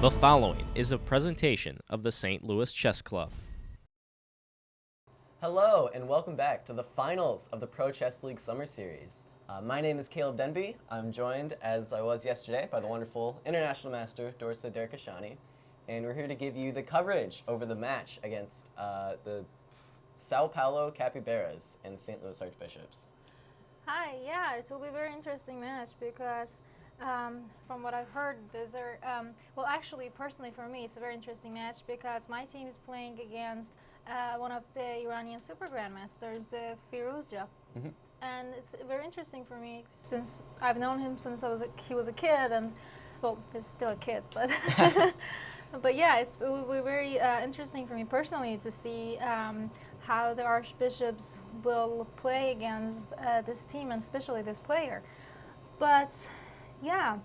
The following is a presentation of the St. Louis Chess Club. Hello, and welcome back to the finals of the Pro Chess League Summer Series. My name is Caleb Denby. I'm joined, as I was yesterday, by the wonderful international master, Dorsa Derakhshani, and we're here to give you the coverage over the match against the Sao Paulo Capybaras and the St. Louis Archbishops. Hi, yeah, it will be a very interesting match because from what I've heard, these are, well, actually, personally for me, it's a very interesting match because my team is playing against one of the Iranian super grandmasters, the Firouzja. Mm-hmm. And it's very interesting for me since I've known him since he was a kid, and, well, he's still a kid, but but yeah, it will be very interesting for me personally to see how the Archbishops will play against this team, and especially this player. But yeah.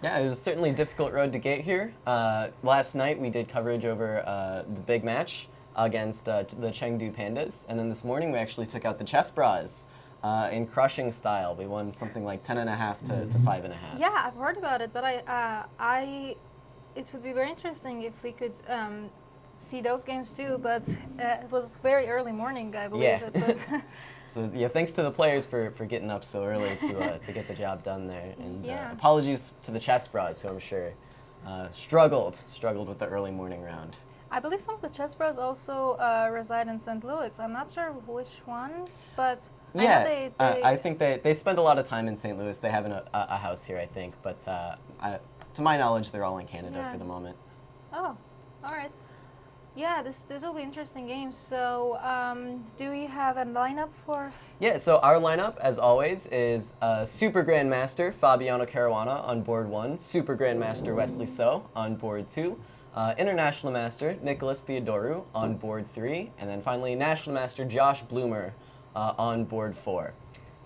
Yeah, it was certainly a difficult road to get here. Last night we did coverage over the big match against the Chengdu Pandas, and then this morning we actually took out the Chess Bras in crushing style. We won something like 10.5 to 5.5. Yeah, I've heard about it, but it would be very interesting if we could see those games too, but it was very early morning, I believe. Yeah. It was So yeah, thanks to the players for getting up so early to get the job done there. And Yeah. Apologies to the Chess Bras, who I'm sure struggled with the early morning round. I believe some of the Chess Bros also reside in St. Louis. I'm not sure which ones, but Yeah, I know I think they spend a lot of time in St. Louis. They have a house here, I think, but to my knowledge, they're all in Canada Yeah. for the moment. Oh, all right. Yeah, this will be interesting games. So, do we have a lineup for? Yeah, so our lineup, as always, is Super Grandmaster Fabiano Caruana on board 1, Super Grandmaster Wesley So on board 2, International Master Nicholas Theodorou on board 3, and then finally National Master Josh Bloomer on board 4.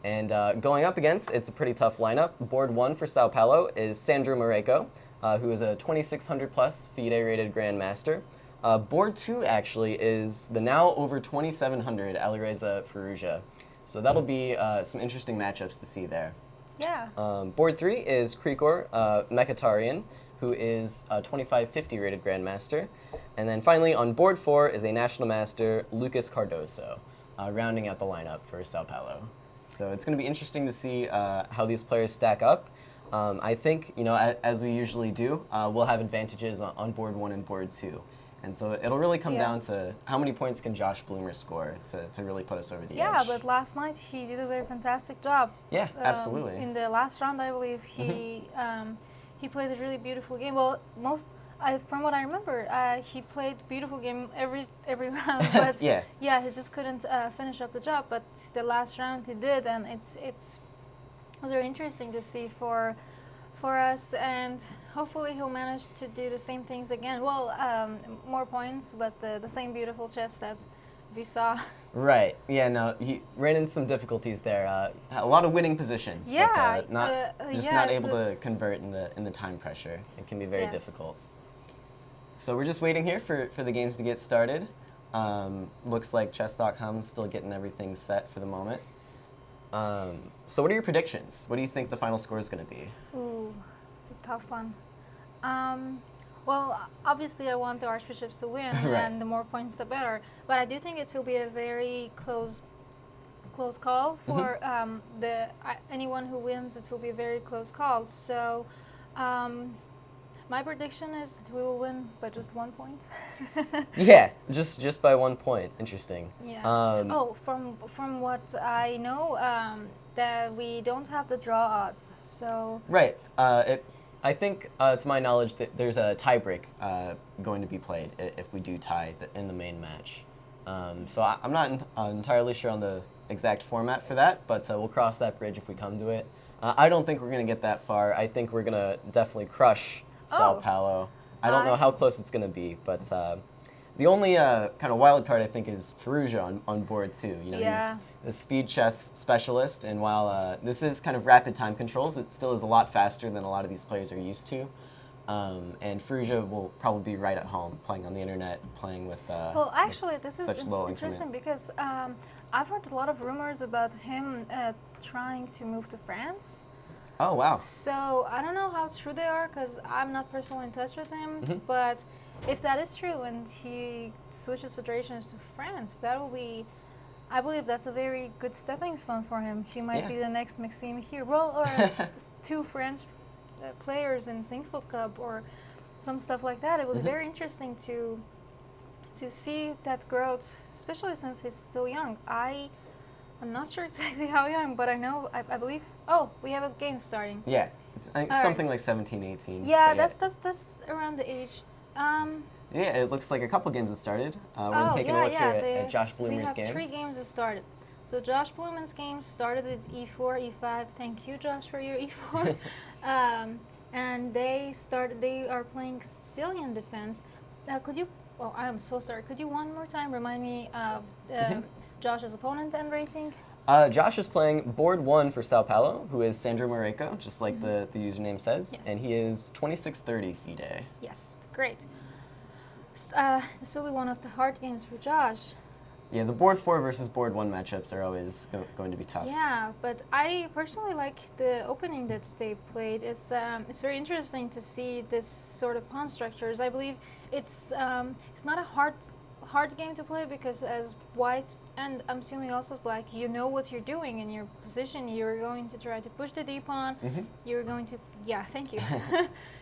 And going up against, it's a pretty tough lineup. Board 1 for Sao Paulo is Sandro Mareco, who is a 2600 plus FIDE rated Grandmaster. Board 2 actually is the now over 2700 Alireza Firouzja. So that'll be some interesting matchups to see there. Yeah. Board 3 is Krikor Mekatarian, who is a 2550 rated Grandmaster. And then finally on board 4 is a National Master, Lucas Cardoso, rounding out the lineup for Sao Paulo. So it's going to be interesting to see how these players stack up. I think, as we usually do, we'll have advantages on board 1 and board 2. And so it'll really come down to how many points can Josh Bloomer score to really put us over the edge. Yeah, but last night he did a very fantastic job. Yeah, absolutely. In the last round, I believe he played a really beautiful game. Well, from what I remember, he played beautiful game every round, but yeah, he just couldn't finish up the job. But the last round he did, and it was very interesting to see for us, and hopefully he'll manage to do the same things again. Well, more points, but the same beautiful chess that we saw. Right. Yeah. No, he ran into some difficulties there. A lot of winning positions, but not able to convert in the time pressure. It can be very difficult. So we're just waiting here for the games to get started. Looks like Chess.com is still getting everything set for the moment. So what are your predictions? What do you think the final score is going to be? Ooh, it's a tough one. Well, obviously I want the Archbishops to win, Right. and the more points the better. But I do think it will be a very close call for anyone who wins. It will be a very close call. So, my prediction is that we will win by just 1 point. Yeah, just by 1 point. Interesting. Yeah. From what I know, that we don't have the draw odds. So. Right. I think, to my knowledge, that there's a tiebreak going to be played if we do tie in the main match. So I'm not entirely sure on the exact format for that, but we'll cross that bridge if we come to it. I don't think we're going to get that far. I think we're going to definitely crush Sao Paulo. I don't know how close it's going to be, but the only kind of wild card I think is Firouzja on board 2. He's the speed chess specialist, and while this is kind of rapid time controls, it still is a lot faster than a lot of these players are used to. And Firouzja will probably be right at home, playing on the internet, playing with well, actually, this is such low interesting increment. because I've heard a lot of rumors about him trying to move to France. Oh, wow. So I don't know how true they are because I'm not personally in touch with him. But if that is true and he switches federations to France, that will be, I believe that's a very good stepping stone for him. He might be the next Maxime here. Well, or two French players in Singfield Cup or some stuff like that. It would be very interesting to see that growth, especially since he's so young. I'm not sure exactly how young, but I know, I believe, oh, we have a game starting. Yeah, it's something like 17, 18. Yeah, but that's around the age. Yeah, it looks like a couple games have started. We're going to take a look here at Josh Bloomer's game. We have 3 games that started. So Josh Blumen's game started with e4, e5. Thank you, Josh, for your e4. And they are playing Sicilian defense. Could you, oh, I am so sorry. Could you one more time remind me of Josh's opponent and rating? Josh is playing board 1 for Sao Paulo, who is Sandro Mareco, just like the username says. Yes. And he is 2630 FIDE. Yes, great. This will be one of the hard games for Josh. Yeah, the board 4 versus board 1 matchups are always going to be tough. Yeah, but I personally like the opening that they played. It's very interesting to see this sort of pawn structures. I believe it's not a hard game to play because as white and I'm assuming also as black, you know what you're doing in your position. You're going to try to push the d pawn. You're going to thank you.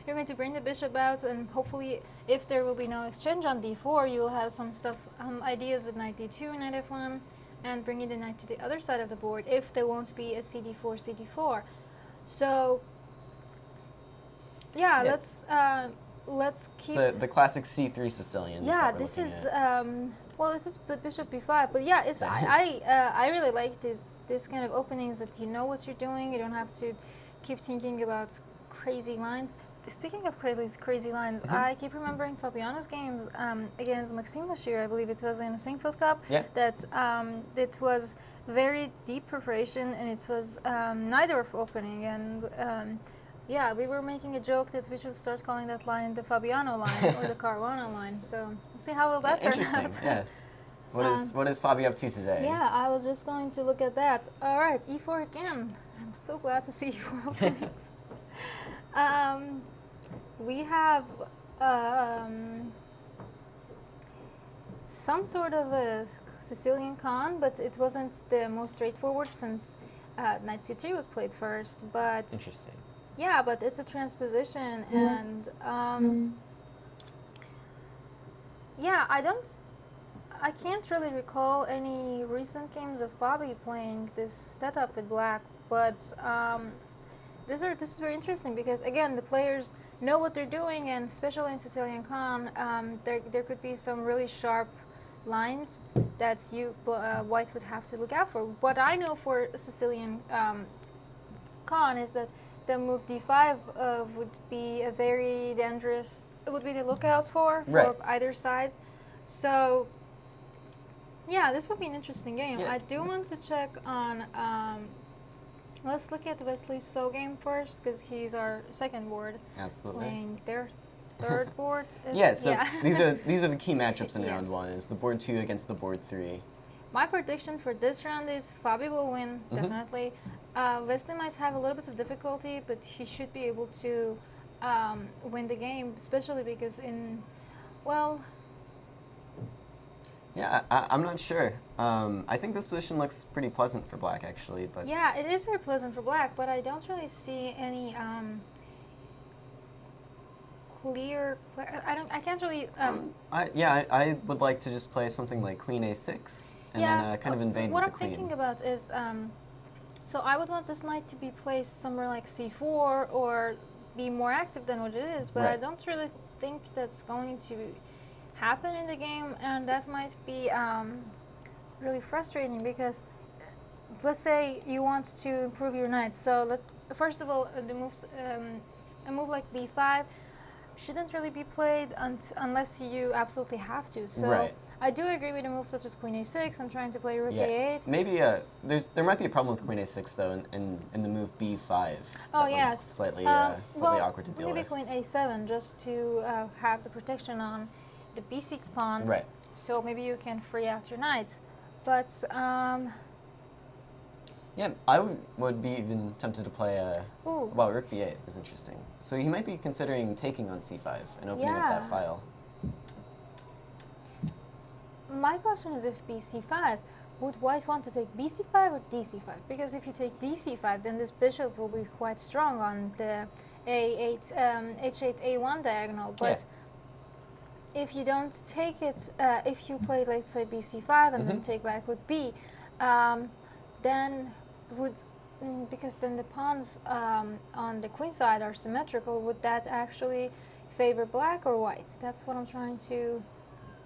You're going to bring the bishop out, and hopefully, if there will be no exchange on d4, you will have some stuff ideas with knight d2, knight f1, and bringing the knight to the other side of the board. If there won't be a cd4, cd4, so yeah. Let's keep the classic c3 Sicilian. Yeah, this is well, it was bishop b5, but yeah, it's I really like this kind of openings that you know what you're doing. You don't have to keep thinking about crazy lines. Speaking of crazy lines, I keep remembering Fabiano's games against Maxime last year. I believe it was in the Singfield Cup. Yeah. That it was very deep preparation, and it was neither of opening and. Yeah, we were making a joke that we should start calling that line the Fabiano line or the Caruana line. So let's see how will that turn out. Interesting. Yeah. What is Fabi up to today? Yeah, I was just going to look at that. All right, e4 again. I'm so glad to see e4 openings. We have some sort of a Sicilian con, but it wasn't the most straightforward since knight c3 was played first. But Interesting. yeah, but it's a transposition, and yeah, I can't really recall any recent games of Fabi playing this setup with black, but this is very interesting because again, the players know what they're doing, and especially in Sicilian Con, there could be some really sharp lines that white would have to look out for. What I know for Sicilian Con is that the move d5 would be a very dangerous. It would be the lookout for either sides. So yeah, this would be an interesting game. Yeah. I do want to check on. Let's look at Wesley's So game first because he's our second board. Absolutely. Playing their third board. These are the key matchups in Yes. round 1. Is the board 2 against the board 3. My prediction for this round is Fabi will win, definitely. Wesley might have a little bit of difficulty, but he should be able to win the game, especially because Yeah, I'm not sure. I think this position looks pretty pleasant for black, actually. But yeah, it is very pleasant for black, but I don't really see any clear. I can't really. I would like to just play something like Queen A6 and then kind of invade what with the I'm queen. thinking about is, so I would want this knight to be placed somewhere like c4 or be more active than what it is, but I don't really think that's going to happen in the game, and that might be really frustrating because let's say you want to improve your knight. So first of all, the moves, a move like b5 shouldn't really be played unless you absolutely have to. So I do agree with a move such as Queen A6. I'm trying to play Rook A8. Maybe there might be a problem with Queen A6 though, in the move B5. Oh that yes, was slightly awkward to deal maybe with. Queen A7 just to have the protection on the B6 pawn. Right. So maybe you can free out your knight, but Yeah, I would be even tempted to play Ooh. well, rook b8 is interesting. So he might be considering taking on c5 and opening up Yeah. that file. My question is, if bc5, would white want to take bc5 or dc5? Because if you take dc5, then this bishop will be quite strong on the a8, h8, a1 diagonal. But if you don't take it, if you play, let's say, bc5 and then take back with b, then would, because then the pawns on the queen side are symmetrical, would that actually favor black or white? That's what I'm trying to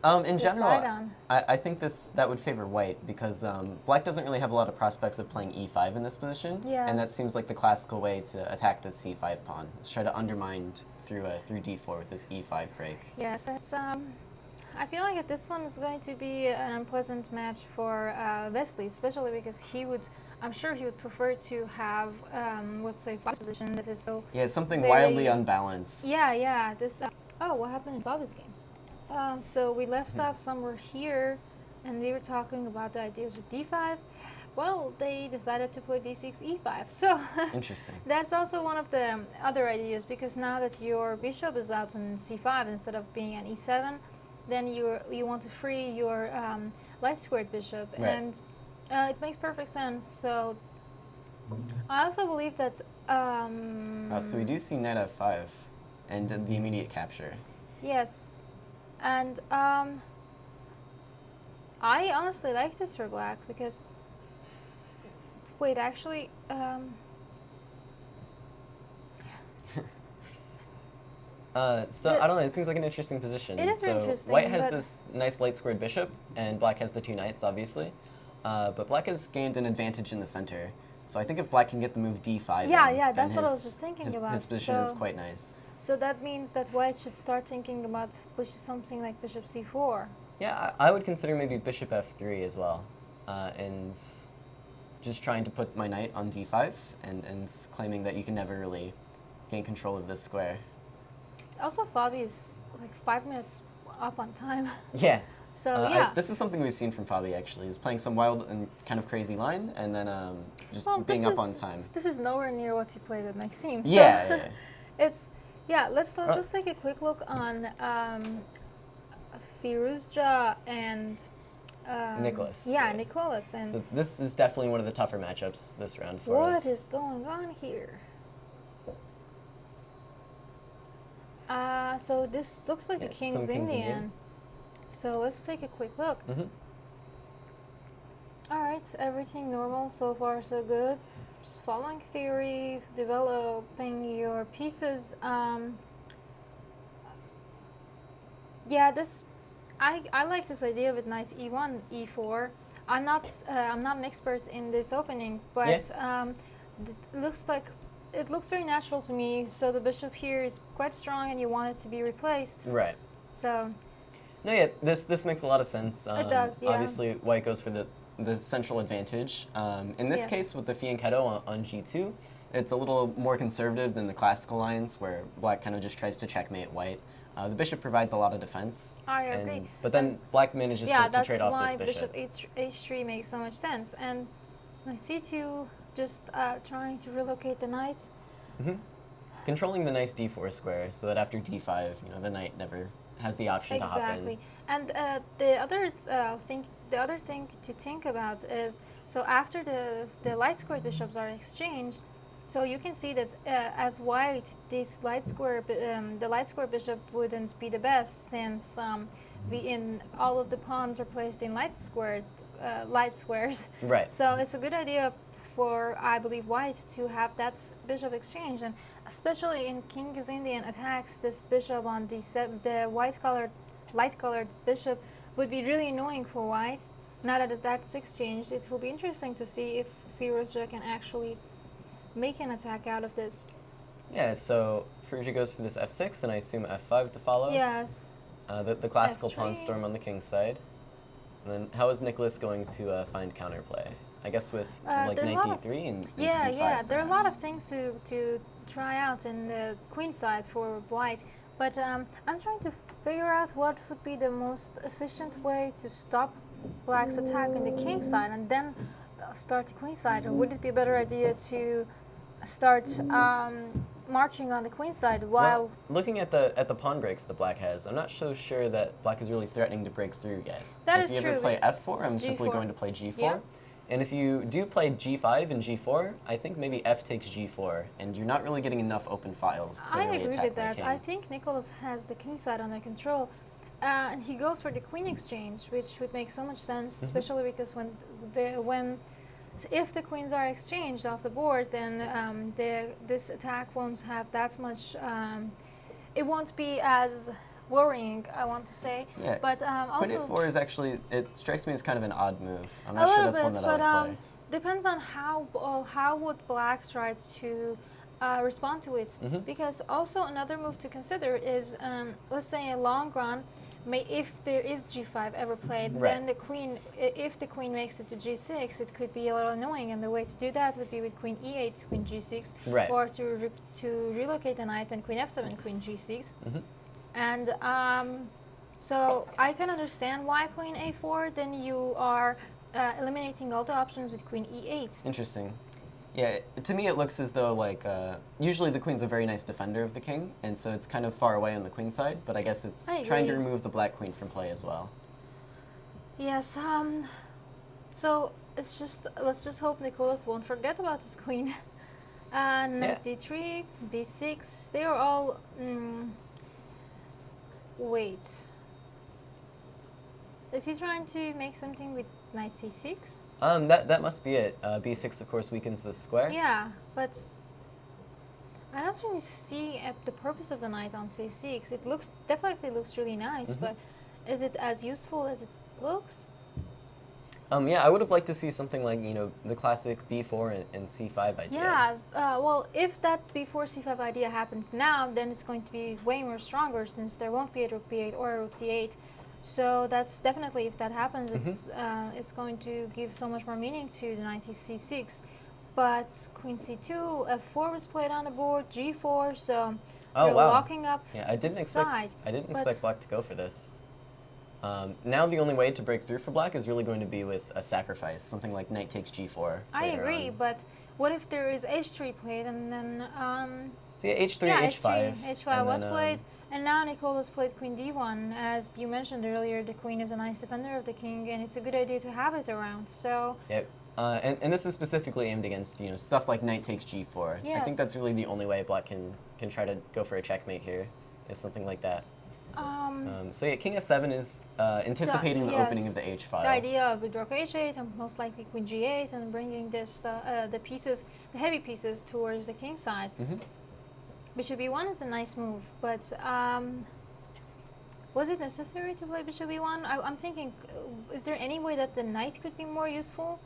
In decide general, on. I think that would favor white because black doesn't really have a lot of prospects of playing e5 in this position, and that Yes. seems like the classical way to attack the c5 pawn. Let's try to undermine through d4 with this e5 break. Yes, it's, I feel like this one is going to be an unpleasant match for Wesley, especially because I'm sure he would prefer to have, let's say, Bobby's position that is so. Yeah, something very- wildly unbalanced. Yeah. This. Oh, what happened in Bobby's game? So we left off somewhere here, and we were talking about the ideas with d5. Well, they decided to play d6, e5. So Interesting. that's also one of the other ideas, because now that your bishop is out on c5 instead of being on e7, then you want to free your light squared bishop, Right. and it makes perfect sense. So I also believe that. So we do see knight f5 and the immediate capture. Yes, and I honestly like this for black because. Wait, actually. So I don't know. It seems like an interesting position. It is so interesting, white has but- this nice light squared bishop, and black has the two knights, obviously. But black has gained an advantage in the center. So I think if black can get the move d5, Yeah, then that's what I was his- just thinking his, about. His position is So- quite nice. So that means that white should start thinking about something like bishop c4. Yeah, I would consider maybe bishop f3 as well, and just trying to put my knight on d5 and claiming that you can never really gain control of this square. Also, Fabi is like 5 minutes up on time. Yeah. So yeah. This is something we've seen from Fabi actually. He's playing some wild and kind of crazy line, and then just Well, being this up is- on time. This is nowhere near what you played with Maxime. So Yeah. it's let's take a quick look on Firuzja and Nicholas. Yeah, Nicholas, and So this is definitely one of the tougher matchups this round for us. what is going on here? So this looks like Yeah, a some King's King's Indian. Indian. So let's take a quick look. Mhm. All right, everything normal so far, so good. Just following theory, developing your pieces. Yeah, I like this idea with knight e1, e4. I'm not an expert in this opening, but it looks very natural to me. So the bishop here is quite strong, and you want it to be replaced. Right. So No, yeah, this makes a lot of sense. It does, yeah. Obviously, white goes for the central advantage. In this Yes. case, with the fianchetto on g2, it's a little more conservative than the classical lines, where black kind of just tries to checkmate white. The bishop provides a lot of defense. I agree. But then black manages yeah, to that's trade off why this bishop. h3 makes so much sense. And knight c2, just trying to relocate the knight. Controlling the nice d4 square, so that after d5, the knight never has the option to hop in. Exactly. And the other thing to think about is, so after the light square bishops are exchanged, so you can see that as white, this the light square bishop wouldn't be the best, since all of the pawns are placed in light squares. Right. So it's a good idea for, I believe, white to have that bishop exchange, and especially in King's Indian attacks, this bishop on the light colored bishop would be really annoying for white. Now that that's exchanged, it will be interesting to see if Firuzja can actually make an attack out of this. Yeah, so Firuzja goes for this f6, and I assume f5 to follow. Yes. The classical pawn F3. storm on the king's side. And then how is Nicholas going to find counterplay? I guess with like there are a knight lot of- d3 and Yeah, c5 yeah. There are a lot of perhaps. things to try out in the queen side for white, but I'm trying to figure out what would be the most efficient way to stop black's attack in the king side, and then start the queenside, or would it be a better idea to start marching on the queenside while? Well, looking at the pawn breaks that black has, I'm not so sure that black is really threatening to break through yet. That if is you ever true. play f4, I'm simply G4. going to play g4. Yeah. And if you do play g5 and g4, I think maybe f takes g4, and you're not really getting enough open files to I really agree attack with my that. king. I think Nicholas has the king side under control, and he goes for the queen exchange, which would make so much sense, especially because if the queens are exchanged off the board, then this attack won't have that much. It won't be as worrying, I want to say. Yeah. But Queen also a4 is actually, it strikes me as kind of an odd move. I'm a not sure little that's one bit, that I but would play. depends on how would black try to respond to it. Because also another move to consider is, let's say in long run, if there is g5 ever played, Right. then the queen, if the queen makes it to g6, it could be a little annoying, and the way to do that would be with queen e8, queen g6, Right. or to relocate the knight and queen f7, queen g6. And so I can understand why queen a4, then you are eliminating all the options with queen e8. Interesting. Yeah, to me it looks as though like usually the queen's a very nice defender of the king, and so it's kind of far away on the queen side. But I guess it's I trying to agree. remove the black queen from play as well. Yes. So let's just hope Nicholas won't forget about his queen. Knight d3, b6. They are all. Wait. Is he trying to make something with knight c6? That must be it. b6 of course weakens the square. Yeah, but I don't really see the purpose of the knight on c6. It definitely looks really nice, but is it as useful as it looks? Yeah, I would have liked to see something like, the classic b4 and c5 idea. Yeah, well, if that before c5 idea happens now, then it's going to be way more stronger, since there won't be a rook b8 or a rook d8. So that's definitely, if that happens, it's going to give so much more meaning to the knight c6. But queen c2, f4 was played on the board, g4, so you're locking up Yeah, I didn't the expect. side. I didn't expect black to go for this. Now the only way to break through for black is really going to be with a sacrifice, something like knight takes g4. I later agree, on. but what if there is h3 played, and then So yeah, h3, yeah, h5. h5 was played, and now Nicholas played queen d1. As you mentioned earlier, the queen is a nice defender of the king, and it's a good idea to have it around. So Yeah, and this is specifically aimed against stuff like knight takes g4. I Yes. think that's really the only way black can try to go for a checkmate here, is something like that. So yeah, king f7 is anticipating the opening yes. of the h file. the idea of with rook h8 and most likely queen g8 and bringing this the heavy pieces towards the king side. Bishop e1 is a nice move, but was it necessary to play bishop e1? I'm thinking, is there any way that the knight could be more useful?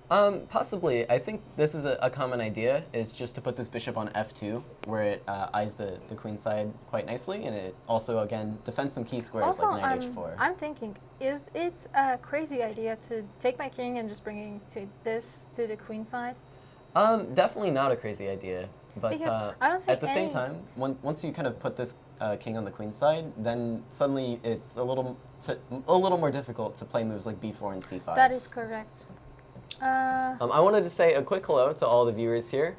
Possibly. I think this is a common idea, is just to put this bishop on f2, where it eyes the queen side quite nicely, and it also, again, defends some key squares Also, like knight h4. I'm thinking, is it a crazy idea to take my king and just bring to the queen side? Definitely not a crazy idea, but Because I don't see at the same any- time, once you kind of put this king on the queen side, then suddenly it's a little more difficult to play moves like b4 and c5. That is correct. I wanted to say a quick hello to all the viewers here.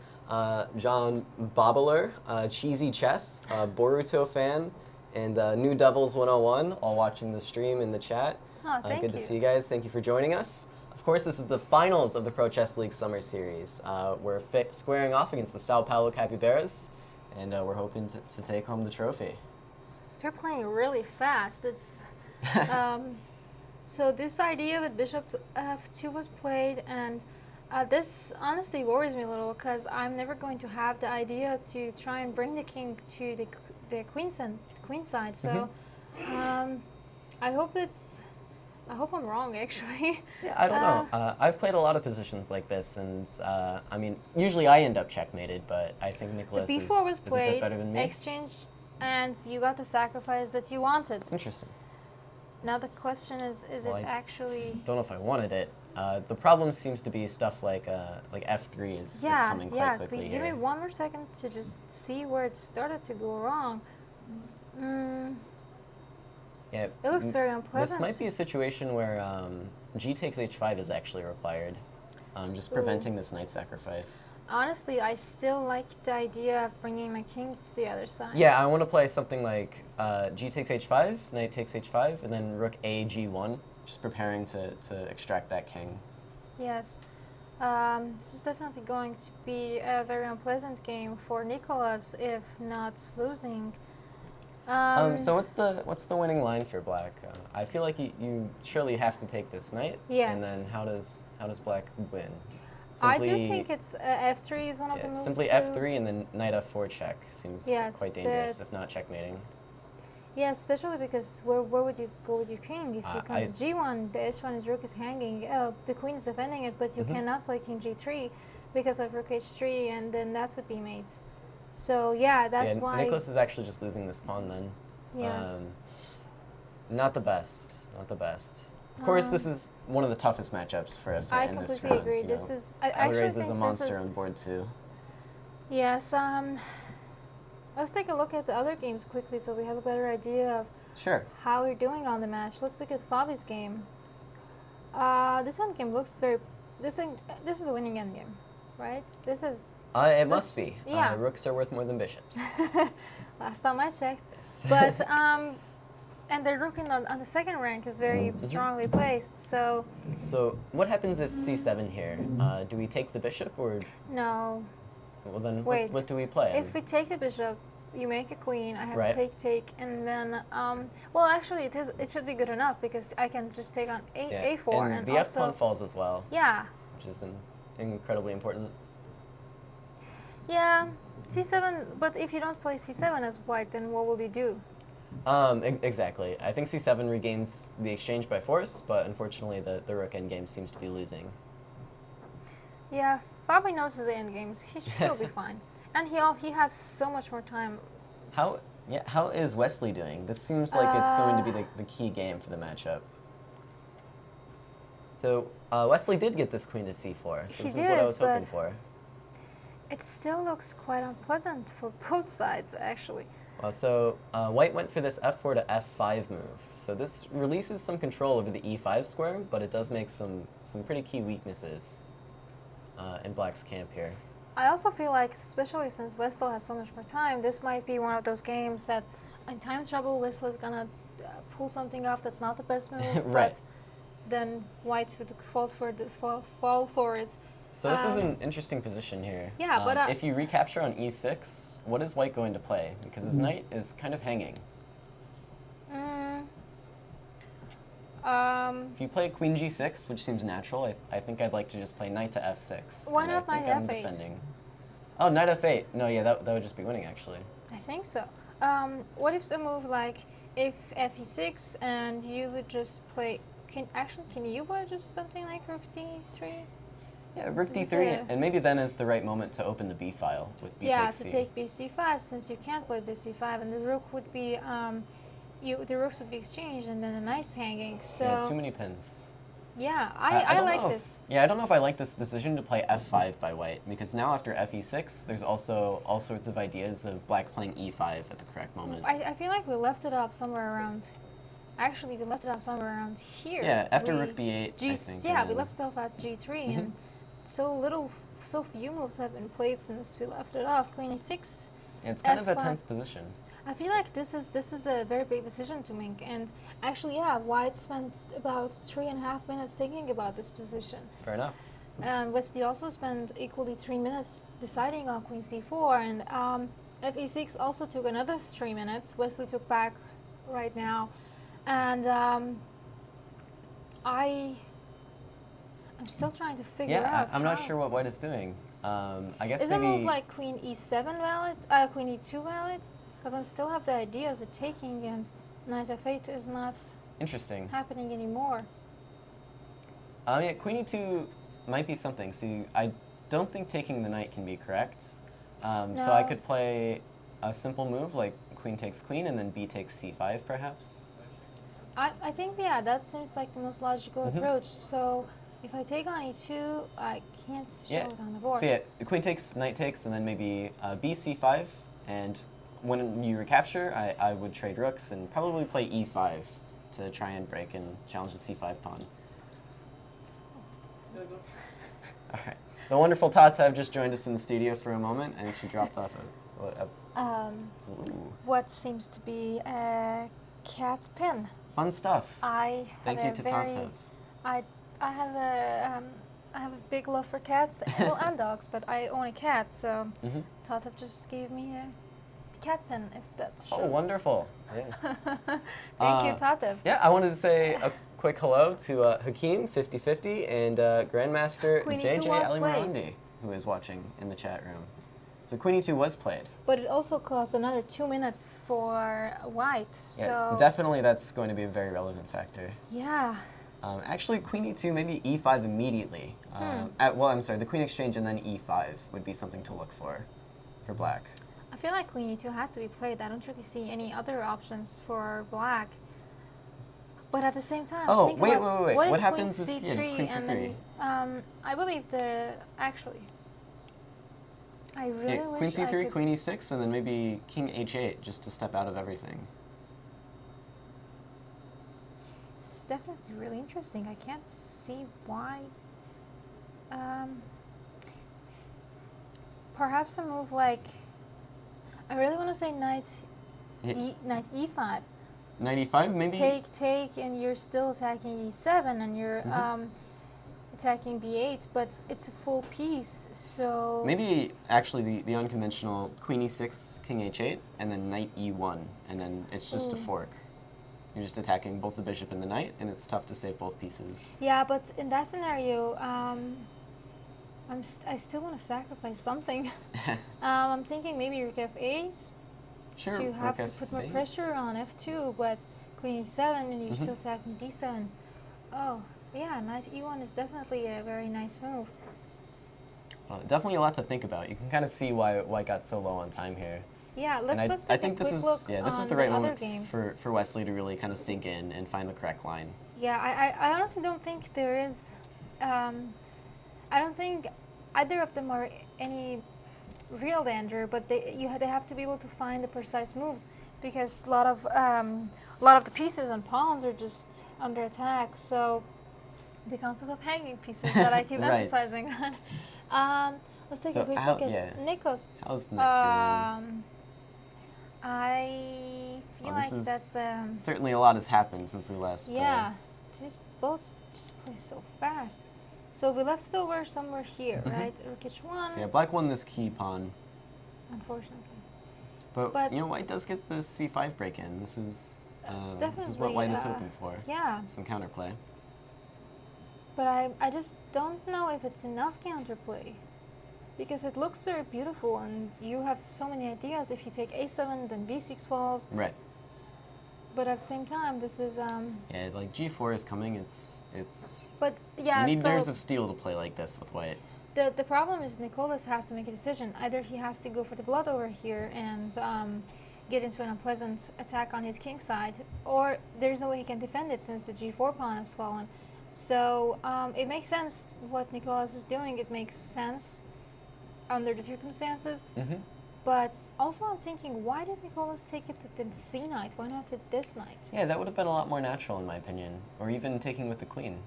John Bobbler, Cheesy Chess, Boruto fan, and New Devils 101, all watching the stream in the chat. Oh, thank Good to you. see you guys. Thank you for joining us. Of course, this is the finals of the Pro Chess League Summer Series. We're squaring off against the Sao Paulo Capybaras, and we're hoping to take home the trophy. They're playing really fast. It's so this idea with bishop to f2 was played, and this honestly worries me a little, because I'm never going to have the idea to try and bring the king to the queen side. So I hope I'm wrong, actually. Yeah, I don't know. I've played a lot of positions like this, and I mean, usually I end up checkmated, but I think Nicholas is b4 was a bit played, better than me. exchange, and you got the sacrifice that you wanted. Interesting. Now the question is Well, it I actually... Don't know if I wanted it. The problem seems to be stuff like f3 is coming quite quickly give me here. one more second to just see where it started to go wrong. Yeah, It looks very unpleasant. this might be a situation where g takes h5 is actually required. just preventing this knight sacrifice. Honestly, I still like the idea of bringing my king to the other side. Yeah, I want to play something like g takes h5, knight takes h5, and then rook a g1, just preparing to extract that king. Yes. This is definitely going to be a very unpleasant game for Nicholas, if not losing. So what's the winning line for black? I feel like you surely have to take this knight. Yes. And then how does black win? I do think it's f3 is one of the moves. Simply to f3 and then knight f4 check seems Yes, quite dangerous, if not checkmating. Yeah, especially because where would you go with your king? If you come I- to g1, the h1 his rook is hanging. The queen is defending it, but you cannot play king g3 because of rook h3, and then that would be mate. So yeah, that's why. Nicholas is actually just losing this pawn then. Yes. Not the best. Not the best. Of course, this is one of the toughest matchups for us I in this completely round. agree. You This know. is. I actually Alvarez think is a this monster is. on board too. Yes. Let's take a look at the other games quickly, so we have a better idea of Sure. how we're doing on the match. Let's look at Fabi's game. This endgame looks very. This is a winning endgame, right? This is. It must be. Yeah. Rooks are worth more than bishops. Last time I checked. Yes. But and the rook on the second rank is very strongly placed. So So what happens if c7 here? Do we take the bishop or? no. Well then, Wait. what do we play? If we take the bishop, you make a queen. I have Right. to take, and then well, actually, it should be good enough because I can just take on a4 and the also f pawn falls as well, yeah. which is incredibly important. Yeah, c7. But if you don't play c7 as white, then what will you do? Exactly. I think c7 regains the exchange by force, but unfortunately the rook endgame seems to be losing. Yeah, Fabi knows his endgames. He'll be fine, and he has so much more time. How is Wesley doing? This seems like it's going to be the key game for the matchup. So Wesley did get this queen to c4, so He this is what I did, was hoping but- for. It still looks quite unpleasant for both sides, actually. Well, so white went for this f4 to f5 move. So this releases some control over the e5 square, but it does make some pretty key weaknesses in black's camp here. I also feel like, especially since Westl has so much more time, this might be one of those games that, in time trouble, Westl is gonna pull something off that's not the best move, Right. but then white would fall for it. So this is an interesting position here. Yeah, but if you recapture on e6, what is white going to play? Because his knight is kind of hanging. If you play queen g6, which seems natural, I think I'd like to just play knight to f6. Why and not I think knight I'm f8? defending. Oh, knight f8. No, yeah, that would just be winning, actually. I think so. What if a move like if fe6 and you would just play? Can you play just something like rook d3? Yeah, rook d3, Yeah. and maybe then is the right moment to open the b file with b Yeah, takes c. to take bc5 since you can't play bc5 and the rook would be the rooks would be exchanged and then the knight's hanging. So Yeah, too many pins. yeah, I I don't like know if- this. Yeah, I don't know if I like this decision to play f5 by white, because now after fe6, there's also all sorts of ideas of black playing e5 at the correct moment. I feel like we left it up somewhere around. Actually, we left it up somewhere around here. Yeah, after We- rook b8, I think. Yeah, and we then- left it up at g3, and so few moves have been played since we left it off. Queen e6. Yeah, it's kind of a f5. tense position. I feel like this is a very big decision to make, and actually, yeah, white spent about 3.5 minutes thinking about this position. Fair enough. Wesley also spent equally 3 minutes deciding on queen c4, and fe6 also took another 3 minutes. Wesley took back right now, and I'm still trying to figure Yeah, out. I'm not how- sure what white is doing. I guess Is a maybe. move like queen e7 valid? Queen e2 valid? Because I still have the ideas with taking, and knight f8 is not Interesting. happening anymore. Yeah, queen e2 might be something. So I don't think taking the knight can be correct. So I No. could play a simple move like queen takes queen and then b takes c5 perhaps. I think, yeah, that seems like the most logical approach. So if I take on e2, I can't show Yeah. it on the board. So yeah, the queen takes, knight takes, and then maybe b c5. And when you recapture, I would trade rooks and probably play e5 to try and break and challenge the c5 pawn. All right. The wonderful Tata just joined us in the studio for a moment, and she dropped off ooh. What seems to be a cat pen. Fun stuff. Thank you to Tata. I have a big love for cats, well, and dogs, but I own a cat, so Tata just gave me a cat pen, if that shows. Oh, wonderful. Yeah. Thank you, Tata. Yeah, I wanted to say a quick hello to Hakeem, 50/50, and Grandmaster Queenie JJ 2 was Alimirandi, who is watching in the chat room. So Queenie 2 was played. But it also cost another 2 minutes for white, so... Yeah, definitely that's going to be a very relevant factor. Yeah. Actually, Queen E2, maybe E5 immediately. The Queen Exchange and then E5 would be something to look for black. I feel like Queen E2 has to be played. I don't really see any other options for black. But at the same time, think wait. about What if happens Queen if C3 just Queen and C3? then I believe I really wish Queen C3, I could... Queen E6, and then maybe King H8 just to step out of everything. It's definitely really interesting. I can't see why. Perhaps a move like... I really want to say knight E5. Knight E5, maybe? Take, and you're still attacking E7, and you're attacking B8, but it's a full piece, so... Maybe, actually, the unconventional Queen E6, King H8, and then Knight E1, and then it's just a fork. You're just attacking both the bishop and the knight, and it's tough to save both pieces. Yeah, but in that scenario, I still want to sacrifice something. I'm thinking maybe rook F8 to have to put more pressure on F2, but Queen E7 and you're still attacking D7. Oh, yeah, Knight E1 is definitely a very nice move. Well, definitely a lot to think about. You can kind of see why it got so low on time here. Yeah, let's take a quick look this is on the right other moment games. for Wesley to really kind of sink in and find the correct line. Yeah, I honestly don't think there is. I don't think either of them are any real danger, but they have to be able to find the precise moves, because a lot of the pieces and pawns are just under attack. So the concept of hanging pieces that I keep emphasizing on. Let's take a quick look at Nikos. How's Nick doing? I feel like that's certainly a lot has happened since we last. Yeah, these boats just play so fast. So we left it over somewhere here, right? Rook H1. So yeah, black won this key pawn. Unfortunately. But you know, white does get the C5 break in. This is what white is hoping for. Yeah. Some counterplay. But I just don't know if it's enough counterplay, because it looks very beautiful and you have so many ideas. If you take A7, then B6 falls. Right. But at the same time, this is yeah, like G4 is coming. It's. But yeah, you need nerves of steel to play like this with white. The problem is Nicolas has to make a decision. Either he has to go for the blood over here and get into an unpleasant attack on his king side, or there's no way he can defend it since the G4 pawn has fallen. So it makes sense what Nicolas is doing. It makes sense under the circumstances. But also I'm thinking, why did Nicolas take it with the C knight? Why not with this knight? Yeah, that would have been a lot more natural in my opinion. Or even taking with the queen.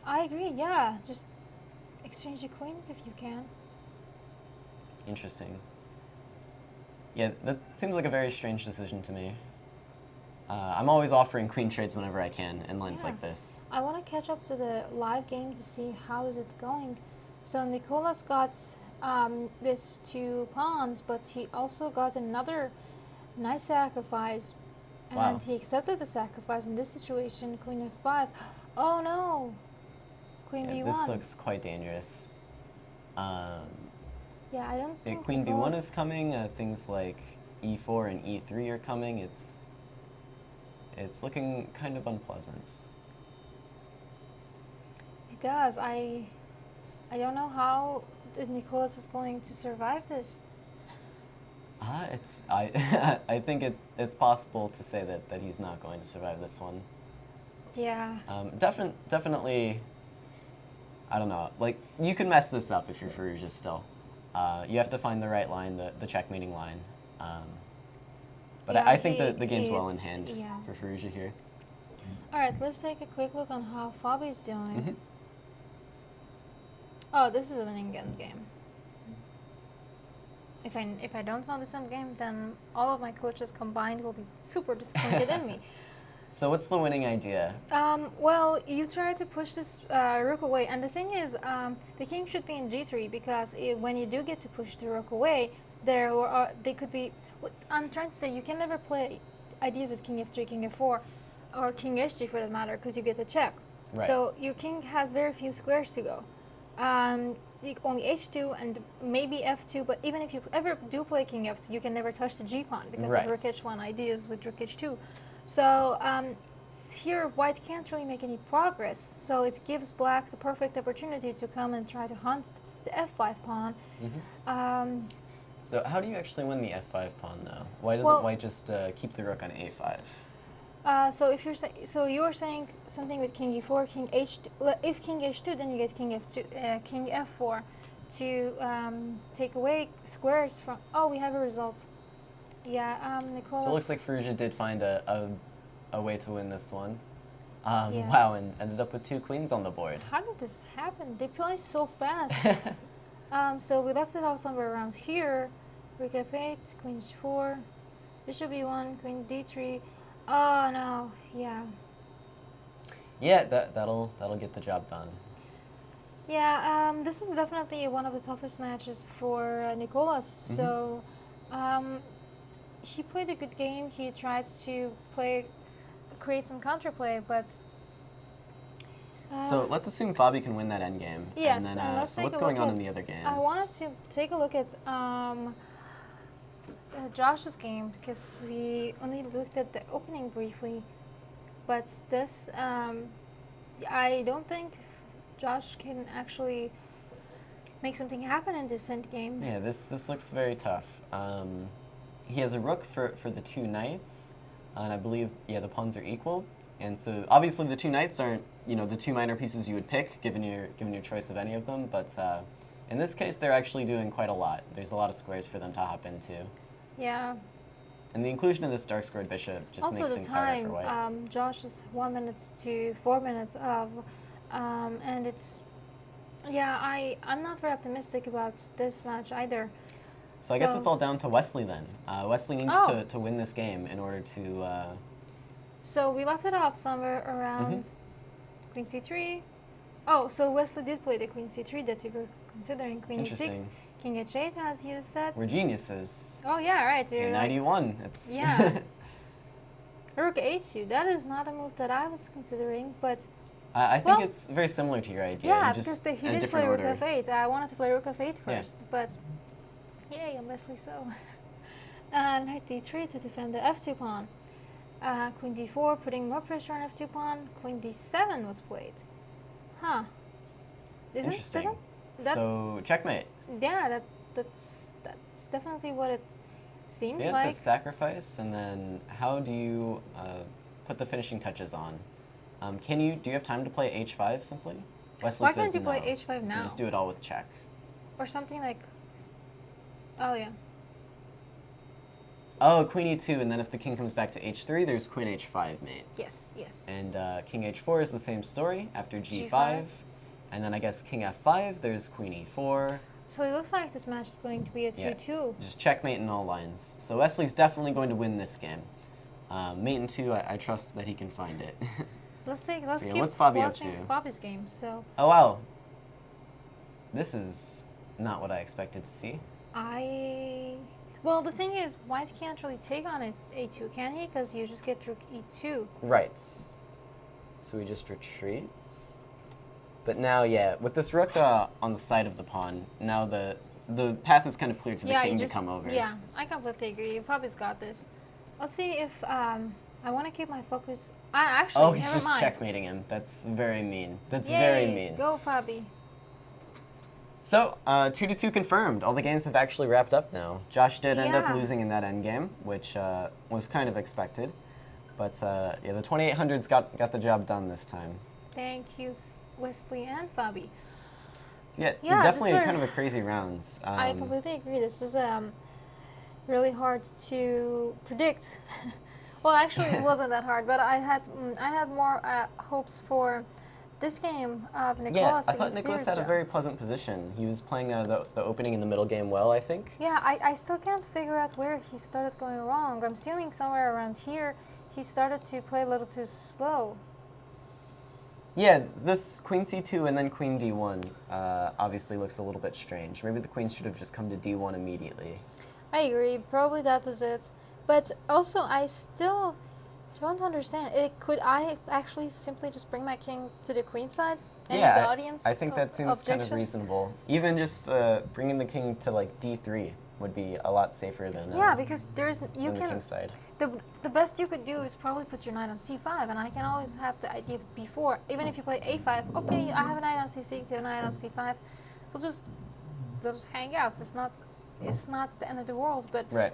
I agree, yeah. Just exchange the queens if you can. Interesting. Yeah, that seems like a very strange decision to me. I'm always offering queen trades whenever I can in lines like this. I want to catch up to the live game to see how is it going. So Nicolas got this 2 pawns, but he also got another knight sacrifice, and he accepted the sacrifice in this situation. Queen F5. Oh no! Queen B1. This looks quite dangerous. Yeah, I don't think Queen B1 is coming. Things like E4 and E3 are coming. It's looking kind of unpleasant. It does. I don't know how Nicolas is going to survive this. I think it's possible to say that he's not going to survive this one. Yeah. Definitely. I don't know. Like, you can mess this up if you're Firouzja still. You have to find the right line, the checkmating line. But yeah, I think the game's well in hand for Firouzja here. All right, let's take a quick look on how Fabi's doing. Oh, this is a winning endgame. If I don't know this endgame, then all of my coaches combined will be super disappointed in me. So what's the winning idea? Well, you try to push this rook away, and the thing is, the king should be in g3 because when you do get to push the rook away, they could be. What I'm trying to say, you can never play ideas with king f3, king f4, or king h3 for that matter, because you get a check. Right. So your king has very few squares to go. Only h2 and maybe f2, but even if you ever do play king f2, you can never touch the g pawn because Right. of rook h1 ideas with rook h2. So here white can't really make any progress, so it gives black the perfect opportunity to come and try to hunt the f5 pawn. So how do you actually win the f5 pawn though? Why doesn't Well- white just keep the rook on a5? So if you're so you're saying something with king e4, king h2. If king h2, then you get king f2, king f4 to take away squares from. Oh, we have a result. Yeah, Nicolas. So it looks like Firouzja did find a way to win this one. Yes. Wow, and ended up with 2 queens on the board. How did this happen? They play so fast. So we left it off somewhere around here. Rook f8, queen h4, bishop e1, queen d3. Oh no, yeah. Yeah, that'll get the job done. Yeah, this was definitely one of the toughest matches for Nicolas. So he played a good game. He tried to create some counterplay, but So let's assume Fabi can win that endgame. Yes, And then, and let's so take what's a going look on at- in the other games? I wanted to take a look at Josh's game because we only looked at the opening briefly, but this I don't think Josh can actually make something happen in this end game. Yeah, this looks very tough. He has a rook for the 2 knights, and I believe the pawns are equal. And so obviously the 2 knights aren't the 2 minor pieces you would pick given your choice of any of them, but in this case they're actually doing quite a lot. There's a lot of squares for them to hop into, Yeah. and the inclusion of this dark squared bishop just Also, makes the things harder for time white. Josh is 1 minute to 4 minutes of, and it's I'm not very optimistic about this match either. So I guess so- it's all down to Wesley then. Wesley needs Oh. to win this game in order to. So we left it up somewhere around queen c3. Oh, so Wesley did play the queen c3 that we were considering. Queen e6, Interesting. king h8, as you said. We're geniuses. Oh yeah, right. Yeah, You're like, 91. It's Yeah. rook h2. That is not a move that I was considering, but I think Well- it's very similar to your idea. yeah, just because he in a did play different rook order. f8. I wanted to play rook f8 Yeah. first, but yay, I'm Wesley so. Knight d3 to defend the f2 pawn. Queen d4, putting more pressure on f2 pawn. Queen d7 was played. Huh. Interesting. Doesn't that, So checkmate. yeah, that's definitely what it seems So you have like. the sacrifice, and then how do you put the finishing touches on? Do you have time to play h5 simply? Wesley Why says can't you play no. h5 You now? just do it all with check. Or something like, oh yeah. Oh, queen e2, and then if the king comes back to h3, there's queen h5 mate. Yes, yes. And king h4 is the same story after g5. G5. And then I guess king f5, there's queen e4. So it looks like this match is going to be a 2-2. Just checkmate in all lines. So Wesley's definitely going to win this game. Mate in 2, I trust that he can find it. Let's So, yeah, keep what's Fabi up watching to? Fabi's game. So Oh, wow. This is not what I expected to see. well, the thing is, white can't really take on it a2, can he? Because you just get rook e2. Right. So he just retreats. But now, yeah, with this rook on the side of the pawn, now the path is kind of cleared for the king to come over. Yeah, I completely agree. Fabi's got this. Let's see if I want to keep my focus. Actually, Oh, he's never just mind. checkmating him. That's very mean. That's Yay, very mean. Go, Fabi. So, 2-2 confirmed. All the games have actually wrapped up now. Josh did end up Yeah. losing in that endgame, which was kind of expected. But yeah, the 2800s got the job done this time. Thank you, Wesley and Fabi. So yeah, Yeah, definitely these are- kind of a crazy rounds. I completely agree. This was really hard to predict. Well, actually, it wasn't that hard, but I had more hopes for this game of Yeah, Nicholas I thought against Nicholas had a Firuza. very pleasant position. He was playing the opening in the middle game well, I think. Yeah, I still can't figure out where he started going wrong. I'm assuming somewhere around here he started to play a little too slow. Yeah, this queen c2 and then queen d1 obviously looks a little bit strange. Maybe the queen should have just come to d1 immediately. I agree, probably that is it. But also, I still don't understand. Could I actually simply just bring my king to the queen side? Any of the audience I think that seems kind of objections? reasonable. Even just bringing the king to like d3 would be a lot safer than Yeah, because than the king side. The best you could do is probably put your knight on c5, and I can always have the idea of b4. Even if you play a5, okay, I have a knight on c6, a knight on c5. We'll just hang out. It's not the end of the world, but Right.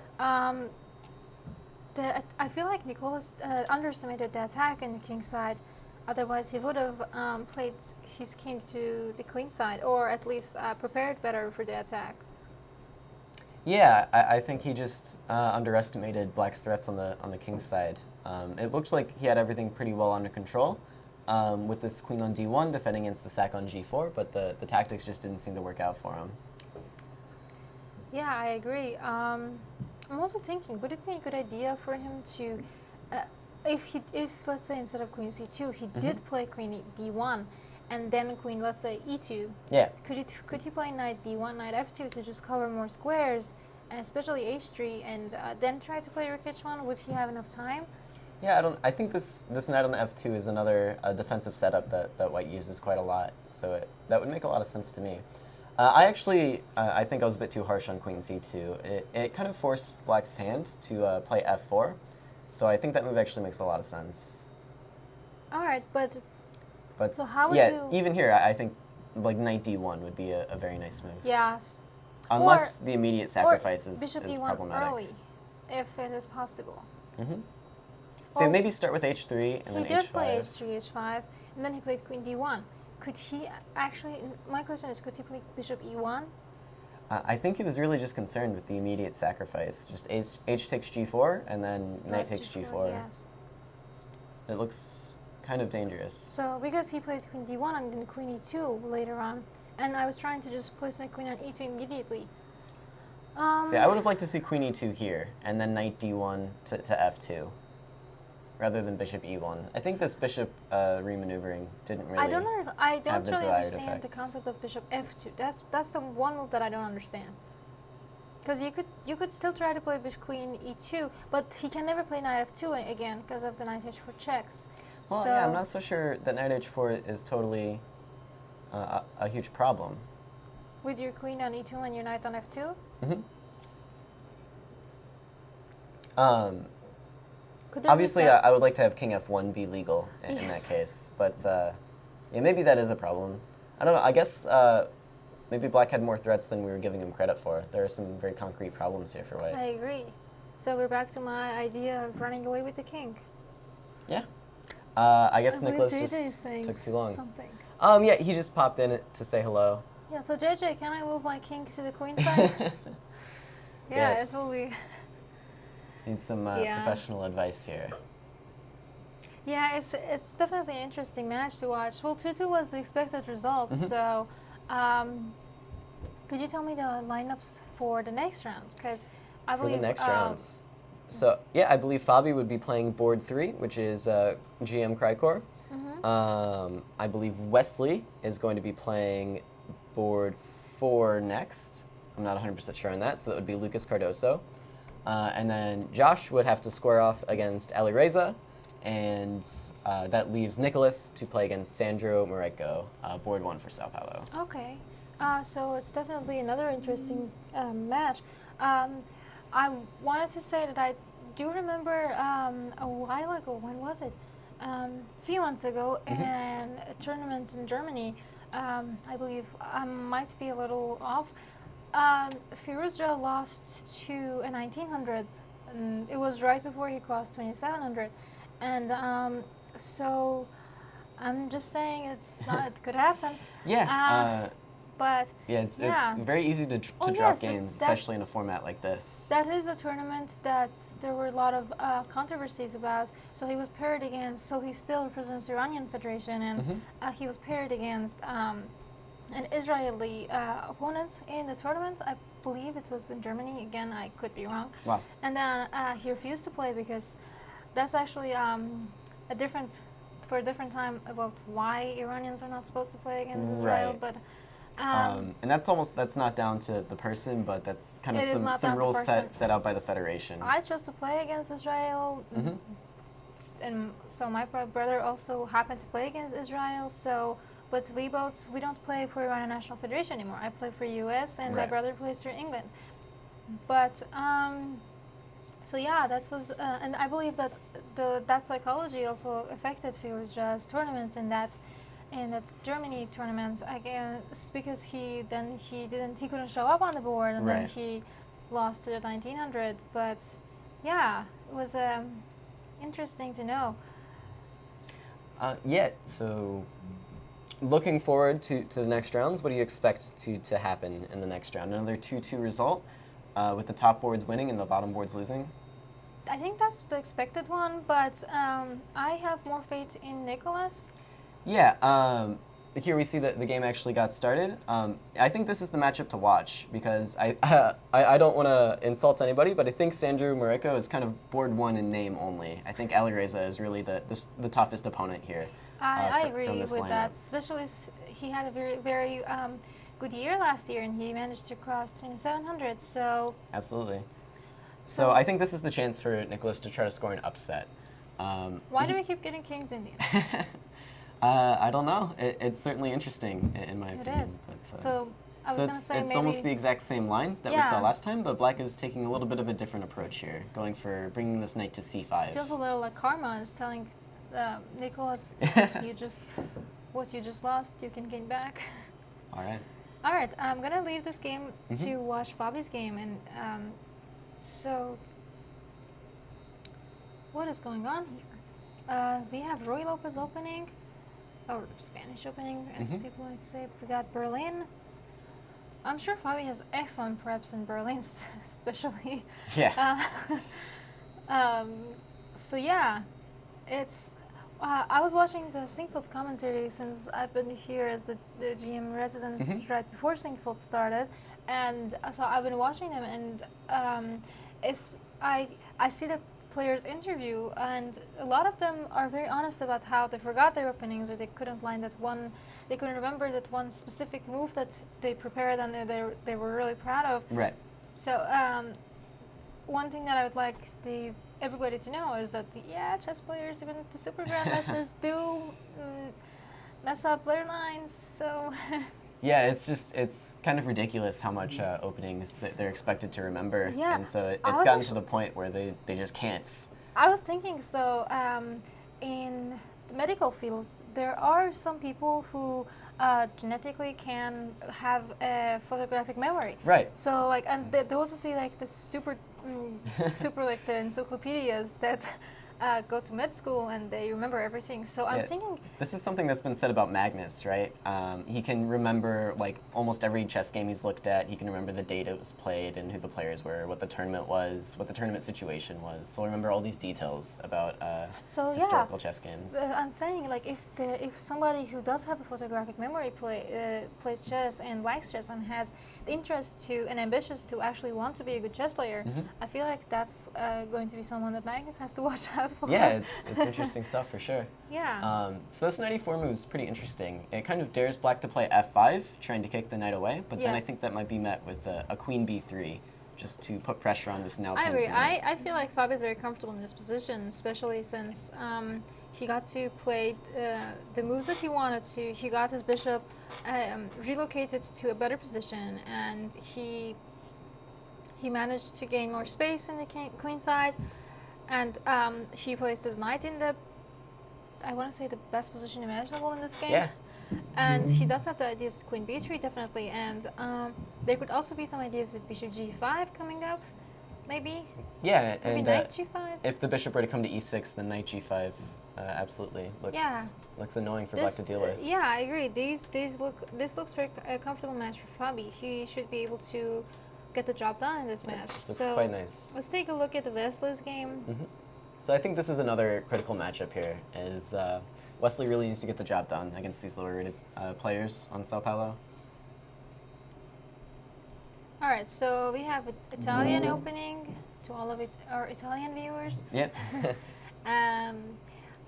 I feel like Nicholas underestimated the attack in the king side. Otherwise, he would have played his king to the queen side, or at least prepared better for the attack. Yeah, I think he just underestimated Black's threats on the king's side. It looks like he had everything pretty well under control with this queen on d1 defending against the sack on g4, but the tactics just didn't seem to work out for him. Yeah, I agree. I'm also thinking, would it be a good idea for him to, if let's say instead of queen c2, he did play queen d1, and then queen, let's say e2. Yeah. Could he play knight d1, knight f2 to just cover more squares, and especially h3, and then try to play rook h1? Would he have enough time? Yeah, I think this knight on f2 is another defensive setup that White uses quite a lot, so that would make a lot of sense to me. I think I was a bit too harsh on queen c2. It kind of forced Black's hand to play f4, so I think that move actually makes a lot of sense. All right, but so how would yeah, you? even here, I think like knight d1 would be a very nice move. Yes. Unless the immediate sacrifice or is bishop e1 problematic. early, if it is possible. So Well, maybe start with h3 and then He did h5. play h3, h5, and then he played queen d1. Could he actually? My question is, could he play bishop e1? I think he was really just concerned with the immediate sacrifice. Just h takes g4 and then knight takes g4. Yes. It looks kind of dangerous. So because he played queen d1 and then queen e2 later on, and I was trying to just place my queen on e2 immediately. So yeah, I would have liked to see queen e2 here and then knight d1 to f2, rather than bishop e1. I think this bishop remaneuvering didn't really. I don't have the really desired understand the effects. concept of bishop f2. That's the one move that I don't understand. Because you could still try to play bishop queen e2, but he can never play knight f2 again because of the knight h4 checks. Well, so, yeah, I'm not so sure that knight h4 is totally a huge problem. with your queen on e2 and your knight on f2. Could there Obviously, be I would like to have king f1 be legal in that Yes. case, but yeah, maybe that is a problem. I don't know. I guess maybe Black had more threats than we were giving him credit for. There are some very concrete problems here for White. I agree. So we're back to my idea of running away with the king. Yeah. I guess I believe Nicholas JJ just is saying took too long. something. Yeah, he just popped in to say hello. Yeah, so JJ, can I move my king to the queen side? Yeah, Yes. it will be. Need some Yeah. professional advice here. Yeah, it's definitely an interesting match to watch. Well, 2-2 was the expected result, so could you tell me the lineups for the next round? Because I For believe the next rounds. So, yeah, I believe Fabi would be playing board 3, which is GM Crykor. I believe Wesley is going to be playing board 4 next. I'm not 100% sure on that, so that would be Lucas Cardoso. And then Josh would have to square off against Ali Reza, and that leaves Nicholas to play against Sandro Moreco, board 1 for Sao Paulo. Okay, so it's definitely another interesting match. I wanted to say that I do remember a while ago, when was it? A few months ago, in a tournament in Germany, I believe I might be a little off. Firouzja lost to a 1900. And it was right before he crossed 2700, and so I'm just saying it could happen. Yeah, But Yeah, it's yeah. very easy to Oh, drop yes, games, that- especially in a format like this. that is a tournament that there were a lot of controversies about. So he was paired against. So he still represents Iranian Federation, and he was paired against an Israeli opponent in the tournament. I believe it was in Germany. Again, I could be wrong. Wow. And then he refused to play because that's actually a different time about why Iranians are not supposed to play against Israel. Right. But and that's not down to the person, but that's kind of It is not some down to rules person. set out by the federation. I chose to play against Israel, and so my brother also happened to play against Israel. So, but we don't play for Iranian National Federation anymore. I play for U.S. and my Right. brother plays for England. But so yeah, that was, and I believe that that psychology also affected Fever's Jazz tournaments, and that Germany tournament. Again, because he couldn't show up on the board, and then Right. he lost to the 1900. But yeah, it was interesting to know. Yeah, so looking forward to the next rounds, what do you expect to happen in the next round? Another 2-2 result with the top boards winning and the bottom boards losing? I think that's the expected one, but I have more faith in Nicholas. Yeah, here we see that the game actually got started. I think this is the matchup to watch because I don't want to insult anybody, but I think Sandro Moricco is kind of board one in name only. I think Alireza is really the toughest opponent here. I from agree this with lineup. that, especially he had a very good year last year, and he managed to cross 2700. So Absolutely. So I think this is the chance for Nicholas to try to score an upset. why do we keep getting kings in the end? I don't know. It's certainly interesting in my It opinion. is. But, So I was so gonna it's say it's maybe almost the exact same line that we saw Yeah. last time, but Black is taking a little bit of a different approach here, going for bringing this knight to c5. feels a little like karma is telling Nicholas, what you just lost, you can gain back. All right. All right, I'm gonna leave this game Mhm. to watch Bobby's game, and so what is going on here? We have Roy Lopez opening, or Spanish opening, as Mhm. people like to say. We got Berlin. I'm sure Fabi has excellent preps in Berlin, especially. Yeah. So yeah, it's. I was watching the Singfield commentary since I've been here as the GM residence right before Singfield started, and so I've been watching them, and it's I see the players interview, and a lot of them are very honest about how they forgot their openings, or they couldn't remember that one specific move that they prepared and they were really proud of. Right. So one thing that I would like everybody to know is that chess players, even the super grandmasters, do mess up their lines. So Yeah, it's kind of ridiculous how much openings that they're expected to remember. Yeah, And so I it's was gotten to the point where they just can't. I was thinking, so in the medical fields, there are some people who genetically can have a photographic memory. Right. So like, and those would be like the super like the encyclopedias that go to med school and they remember everything. So I'm Yeah. thinking, This is something that's been said about Magnus, right? He can remember like almost every chess game he's looked at. He can remember the date it was played and who the players were, what the tournament was, what the tournament situation was. So he'll remember all these details about so yeah. historical chess games. I'm saying, like, if somebody who does have a photographic memory plays chess and likes chess and has the interest to and ambitious to actually want to be a good chess player, I feel like that's going to be someone that Magnus has to watch out for. Yeah, it's interesting stuff for sure. Yeah. So this knight e4 move is pretty interesting. It kind of dares Black to play f5, trying to kick the knight away, but then I Yes. think that might be met with a queen b3, just to put pressure on this now I pinned agree. knight. I feel like Fab is very comfortable in this position, especially since he got to play the moves that he wanted to. He got his bishop relocated to a better position, and he managed to gain more space in the queen side, and he placed his knight in the, I want to say, the best position imaginable in this game. Yeah. And he does have the ideas with queen b3 definitely, and there could also be some ideas with bishop g5 coming up. maybe. Yeah, Maybe and knight g5. if the bishop were to come to e6, then knight g5 absolutely looks annoying for black to deal with. Yeah, I agree. This looks very a comfortable match for Fabi. He should be able to get the job done in this match. This looks quite nice. Let's take a look at the Wesley's game. So I think this is another critical matchup here. Is Wesley really needs to get the job done against these lower-rated players on Sao Paulo. All right, so we have Italian opening to all of our Italian viewers. Yeah.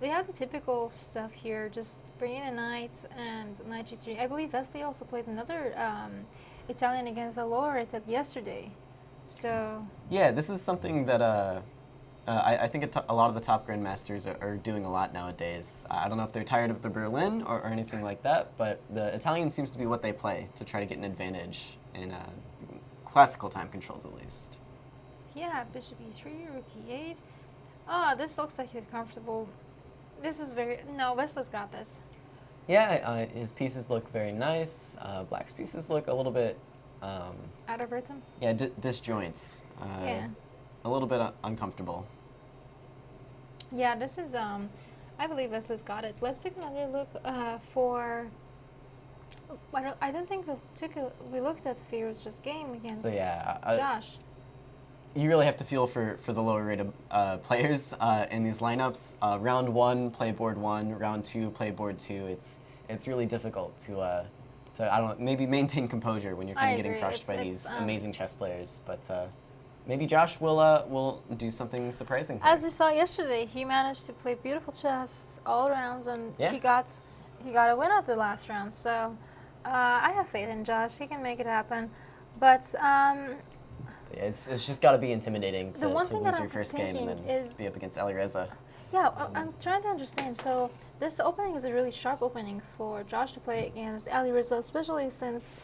We have the typical stuff here, just bringing a knight and knight g3. I believe Wesley also played another Italian against a lower rated yesterday. So Yeah, this is something that I think a lot of the top grandmasters are doing a lot nowadays. I don't know if they're tired of the Berlin or anything like that, but the Italian seems to be what they play to try to get an advantage in classical time controls, at least. yeah, bishop e3, rook e8. Oh, this looks like he's comfortable. This is no, Wesley's got this. Yeah, his pieces look very nice. Black's pieces look a little bit Out of rhythm. yeah, disjoints. Yeah. A little bit uncomfortable. Yeah, this is I believe Wesley's got it. Let's take another look for. I don't think we looked at Firuz's game against So yeah, Josh. you really have to feel for the lower rated players in these lineups. Round 1, play board 1. Round 2, play board 2. It's really difficult to I don't know, maybe maintain composure when you're kind of getting agree. crushed by It's, these amazing chess players. But maybe Josh will do something surprising here. As we saw yesterday, he managed to play beautiful chess all rounds, and Yeah. he got a win at the last round. So I have faith in Josh. He can make it happen. But It's just got to be intimidating to one thing that lose your I'm first game and thinking then is- be up against Alireza. yeah, I'm trying to understand. So this opening is a really sharp opening for Josh to play against Ali Rizzo, especially since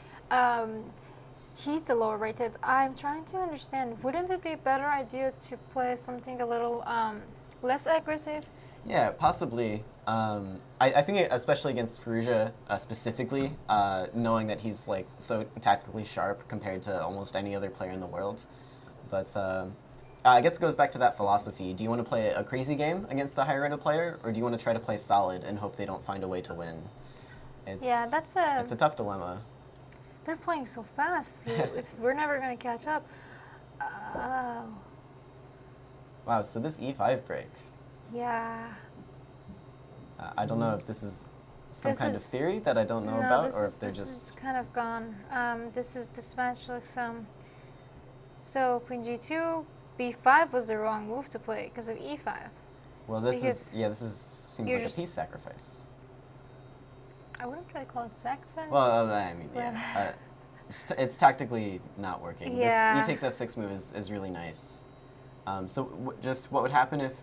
he's the lower rated. I'm trying to understand, wouldn't it be a better idea to play something a little less aggressive? Yeah, possibly. I think especially against Firouzja specifically, knowing that he's like so tactically sharp compared to almost any other player in the world. But I guess it goes back to that philosophy. Do you want to play a crazy game against a higher rated player, or do you want to try to play solid and hope they don't find a way to win? Yeah, it's a tough dilemma. They're playing so fast. We're never going to catch up. Wow, so this e5 break. Yeah. I don't know if this is some This kind of is- theory that I don't know No, about, this or is- if they're this just... is kind of gone. This match looks so queen g2, b5 was the wrong move to play because of e5. Well, because seems you're like a just- piece sacrifice. I wouldn't really call it sacrifice. Well, I mean, yeah. It's tactically not working. Yeah. This e takes f6 move is really nice. So just what would happen if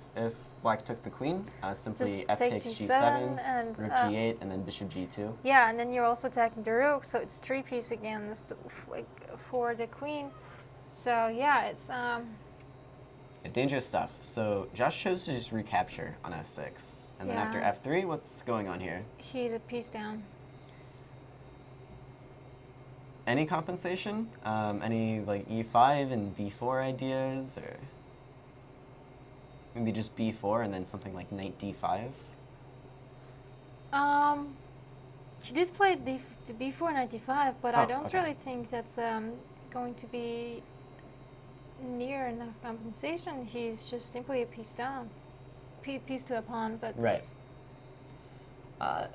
black took the queen? Simply Just f take takes g7 g7, and, rook g8, and then bishop g2. yeah, and then you're also attacking the rook, so it's 3-piece against for the queen. So yeah, it's Dangerous stuff. So Josh chose to just recapture on f6. And then after Yeah. f3, what's going on here? he's a piece down. Any compensation? Any like e5 and b4 ideas? Or maybe just b4 and then something like knight d5? He did play the b4 knight d5, but I Oh, don't okay. really think that's going to be near enough compensation. He's just simply a piece down, piece to a pawn, but Right. it's-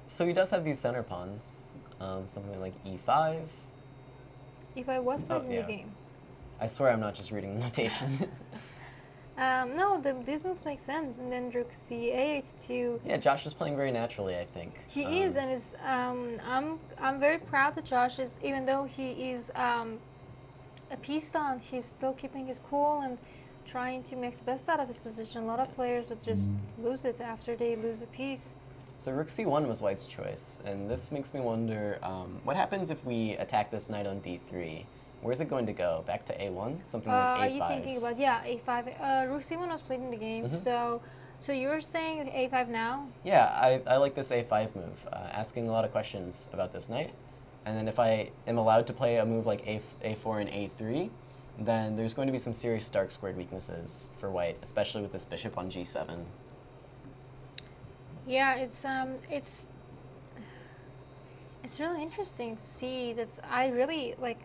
So he does have these center pawns. Something like e5. if I was playing yeah. the game. I swear I'm not just reading the notation. No, these moves make sense, and then rook c8 to. Yeah, Josh is playing very naturally, I think. He is, and is. I'm very proud that Josh is, even though he is a piece down, he's still keeping his cool and trying to make the best out of his position. A lot of players would just lose it after they lose a piece. So rook c1 was white's choice, and this makes me wonder, what happens if we attack this knight on b3? Where's it going to go? Back to a1? Something like a5? Are you thinking about a5? Rook c1 was played in the game, so you're saying a5 now? Yeah, I like this a5 move, asking a lot of questions about this knight. And then if I am allowed to play a move like a4 and a3, then there's going to be some serious dark squared weaknesses for white, especially with this bishop on g7. Yeah, it's really interesting to see that. I really like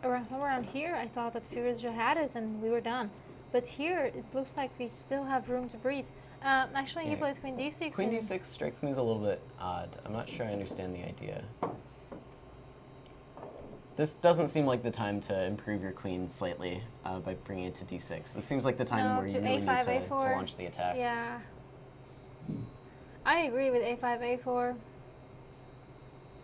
somewhere around here. I thought that Firouzja had it and we were done, but here it looks like we still have room to breathe. Actually, he Yeah. played Queen D6. Queen and d6 strikes me as a little bit odd. I'm not sure I understand the idea. This doesn't seem like the time to improve your queen slightly by bringing it to d6. This seems like the time No, where you to really need A5, to A4. launch the attack. Yeah, I agree with A5, A4.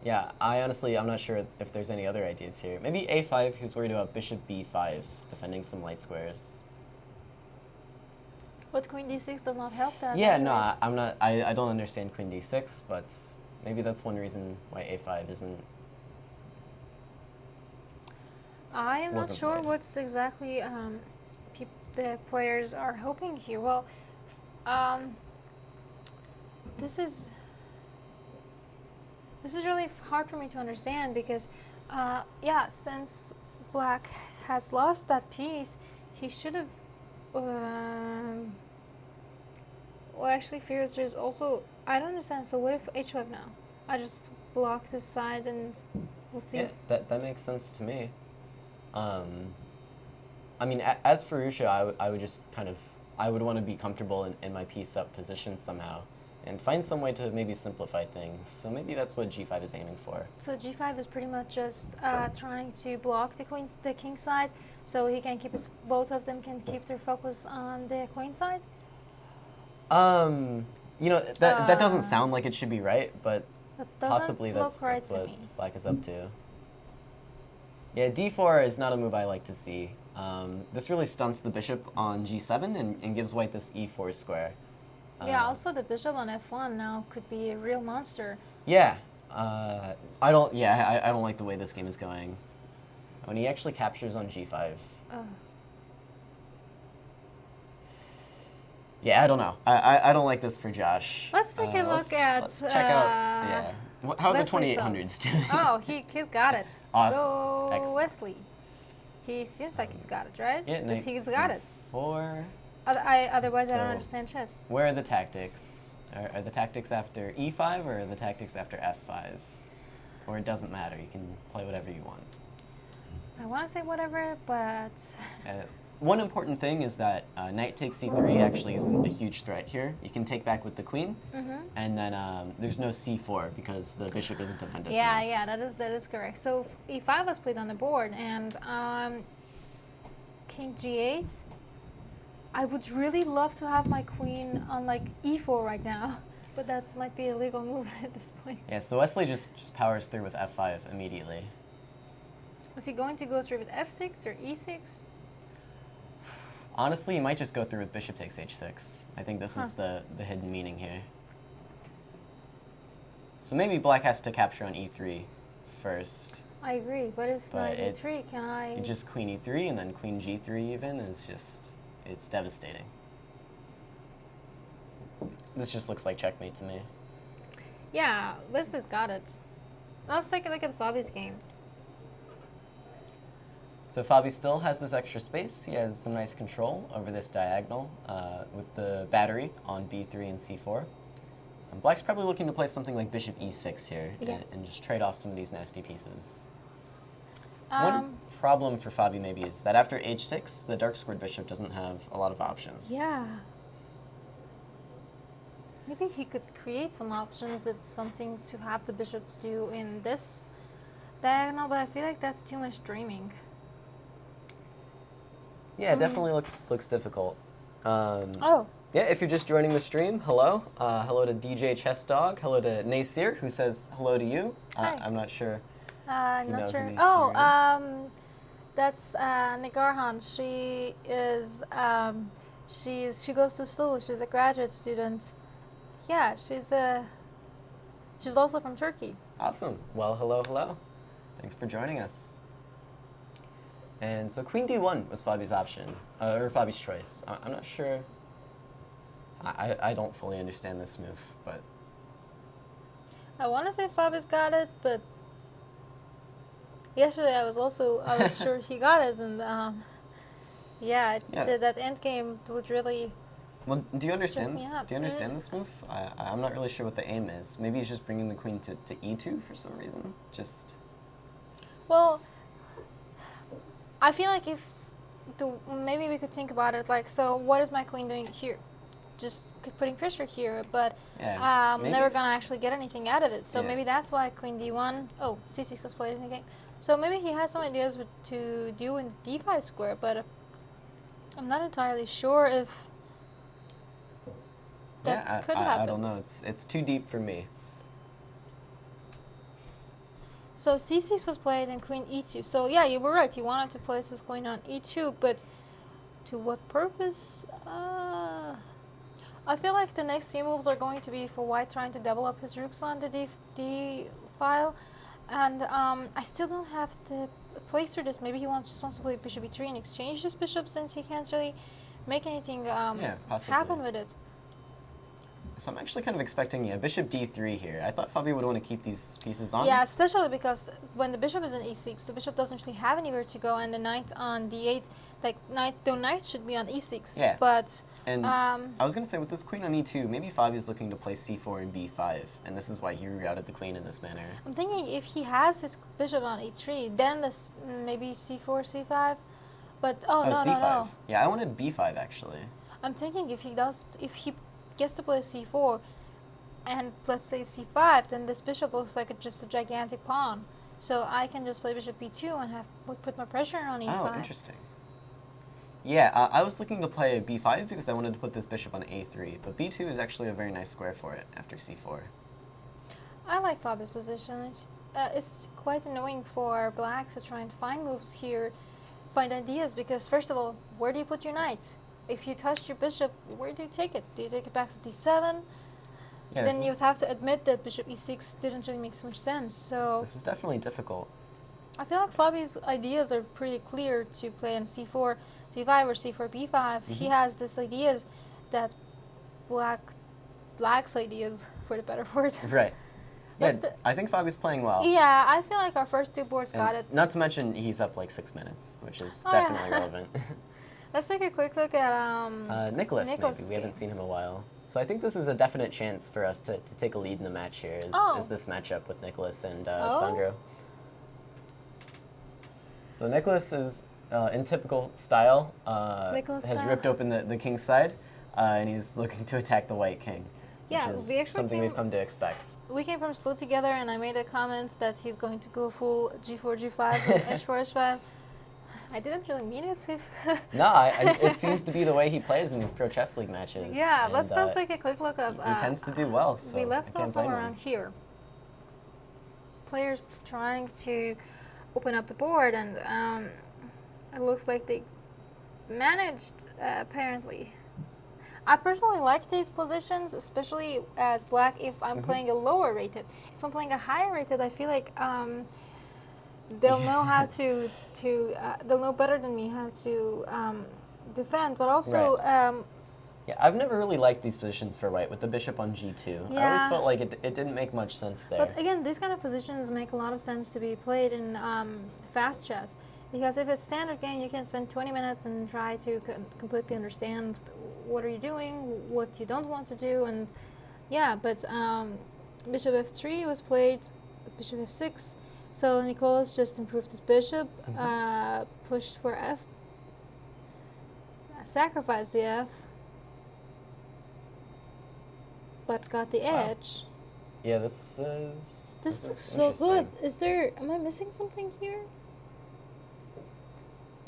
Yeah, I'm not sure if there's any other ideas here. Maybe a5, who's worried about bishop b5, defending some light squares. But Queen D6 does not help that. Yeah, no, anyways. I'm not. I don't understand queen d6, but maybe that's one reason why a5 isn't. I am not wasn't sure played. what's exactly the players are hoping here. Well, this is really hard for me to understand because, yeah, since Black has lost that piece, he should have. Well, actually, Firouzja is also. I don't understand. So what if h5 now? I just block this side and we'll see. Yeah, that makes sense to me. I mean, as for Firouzja, I would just kind of, I would want to be comfortable in my piece up position somehow, and find some way to maybe simplify things. So maybe that's what g5 is aiming for. So g5 is pretty much just trying to block the king side, so he can keep both of them can keep their focus on the queen side. You know, that doesn't sound like it should be right, but That doesn't possibly look that's right to what me. Black is up to. Yeah, d4 is not a move I like to see. This really stunts the bishop on g7 and gives white this e4 square. Yeah, also the bishop on f1 now could be a real monster. Yeah, I don't like the way this game is going. When he actually captures on g5. Yeah, I don't know. I don't like this for Josh. Let's take a look at. Let's check out. Yeah. How are the Wesley 2800s doing? Oh, he's got it. Awesome. Go Excellent. Wesley. He seems like he's got it, right? Yeah, knight He's got it. c4. Otherwise, I don't So- understand chess. Where are the tactics? Are the tactics after e5 or are the tactics after f5? Or it doesn't matter. You can play whatever you want. I want to say whatever, but One important thing is that knight takes c3 actually isn't a huge threat here. You can take back with the queen, and then there's no c4 because the bishop isn't defended yeah, enough. that is correct. So e5 was played on the board, and king g8. I would really love to have my queen on like e4 right now, but that might be a legal move at this point. Yeah, so Wesley just powers through with f5 immediately. Is he going to go through with f6 or e6? Honestly, you might just go through with bishop takes h6. I think this is the hidden meaning here. So maybe Black has to capture on e3 first. I agree, but if But knight e3, can I? You just queen e3 and then queen g3 even is just, it's devastating. This just looks like checkmate to me. Yeah, Wesley's got it. Let's take a look at Bobby's game. So Fabi still has this extra space. He has some nice control over this diagonal with the battery on b3 and c4. And Black's probably looking to play something like bishop e6 here Yeah. and just trade off some of these nasty pieces. Um, One problem for Fabi maybe is that after h6, the dark squared bishop doesn't have a lot of options. Yeah. Maybe he could create some options with something to have the bishop to do in this diagonal, but I feel like that's too much dreaming. Yeah, it definitely looks difficult. Oh, Yeah, if you're just joining the stream, hello. Hello to DJ Chess Dog. Hello to Nasir, who says hello to you. Hi. I'm not sure. I'm You not know who sure. Nasir Oh, is? that's Nigarhan. She is, she goes to school. She's a graduate student. Yeah, she's also from Turkey. Awesome. Well, hello. Thanks for joining us. And so queen d1 was Fabi's option, or Fabi's choice. I'm not sure. I don't fully understand this move, but I want to say Fabi's got it, but yesterday I was sure he got it, and Yeah, Yeah. that end game would really. Well, do you Stress understand? me out. Do you understand this move? I'm not really sure what the aim is. Maybe he's just bringing the queen to e2 for some reason. Just Well, I feel like if maybe we could think about it like, so what is my queen doing here? Just putting pressure here, but yeah. Maybe never it's- gonna actually get anything out of it. So Yeah. maybe that's why queen d1. Oh, c6 was played in the game. So maybe he has some ideas to do in the d5 square, but I'm not entirely sure if that yeah, could happen. I don't know. It's too deep for me. So c6 was played and queen e2. So yeah, you were right. He wanted to place his queen on e2, but to what purpose? I feel like the next few moves are going to be for white trying to double up his rooks on the d file, and I still don't have the place for this. Maybe he just wants to play bishop e3 and exchange this bishop since he can't really make anything possibly. happen with it. So I'm actually kind of expecting a bishop d3 here. I thought Fabio would want to keep these pieces on. Yeah, especially because when the bishop is in e6, the bishop doesn't really have anywhere to go, and the knight on d8, like the knight should be on e6. Yeah. But And I was going to say, with this queen on e2, maybe Fabio's looking to play c4 and b5, and this is why he rerouted the queen in this manner. I'm thinking if he has his bishop on e3, then this maybe c4, c5. But no, c5. no. Yeah, I wanted b5 actually. I'm thinking if he gets to play c4, and let's say c5, then this bishop looks like just a gigantic pawn. So I can just play bishop b2 and put more pressure on e5. Oh, interesting. Yeah, I was looking to play b5 because I wanted to put this bishop on a3, but b2 is actually a very nice square for it after c4. I like Fabio's position. It's quite annoying for black to try and find moves here, find ideas, because first of all, where do you put your knight? If you touch your bishop, where do you take it? Do you take it back to d7? Yeah, Then you would have to admit that bishop e6 didn't really make so much sense. So This is definitely difficult. I feel like Fabio's ideas are pretty clear to play on c4, c5, or c4, b5. He has these ideas that black's ideas, for the better word. Right. Yeah, That's I think Fabio's playing well. Yeah, I feel like our first two boards And got it. Not to mention, he's up like 6 minutes, which is Oh, yeah. definitely relevant. Let's take a quick look at Nicholas, Nicholas's maybe. We haven't game. seen him in a while. So I think this is a definite chance for us to take a lead in the match here, is this matchup with Nicholas and Sandro. So Nicholas is, in typical style, Nicholas has style. ripped open the king's side, and he's looking to attack the white king, Yeah, which is we actually something we've come to expect. We came from school together, and I made a comment that he's going to go full g4, g5, and h4, h5. I didn't really mean it. No, it seems to be the way he plays in these Pro Chess League matches. Yeah, and, let's take a quick look of. he tends to do well, so we I left can't off blame somewhere him. around here. Players trying to open up the board, and it looks like they managed, apparently. I personally like these positions, especially as black if I'm playing a lower rated. If I'm playing a higher rated, I feel like they'll know how to they'll know better than me how to defend, but also Yeah, I've never really liked these positions for white with the bishop on g2. I always Yeah. felt like it didn't make much sense there. But again, these kind of positions make a lot of sense to be played in fast chess. Because if it's standard game, you can spend 20 minutes and try to completely understand what are you doing, what you don't want to do, and yeah. But bishop f3 was played, bishop f6. So Nicolas just improved his bishop, pushed for f, sacrificed the f, but got the edge. Yeah, this is... This is looks so good. interesting. Am I missing something here?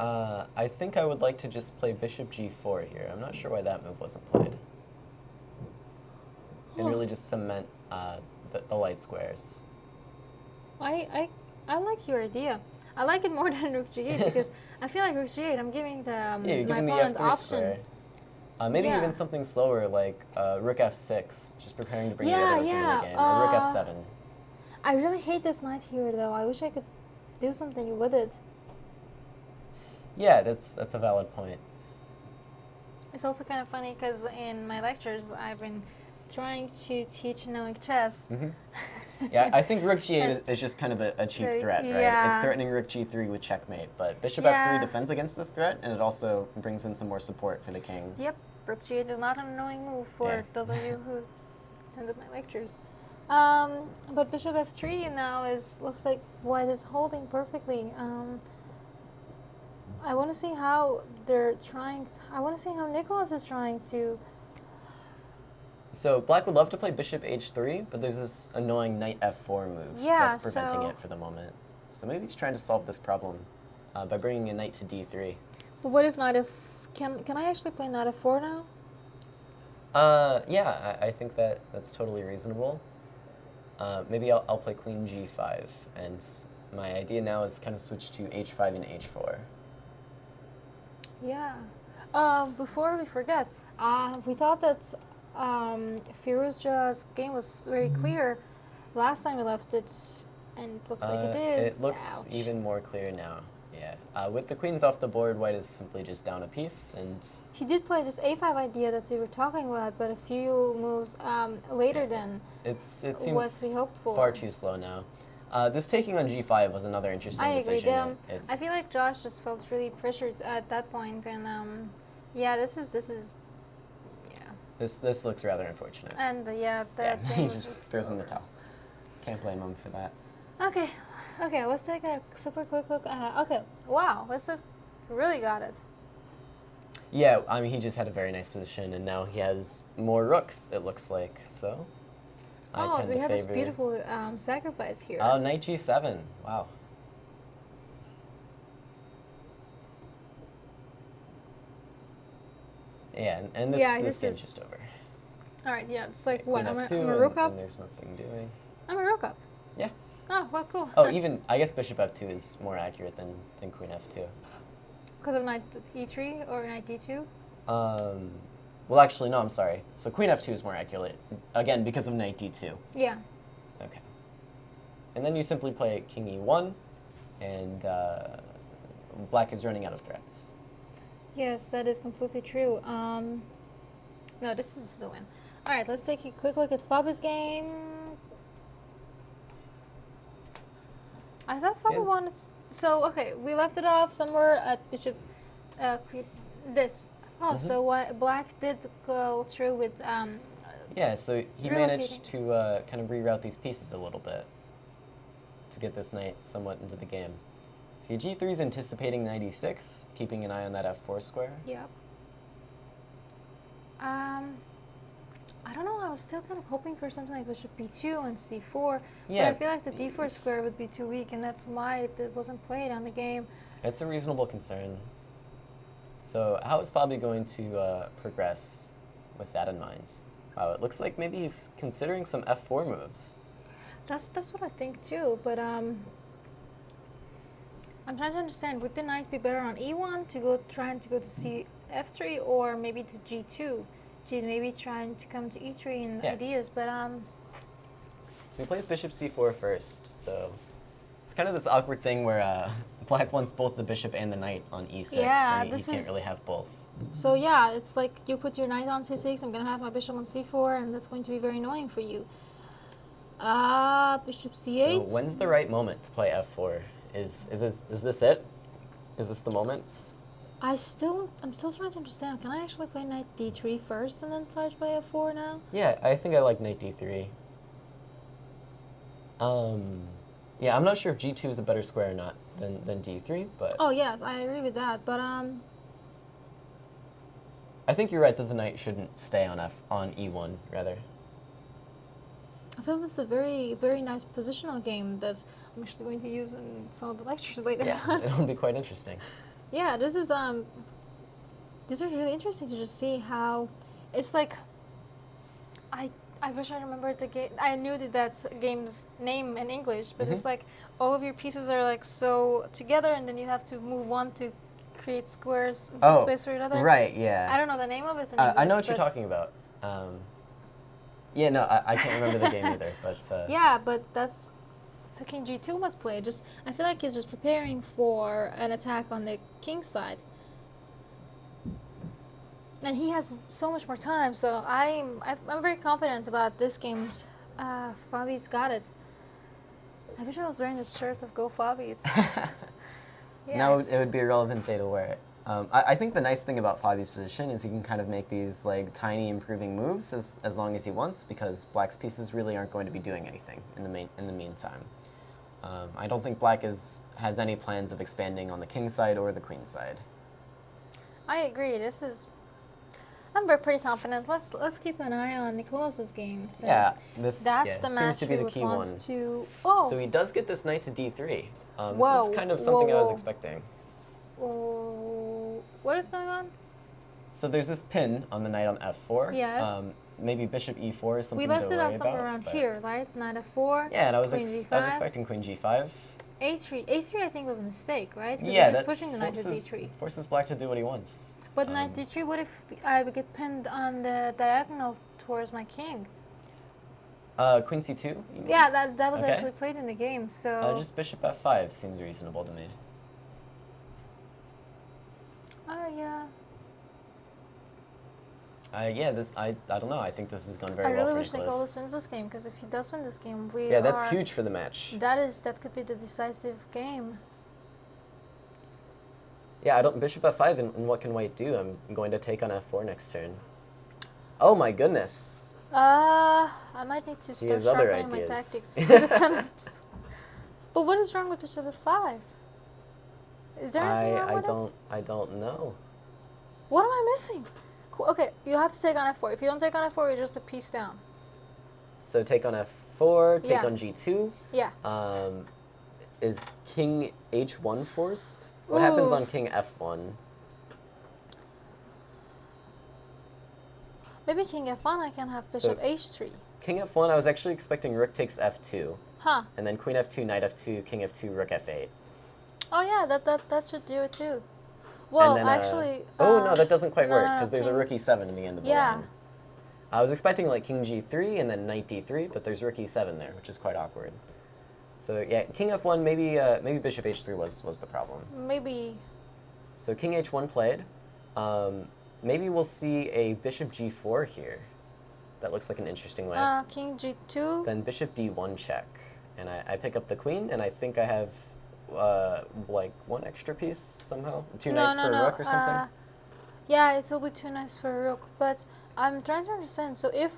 I think I would like to just play bishop g4 here. I'm not sure why that move wasn't played. And really just cement the light squares. I like your idea. I like it more than rook g8 because I feel like rook g8, I'm giving the Yeah, you're my giving the opponent f3 option. square. Maybe Yeah. even something slower like rook f6, just preparing to bring Yeah, the other rook yeah, into the game, or rook f7. I really hate this knight here though. I wish I could do something with it. Yeah, that's a valid point. It's also kind of funny because in my lectures I've been trying to teach knowing chess. Yeah, I think rook g8 is just kind of a cheap threat, right? Yeah. It's threatening rook g3 with checkmate, but bishop Yeah. f3 defends against this threat, and it also brings in some more support for the king. Yep, rook g8 is not an annoying move for Yeah. those of you who attended my lectures. But bishop f3 now looks like white is holding perfectly. I want to see how they're trying. I want to see how Nicholas is trying to. So black would love to play bishop h3, but there's this annoying knight f4 move Yeah, that's preventing so- it for the moment. So maybe he's trying to solve this problem by bringing a knight to d3. But what if knight f? Can I actually play knight f4 now? Yeah, I think that's totally reasonable. Maybe I'll play queen g5, and my idea now is kind of switch to h5 and h4. Yeah. Before we forget, we thought that Firouzja's game was very clear last time we left it, and it looks like it is. It looks Ouch. even more clear now. Yeah. With the queens off the board, white is simply just down a piece, and He did play this a5 idea that we were talking about, but a few moves later than it what seems we hoped for. far too slow now. This taking on g5 was another interesting I agree. decision. I feel like Josh just felt really pressured at that point, and yeah, this is yeah, this looks rather unfortunate. and Yeah, that he game was just throws in the towel. Can't blame him for that. Okay, let's take a super quick look. Okay, wow, this is really got it. Yeah, I mean, he just had a very nice position, and now he has more rooks, it looks like, so I Oh, tend we to have this favor... beautiful sacrifice here. Oh, knight g7, wow. Yeah, and this, Yeah, this this game's is- just over. All right, yeah, it's like what? Queen I'm f2, a rook up. and there's nothing doing. I'm a rook up. Yeah. Oh, well, cool. Oh, even, I guess bishop f2 is more accurate than queen f2. Because of knight e3 or knight d2. Well, actually, no, I'm sorry. So queen f2 is more accurate, again, because of knight d2. Yeah. Okay. And then you simply play king e1, and black is running out of threats. Yes, that is completely true. No, this is the win. All right, let's take a quick look at Fabi's game. I thought Fabi Sam? wanted. So okay, we left it off somewhere at bishop. This. Oh, so what? Black did go through with. Yeah, so he Relocating. managed to kind of reroute these pieces a little bit to get this knight somewhat into the game. See, g3 is anticipating knight e6, keeping an eye on that f4 square. Yep. I don't know. I was still kind of hoping for something like bishop b2 and c4. Yeah, But I feel like the d4 it's- square would be too weak, and that's why it wasn't played on the game. It's a reasonable concern. So how is Fabi going to progress with that in mind? Wow, it looks like maybe he's considering some f4 moves. That's what I think too. But I'm trying to understand. Would the knight be better on e1 trying to go to c f3, or maybe to g2? Maybe trying to come to e3 in Yeah. ideas. But So he plays bishop c4 first, so it's kind of this awkward thing where black wants both the bishop and the knight on e6, Yeah, and he this can't is- really have both. so yeah, it's like you put your knight on c6. I'm gonna have my bishop on c4, and that's going to be very annoying for you. Bishop c8. So when's the right moment to play f4? Is this it? Is this the moment? I'm still trying to understand. Can I actually play knight d3 first and then try to play f4 now? Yeah, I think I like knight d3. Yeah, I'm not sure if g2 is a better square or not than d3, but Oh yes, I agree with that. But I think you're right that the knight shouldn't stay on e1 rather. I feel this is a very, very nice positional game that I'm actually going to use in some of the lectures later. Yeah, it'll be quite interesting. Yeah, this is really interesting to just see how it's like. I wish I remembered the game. I knew that game's name in English, but it's like all of your pieces are like so together, and then you have to move one to create squares in Oh, space for another. right, yeah. I don't know the name of it in English. I know what you're but- talking about. Yeah, no, I can't remember the game either, but Yeah, but that's so king g2 must play. Just I feel like he's just preparing for an attack on the king side, and he has so much more time. So I'm very confident about this game. Fabi's got it. I wish I was wearing this shirt of Go Fabi. It's yeah, Now it's- it would be a relevant day to wear it. I think the nice thing about Fabi's position is he can kind of make these like tiny improving moves as long as he wants, because Black's pieces really aren't going to be doing anything in the meantime. I don't think Black has any plans of expanding on the king side or the queen side. I agree. I'm very pretty confident. Let's keep an eye on Nicolas's game, since Yeah, this that's the seems match to be we the would key want one. to. Oh, So he does get this knight to d3. Whoa, This is kind of something I was whoa. expecting. oh, what is going on? So there's this pin on the knight on f4. Yes. Maybe bishop e4 is something We left to it worry out somewhere about, around but- here, right? Knight f4. Yeah, and I was Queen g5. expecting queen g5. A3. A3 I think was a mistake, right? Because Yeah, you're just that pushing the knight to forces, d3. forces Black to do what he wants. But knight d3, what if I would get pinned on the diagonal towards my king? Queen c2? You mean? Yeah, that was Okay. actually played in the game, so... Just bishop f5 seems reasonable to me. yeah. Yeah, I don't know. I think this is going very I well really for wish Nicolas Nicolas. wins this game, because if he does win this game, we Yeah, that's are... huge for the match. That could be the decisive game. Yeah, I don't bishop f5, and what can white do? I'm going to take on f4 next turn. Oh my goodness. I might need to start has other sharpening my ideas. tactics. For the comes. But what is wrong with bishop f5? Is there anything wrong with it? I don't know. What am I missing? Okay, you have to take on f4. If you don't take on f4, you're just a piece down. So take on f4, take Yeah. on g2. Yeah. Is king h1 forced? What happens Ooh. on king f1? Maybe king f1, I can have So- bishop h3. King f1, I was actually expecting rook takes f2, Huh. and then queen f2, knight f2, king f2, rook f8. Oh yeah, that should do it too. Well, and then, actually... oh no, that doesn't quite work, no, because there's a king- rook e7 in the end of the Yeah. line. I was expecting like king g3 and then knight d3, but there's rook e7 there, which is quite awkward. So yeah, king f1, maybe bishop h3 was the problem. Maybe... So king h1 played. Maybe we'll see a bishop g4 here. That looks like an interesting way. king g2. Then bishop d1 check. And I pick up the queen, and I think I have like one extra piece somehow? Two knights for a rook or something? Yeah, it will be too nice for a rook, but I'm trying to understand. So if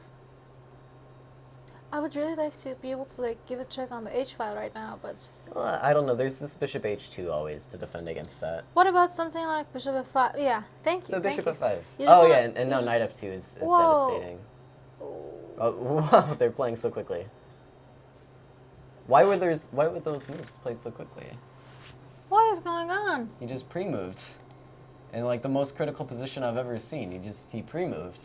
I would really like to be able to like give a check on the h file right now, but Well, I don't know. There's this bishop h2 always to defend against that. what about something like bishop f5? Yeah, thank you. So bishop thank f5. You just Oh wanna- yeah, and you now knight just- f2 is Whoa. devastating. Oh, wow, they're playing so quickly. Why were those moves played so quickly? What is going on? He just pre-moved. In like the most critical position I've ever seen. He pre-moved.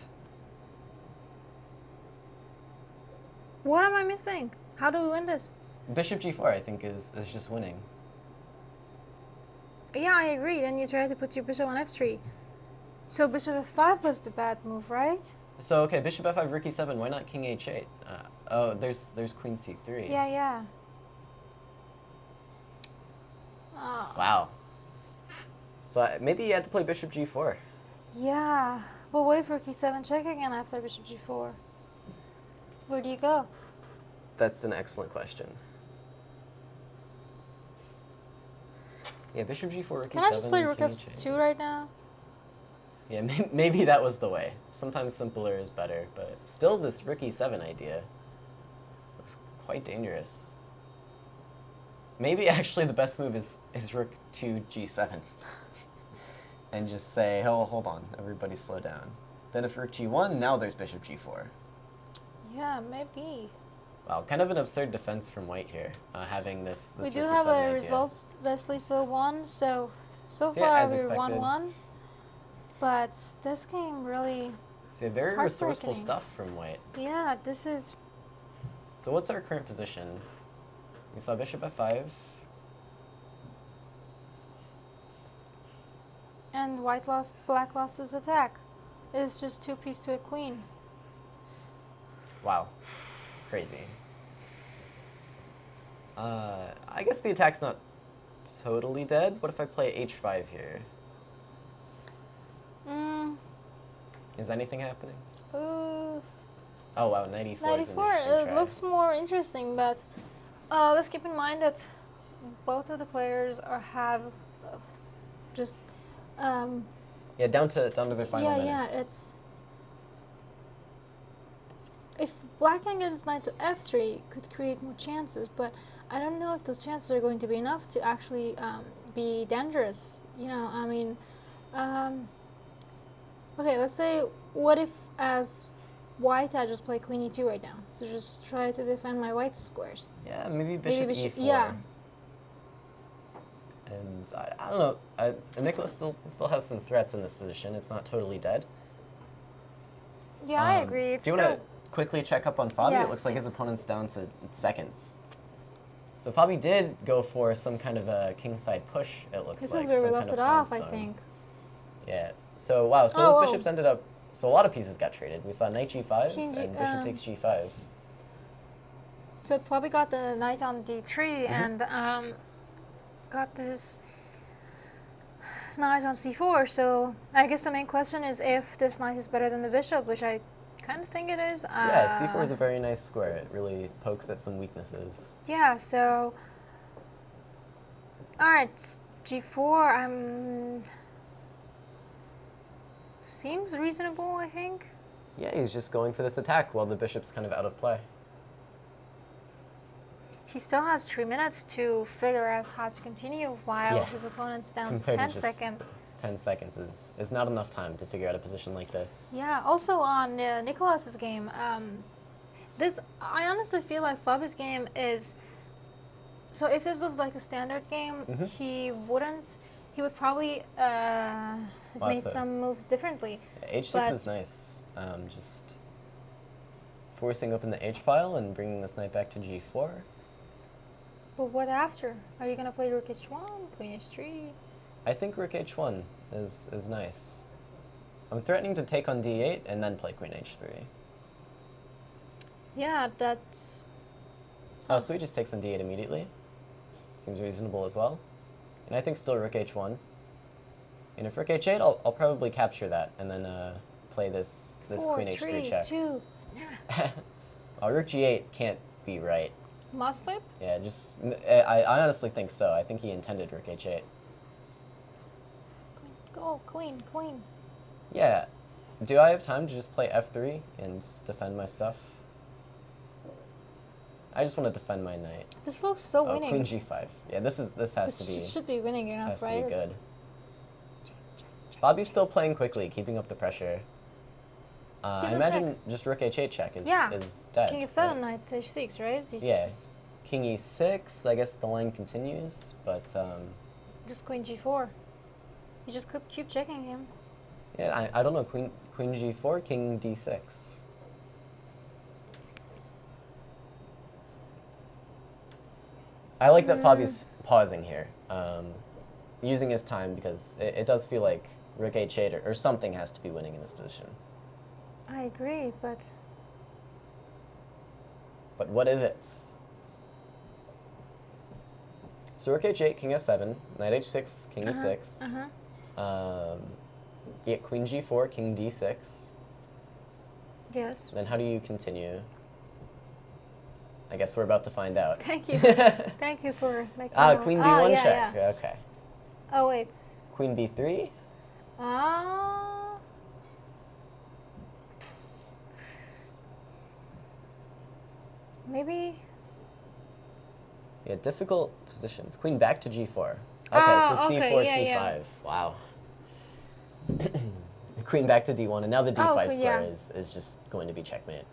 What am I missing? How do we win this? Bishop g4 I think is just winning. Yeah, I agree. Then you try to put your bishop on f3. So bishop f5 was the bad move, right? So okay, bishop f5, rook e7. Why not king h8? Oh, there's queen c3. Yeah, yeah. Oh. Wow. So maybe you had to play bishop g4. Yeah, but what if rook e7 check again after bishop g4? Where do you go? That's an excellent question. Yeah, bishop g4, rook Can e7. I just play rook king f2 h8. right now? Yeah, maybe that was the way. Sometimes simpler is better, but still this rook e7 idea looks quite dangerous. Maybe actually the best move is rook to g7. And just say, oh, hold on, everybody slow down. Then if rook g1, now there's bishop g4. Yeah, maybe. Wow, kind of an absurd defense from white here, having this We rook do e7 have a idea. result. Wesley still won, so So yeah, far as we're expected. 1-1. But this game really, See, very resourceful heartbreaking. stuff from white. yeah, this is... So what's our current position? We saw bishop f5. And black lost his attack. It's just 2-piece to a queen. Wow. Crazy. I guess the attack's not totally dead. What if I play h5 here? Is anything happening? Ooh, Oh wow, knight e4 is an 94, interesting it try. looks more interesting, but let's keep in mind that both of the players have just Yeah, down to their final yeah, minutes. it's if black can get his knight to f3, could create more chances, but I don't know if those chances are going to be enough to actually be dangerous. You know, I mean, okay, let's say, what if as white I just play queen e2 right now to just try to defend my white squares? Yeah, maybe bishop e4. Yeah. And I don't know. Nicholas still has some threats in this position. It's not totally dead. Yeah, I agree. It's do you still want to quickly check up on Fabi? Yes, It looks like his yes. opponent's down to seconds. So Fabi did go for some kind of a kingside push, it looks this like. is where we some left kind it of pawn off, I stone. think. Yeah. So, wow. So Oh, those whoa. bishops ended up... So a lot of pieces got traded. We saw knight g5 King G- and bishop takes g5. So probably got the knight on d3 Mm-hmm. and got this knight on c4. So I guess the main question is if this knight is better than the bishop, which I kind of think it is. Yeah, c4 is a very nice square. It really pokes at some weaknesses. Yeah, so... Alright, g4, seems reasonable, I think. Yeah, he's just going for this attack while the bishop's kind of out of play. He still has 3 minutes to figure out how to continue while Yeah. his opponent's down to Compared to 10 just seconds. 10 seconds is not enough time to figure out a position like this. Yeah, also on Nicholas's game, I honestly feel like Fabi's game is... So if this was like a standard game, he would probably have made so- some moves differently. Yeah, h6 But- is nice. Just forcing open the h-file and bringing this knight back to g4. But what after? Are you gonna play rook h1, queen h3? I think rook h1 is nice. I'm threatening to take on d8 and then play queen h3. Yeah, that's... Oh, so he just takes on d8 immediately. Seems reasonable as well. And I think still rook h1. And if rook h8, I'll probably capture that and then play this queen h3 check. 2. Oh, rook g8 can't be right. Must slip? Yeah, just I honestly think so. I think he intended rook h8. Go, queen, queen. Yeah. Do I have time to just play f3 and defend my stuff? I just want to defend my knight. This looks so Oh, winning. queen g5. Yeah, this has to be This should be winning enough, has to right? be good. Bobby's still playing quickly, keeping up the pressure. I Give it a imagine just rook h8 check is Yeah. dead. King f7, right? knight h6, right? Yeah. King e6. I guess the line continues, but Just queen g4. You just keep checking him. yeah, I don't know. Queen g4, king d6. I like that Fabi's pausing here, using his time because it does feel like rook h8 or something has to be winning in this position. I agree, but... But what is it? So rook h8, king f7, knight h6, king e6. Yeah, queen g4, king d6. Yes. Then how do you continue? I guess we're about to find out. Thank you. Thank you for making Queen d1 yeah, check. yeah. Okay. Oh, wait. Queen b3. Maybe... Yeah, difficult positions. Queen back to g4. Okay, so okay, c4, yeah, c5. yeah. Wow. Queen back to d1, and now the d5 queen, square yeah. is just going to be checkmate.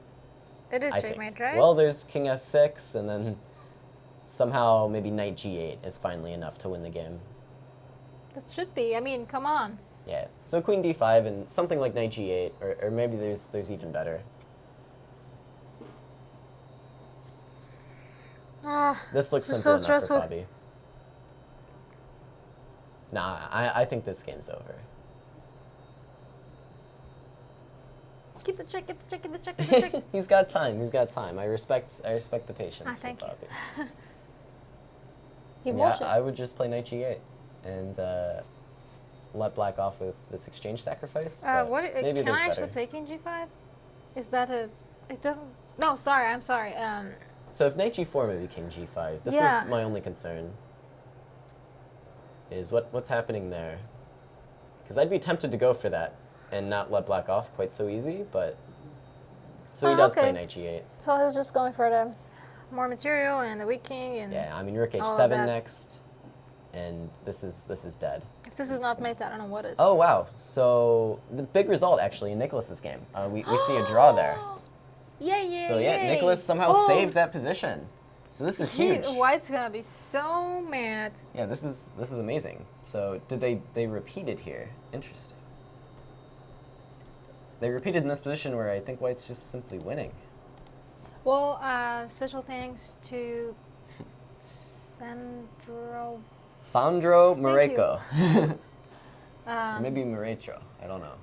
It is I checkmate, think. right? Well, there's king f6, and then somehow maybe knight g8 is finally enough to win the game. That should be. I mean, come on. Yeah, so queen d5 and something like knight g8, or maybe there's even better. This looks This is simple so enough stressful. for Fabi. Nah, I think this game's over. Keep the check, keep the check, keep the check, keep the check. He's got time. He's got time. I respect the patience Thank for you. Fabi. He Yeah, bullshits. I would just play knight g8 and let black off with this exchange sacrifice. But maybe can there's I actually better. play king g5? Is that a... It doesn't... No, sorry, I'm sorry. So if knight g4, maybe king g5. This was my only concern. Is what's happening there? Because I'd be tempted to go for that and not let black off quite so easy, but... So he does play knight g8. So he's just going for the more material and the weak king and... Yeah, I mean, rook h7 next, and this is dead. If this is not mate, I don't know what is. Oh, wow. So the big result, actually, in Nicholas's game. We see a draw there. Yay. So yeah, Nicholas somehow saved that position. So this is huge. White's gonna be so mad. Yeah, this is amazing. So did they repeated here? Interesting. They repeated in this position where I think White's just simply winning. Well, special thanks to Sandro Mareco. Maybe Marecho. I don't know.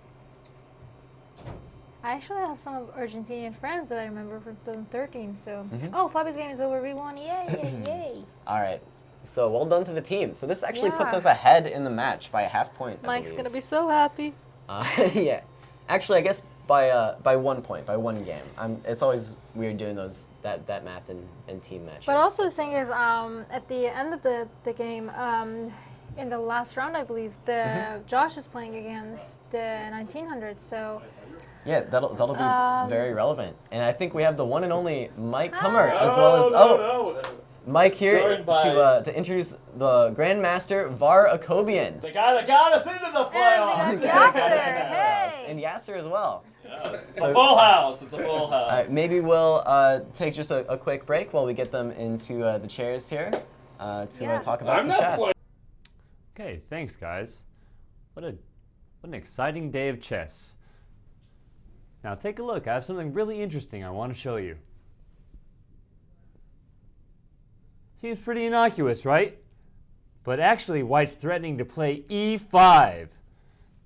I actually have some of Argentinian friends that I remember from 2013, so... Oh, Fabi's game is over, we won, yay. All right, so well done to the team. So this actually puts us ahead in the match by a half point, Mike's gonna be so happy. Yeah, actually I guess by 1 point, by one game. It's always weird doing that math in team matches. But also the thing is, at the end of the game, in the last round I believe, Josh is playing against the 1900s, so... Yeah, that'll be very relevant. And I think we have the one and only Mike Kummer, as well as Mike here to introduce the Grandmaster Var Akobian. The guy that got us into the playoffs. And Yasser as well. Yeah. It's a full house. It's a full house. All right, maybe we'll take just a quick break while we get them into the chairs here to talk about some chess. Okay, thanks guys. What an exciting day of chess. Now take a look, I have something really interesting I want to show you. Seems pretty innocuous, right? But actually White's threatening to play e5.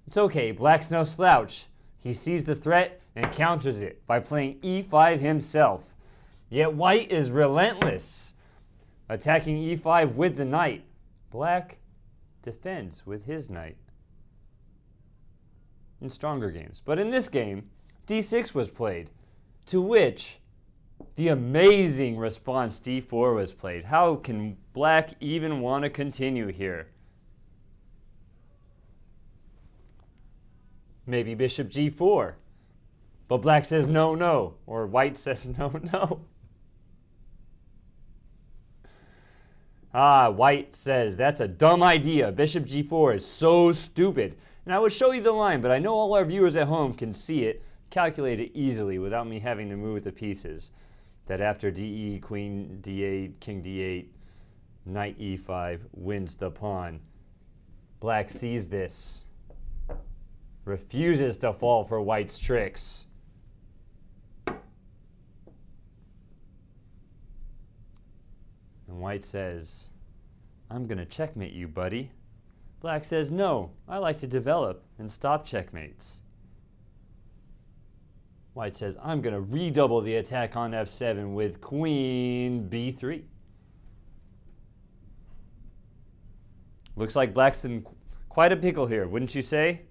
It's okay, Black's no slouch. He sees the threat and counters it by playing e5 himself. Yet White is relentless, attacking e5 with the knight. Black defends with his knight. In stronger games. But in this game, d6 was played, to which the amazing response d4 was played. How can Black even want to continue here? Maybe bishop g4, but Black says no, or White says no. White says that's a dumb idea. Bishop g4 is so stupid. And I would show you the line, but I know all our viewers at home can see it, calculate it easily without me having to move the pieces. That after de, queen d8, king d8, knight e5 wins the pawn. Black sees this, refuses to fall for White's tricks. And White says, I'm gonna checkmate you, buddy. Black says, no, I like to develop and stop checkmates. White says, I'm going to redouble the attack on f7 with queen b3. Looks like Black's in quite a pickle here, wouldn't you say?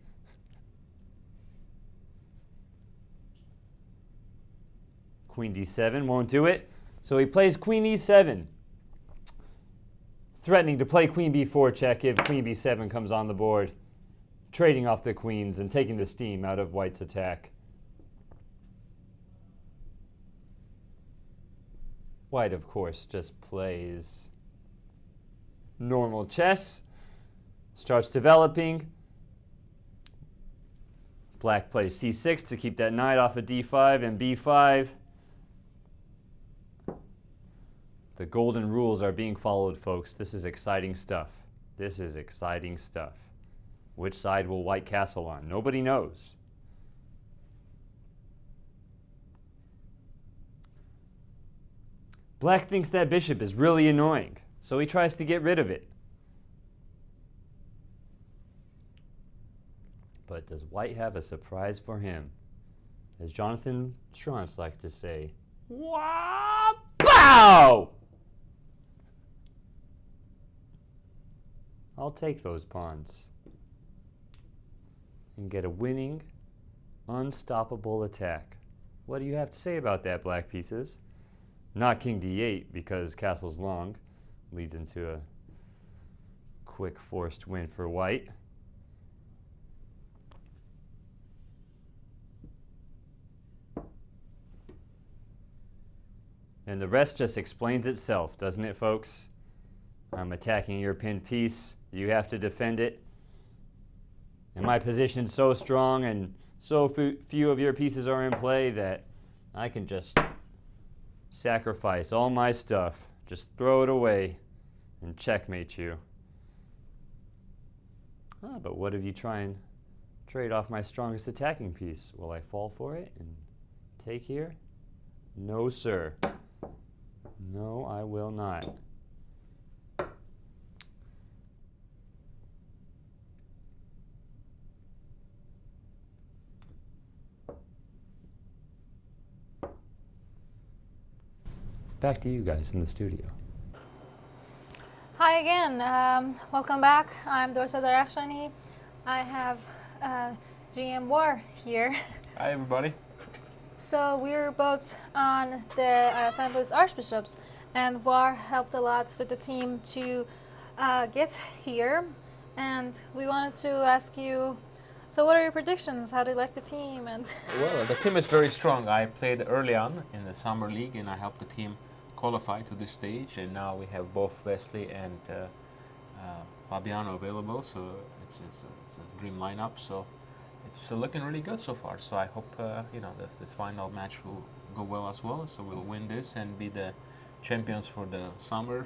Queen d7 won't do it, so he plays queen e7, threatening to play queen b4 check if queen b7 comes on the board, trading off the queens and taking the steam out of White's attack. White, of course, just plays normal chess, starts developing. Black plays c6 to keep that knight off of d5 and b5. The golden rules are being followed, folks. This is exciting stuff. This is exciting stuff. Which side will White castle on? Nobody knows. Black thinks that bishop is really annoying, so he tries to get rid of it. But does White have a surprise for him? As Jonathan Schrantz likes to say, "Wow! I'll take those pawns and get a winning, unstoppable attack." What do you have to say about that, Black pieces? Not king d8 because castle's long. Leads into a quick forced win for white. And the rest just explains itself, doesn't it, folks? I'm attacking your pinned piece. You have to defend it. And my position's so strong and so few of your pieces are in play that I can just sacrifice all my stuff, just throw it away, and checkmate you. Ah, but what if you try and trade off my strongest attacking piece? Will I fall for it and take here? No, sir. No, I will not. Back to you guys in the studio. Hi again. Welcome back. I'm Dorsa Derakhshani. I have GM War here. Hi, everybody. So we're both on the St. Louis Archbishops, and War helped a lot with the team to get here. And we wanted to ask you, so what are your predictions? How do you like the team? And Well, the team is very strong. I played early on in the summer league, and I helped the team qualify to this stage. And now we have both Wesley and Fabiano available, so it's a dream lineup. So it's looking really good so far. So I hope this final match will go well as well. So we'll win this and be the champions for the summer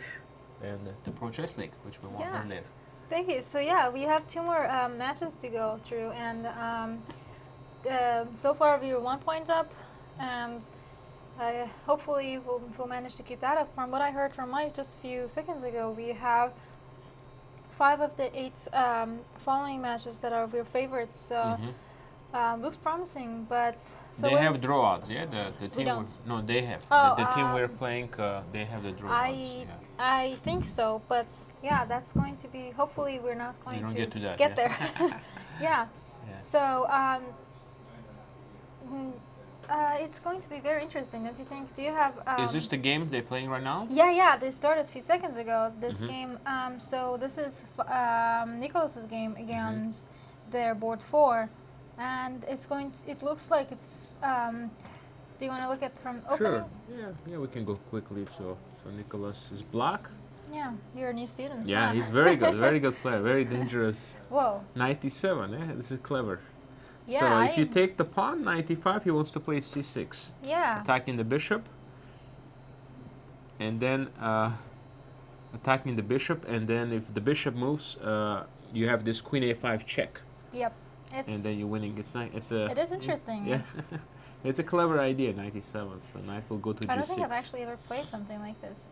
and the Pro Chess League, which we won Yeah. earlier. thank you. So yeah, we have 2 more matches to go through, and so far we are 1 point up, and hopefully we'll manage to keep that up. From what I heard from Mike just a few seconds ago, we have 5 of the 8 following matches that are your favorites. So looks promising, but so They what have is- draw odds, yeah. The team don't. no, they have. Oh, the team we're playing, they have the draw odds. Yeah. I think so, but yeah, that's going to be. Hopefully, we're not going don't to get to that, get yeah. there. Yeah. Yeah. So it's going to be very interesting, don't you think? Do you have? Is this the game they're playing right now? Yeah. They started a few seconds ago. This Mhm. game. So this is Nicholas's game against their board 4, and it's going. It looks like it's. Do you want to look at from opening? Sure. Yeah, we can go quickly. So Nicholas is black. Yeah, you're a new student. Yeah, huh? he's very good, very good player, very dangerous. Whoa. 97. This is clever. Yeah. so if you I- take the pawn, 95, he wants to play c6, Yeah. attacking the bishop, and then attacking the bishop, and then if the bishop moves, you have this queen a5 check, Yep. It's. and then you're winning. It's a. It is interesting. Yeah. It's, It's a clever idea, 97. So knight will go to I g6. don't think I've actually ever played something like this.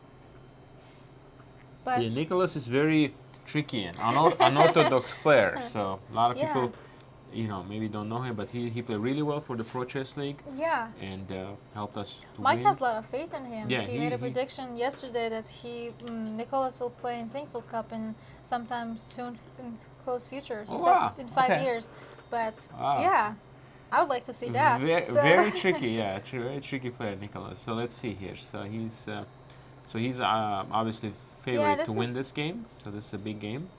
But Yeah, Nicholas is very tricky and unorthodox player. So a lot of Yeah. people, maybe don't know him, but he played really well for the Pro Chess League yeah, and helped us to Mike win. has a lot of faith in him. Yeah, he he- made a he- prediction yesterday that Nicholas will play in Singfield Cup in sometime soon in close future. He Oh, said wow. in 5 Okay. Ah. years. But Wow. yeah, I would like to see that. So- Very tricky, yeah, very tricky player, Nicholas. So let's see here. So he's obviously favorite this to win is- this game. So this is a big game.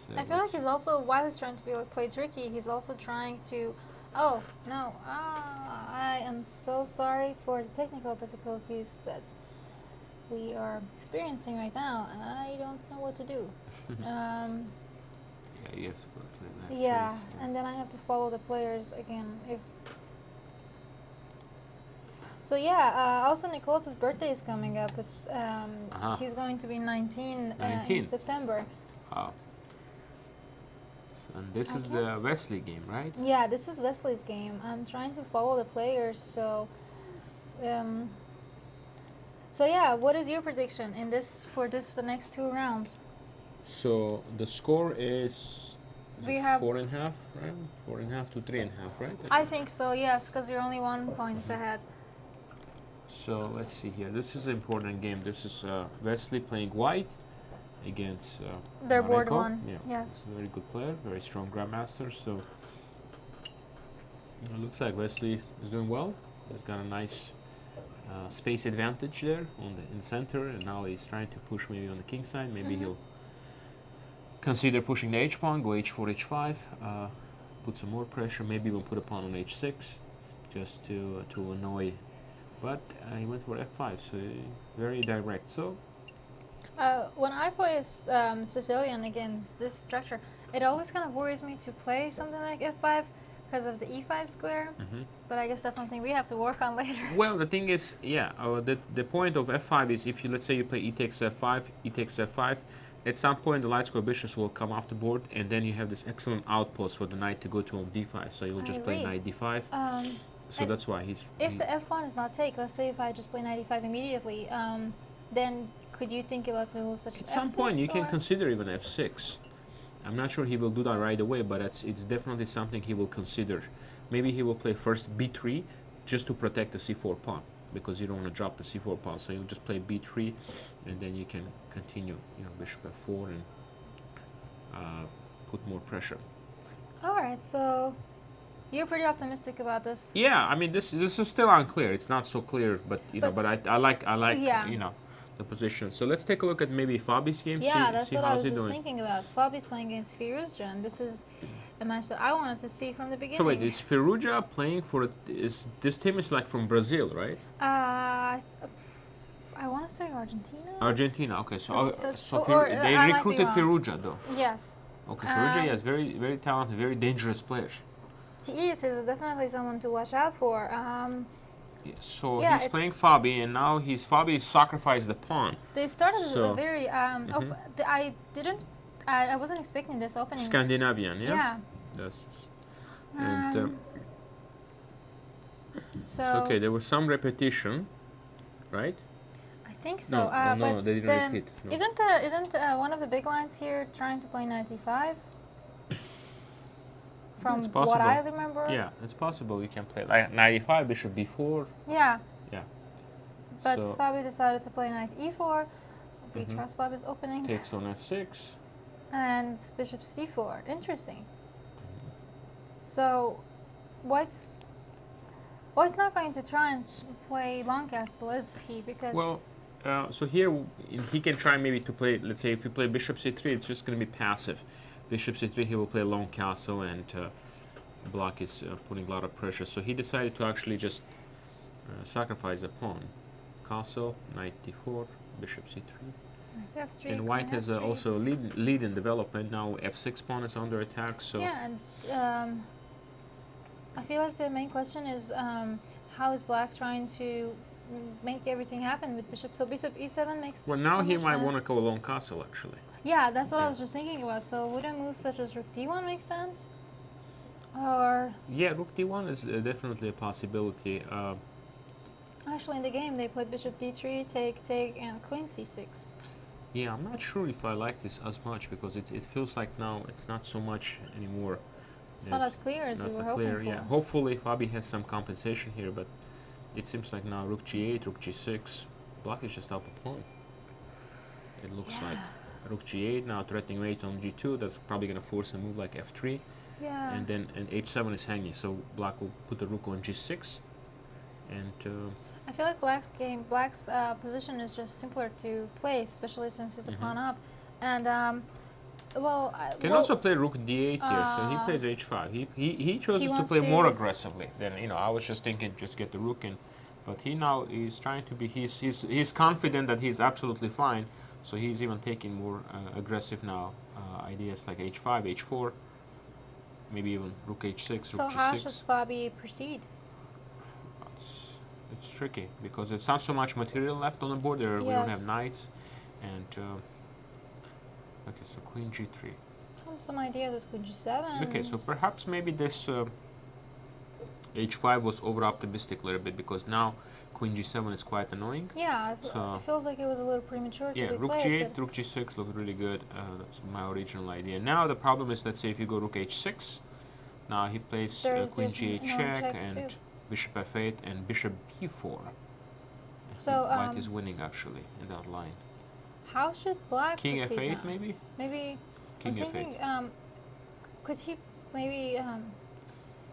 So I feel like let's- he's also, while he's trying to play tricky, he's also trying to. Oh no! I am so sorry for the technical difficulties that we are experiencing right now, and I don't know what to do. Yeah, you have to play that. Yeah, chase, and then I have to follow the players again. So yeah, also Nicholas's birthday is coming up. It's he's going to be 19, 19. in September. Wow. So, and this is Okay. the Wesley game, right? Yeah, this is Wesley's game. I'm trying to follow the players, so so yeah, what is your prediction in this for the next 2 rounds? So the score is We have 4.5, right? 4.5 to 3.5, right? I think so, yes, because you're only 1 point ahead. So let's see here. This is an important game. This is Wesley playing white against Their board Mareko. 1. Yeah, Yes. very good player, very strong grandmaster. So it looks like Wesley is doing well. He's got a nice space advantage there in the center, and now he's trying to push maybe on the king side. Maybe he'll consider pushing the h pawn, go h4, h5, put some more pressure. Maybe even put a pawn on h6, just to annoy. But he went for f5, so very direct. So when I play Sicilian against this structure, it always kind of worries me to play something like f5 because of the e5 square. But I guess that's something we have to work on later. well, the thing is, yeah, the point of f5 is if you, let's say you play e takes f5, e takes f5, at some point the light square bishops will come off the board, and then you have this excellent outpost for the knight to go to on d5. So you'll just play knight d5. So that's why he's. If the f pawn is not take, let's say if I just play knight e5 immediately, then could you think about moves such as At some f6? point you can consider even f6. I'm not sure he will do that right away, but it's definitely something he will consider. Maybe he will play first b3 just to protect the c4 pawn, because you don't want to drop the c4 pawn. So you'll just play b3, and then you can continue, bishop f4 and put more pressure. All right, so you're pretty optimistic about this. Yeah, I mean this is still unclear. It's not so clear, but I like Yeah. The position. So let's take a look at maybe Fabi's game. Yeah, see, that's see what I how's was he just doing. thinking about. Fabi's playing against Firuza, and this is a match that I wanted to see from the beginning. So wait, is Firuza playing for? This team is like from Brazil, right? I want to say Argentina. Argentina. Okay, so they I might be recruited wrong. Firuza though. Yes, Okay, Firuza, yes, very very talented, very dangerous player. he is. He's definitely someone to watch out for. Yeah, so Yeah, he's it's- playing Fabi, and now Fabi sacrificed the pawn. They started So- a very. I wasn't expecting this opening. Scandinavian, yeah. Yeah. Yes. And So okay, there was some repetition, right? I think so. No, but they didn't repeat. No. Isn't one of the big lines here trying to play 95? From It's what I possible. remember. Yeah, it's possible you can play like 95, bishop b4. Yeah. Yeah. But So- Fabi decided to play knight e4. We trust Fabi's openings. Takes on f6. And bishop c4. Interesting. So, White's not going to try and play long castle, is he? Because Well, so here he can try maybe to play. Let's say if you play bishop c3, it's just going to be passive. Bishop c3, he will play long castle, and the block is putting a lot of pressure. So he decided to actually just sacrifice a pawn. Castle, knight d4, bishop c3. knight f3, And queen white has f3. also lead in development. Now f6 pawn is under attack. So Yeah, and I feel like the main question is how is Black trying to make everything happen with bishop? So bishop e7 makes. well, now so he much might want to sense. go long castle actually. Yeah, that's what I Yeah. was just thinking about. So would a move such as rook d1 make sense? Or Yeah, rook d1 is definitely a possibility. actually in the game they played bishop d3, take, and queen c6. Yeah, I'm not sure if I like this as much because it feels like now it's not so much anymore. It's not as clear as we Not were so hoping clear, for. yeah. Hopefully Fabi has some compensation here, but it seems like now rook g8, rook g6, black is just up a pawn. It looks like rook g8 now threatening mate on g2. That's probably going to force a move like f3, Yeah. and then h7 is hanging, so black will put the rook on g6, and I feel like Black's position is just simpler to play, especially since it's a pawn up. And can also play rook d8 here. So he plays h5. He chose to wants play more to- aggressively than I was just thinking just get the rook in, but he now is trying to be. He's confident that he's absolutely fine. So he's even taking more aggressive now ideas like h5, h4, maybe even rook h6, so rook how g6. should Fabi proceed? It's tricky because it's not so much material left on the board. We don't have Yes. knights, and okay, so queen g3. Some ideas with queen g7. Okay, so perhaps maybe this h5 was over optimistic a little bit because now queen g7 is quite annoying. Yeah, So- it feels like it was a little premature to Yeah, be rook played. g8, rook g6 look really good. That's my original idea. Now the problem is, let's say if you go rook h6, now he plays There's queen known g8 check checks and too. bishop f8 and bishop b4. I So, think white is winning actually in that line. How should Black King proceed f8 now? maybe? Maybe King I'm f8. thinking. Could he maybe? No,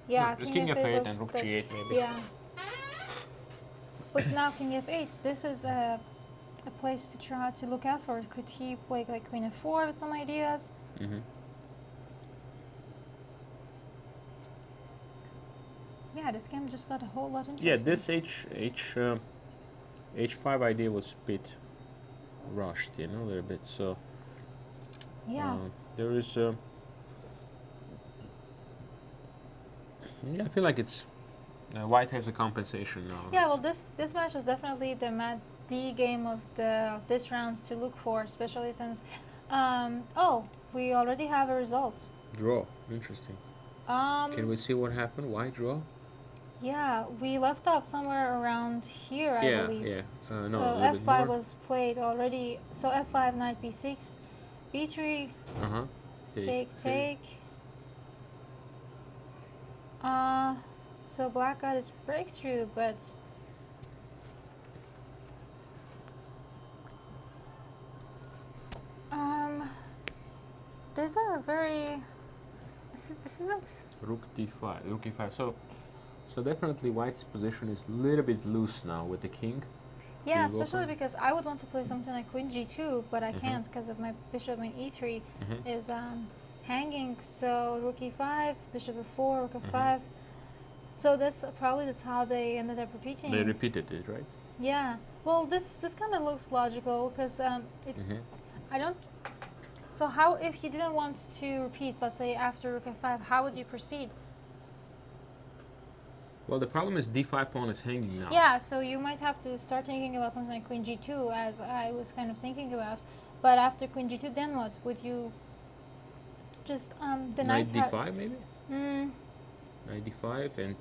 Yeah, just king f8 and looks rook like- g8 maybe. Yeah. but now king f8. This is a place to try to look out for. Could he play like queen f4 with some ideas? Mm-hmm. Yeah, this game just got a whole lot interesting. Yeah, this h5 idea was a bit rushed, a little bit. So Yeah. there is. Yeah, I feel like it's White has a compensation now. Yeah, well, this match was definitely the Mat D game of this round to look for, especially since, we already have a result. Draw. Interesting. Can we see what happened? Why draw? Yeah, we left off somewhere around here, I believe. Yeah. No, a little bit F5 more. was played already. So F5, knight B6, B3, Uh-huh. take. So black got his breakthrough, but these are very. This isn't. Rook d5, rook e5. So definitely White's position is a little bit loose now with the king. Yeah, you go especially for it? because I would want to play something like queen g2, but I can't because of my bishop in e3 is hanging. So rook e5, bishop f4, rook f5. So that's how they ended up repeating. They repeated it, right? Yeah. Well, this kind of looks logical because I don't. So how, if you didn't want to repeat, let's say after rook f5, how would you proceed? Well, the problem is d5 pawn is hanging now. Yeah, so you might have to start thinking about something like queen g2, as I was kind of thinking about. But after queen g2, then what? Would you just the Knight knight d5 maybe? Knight d5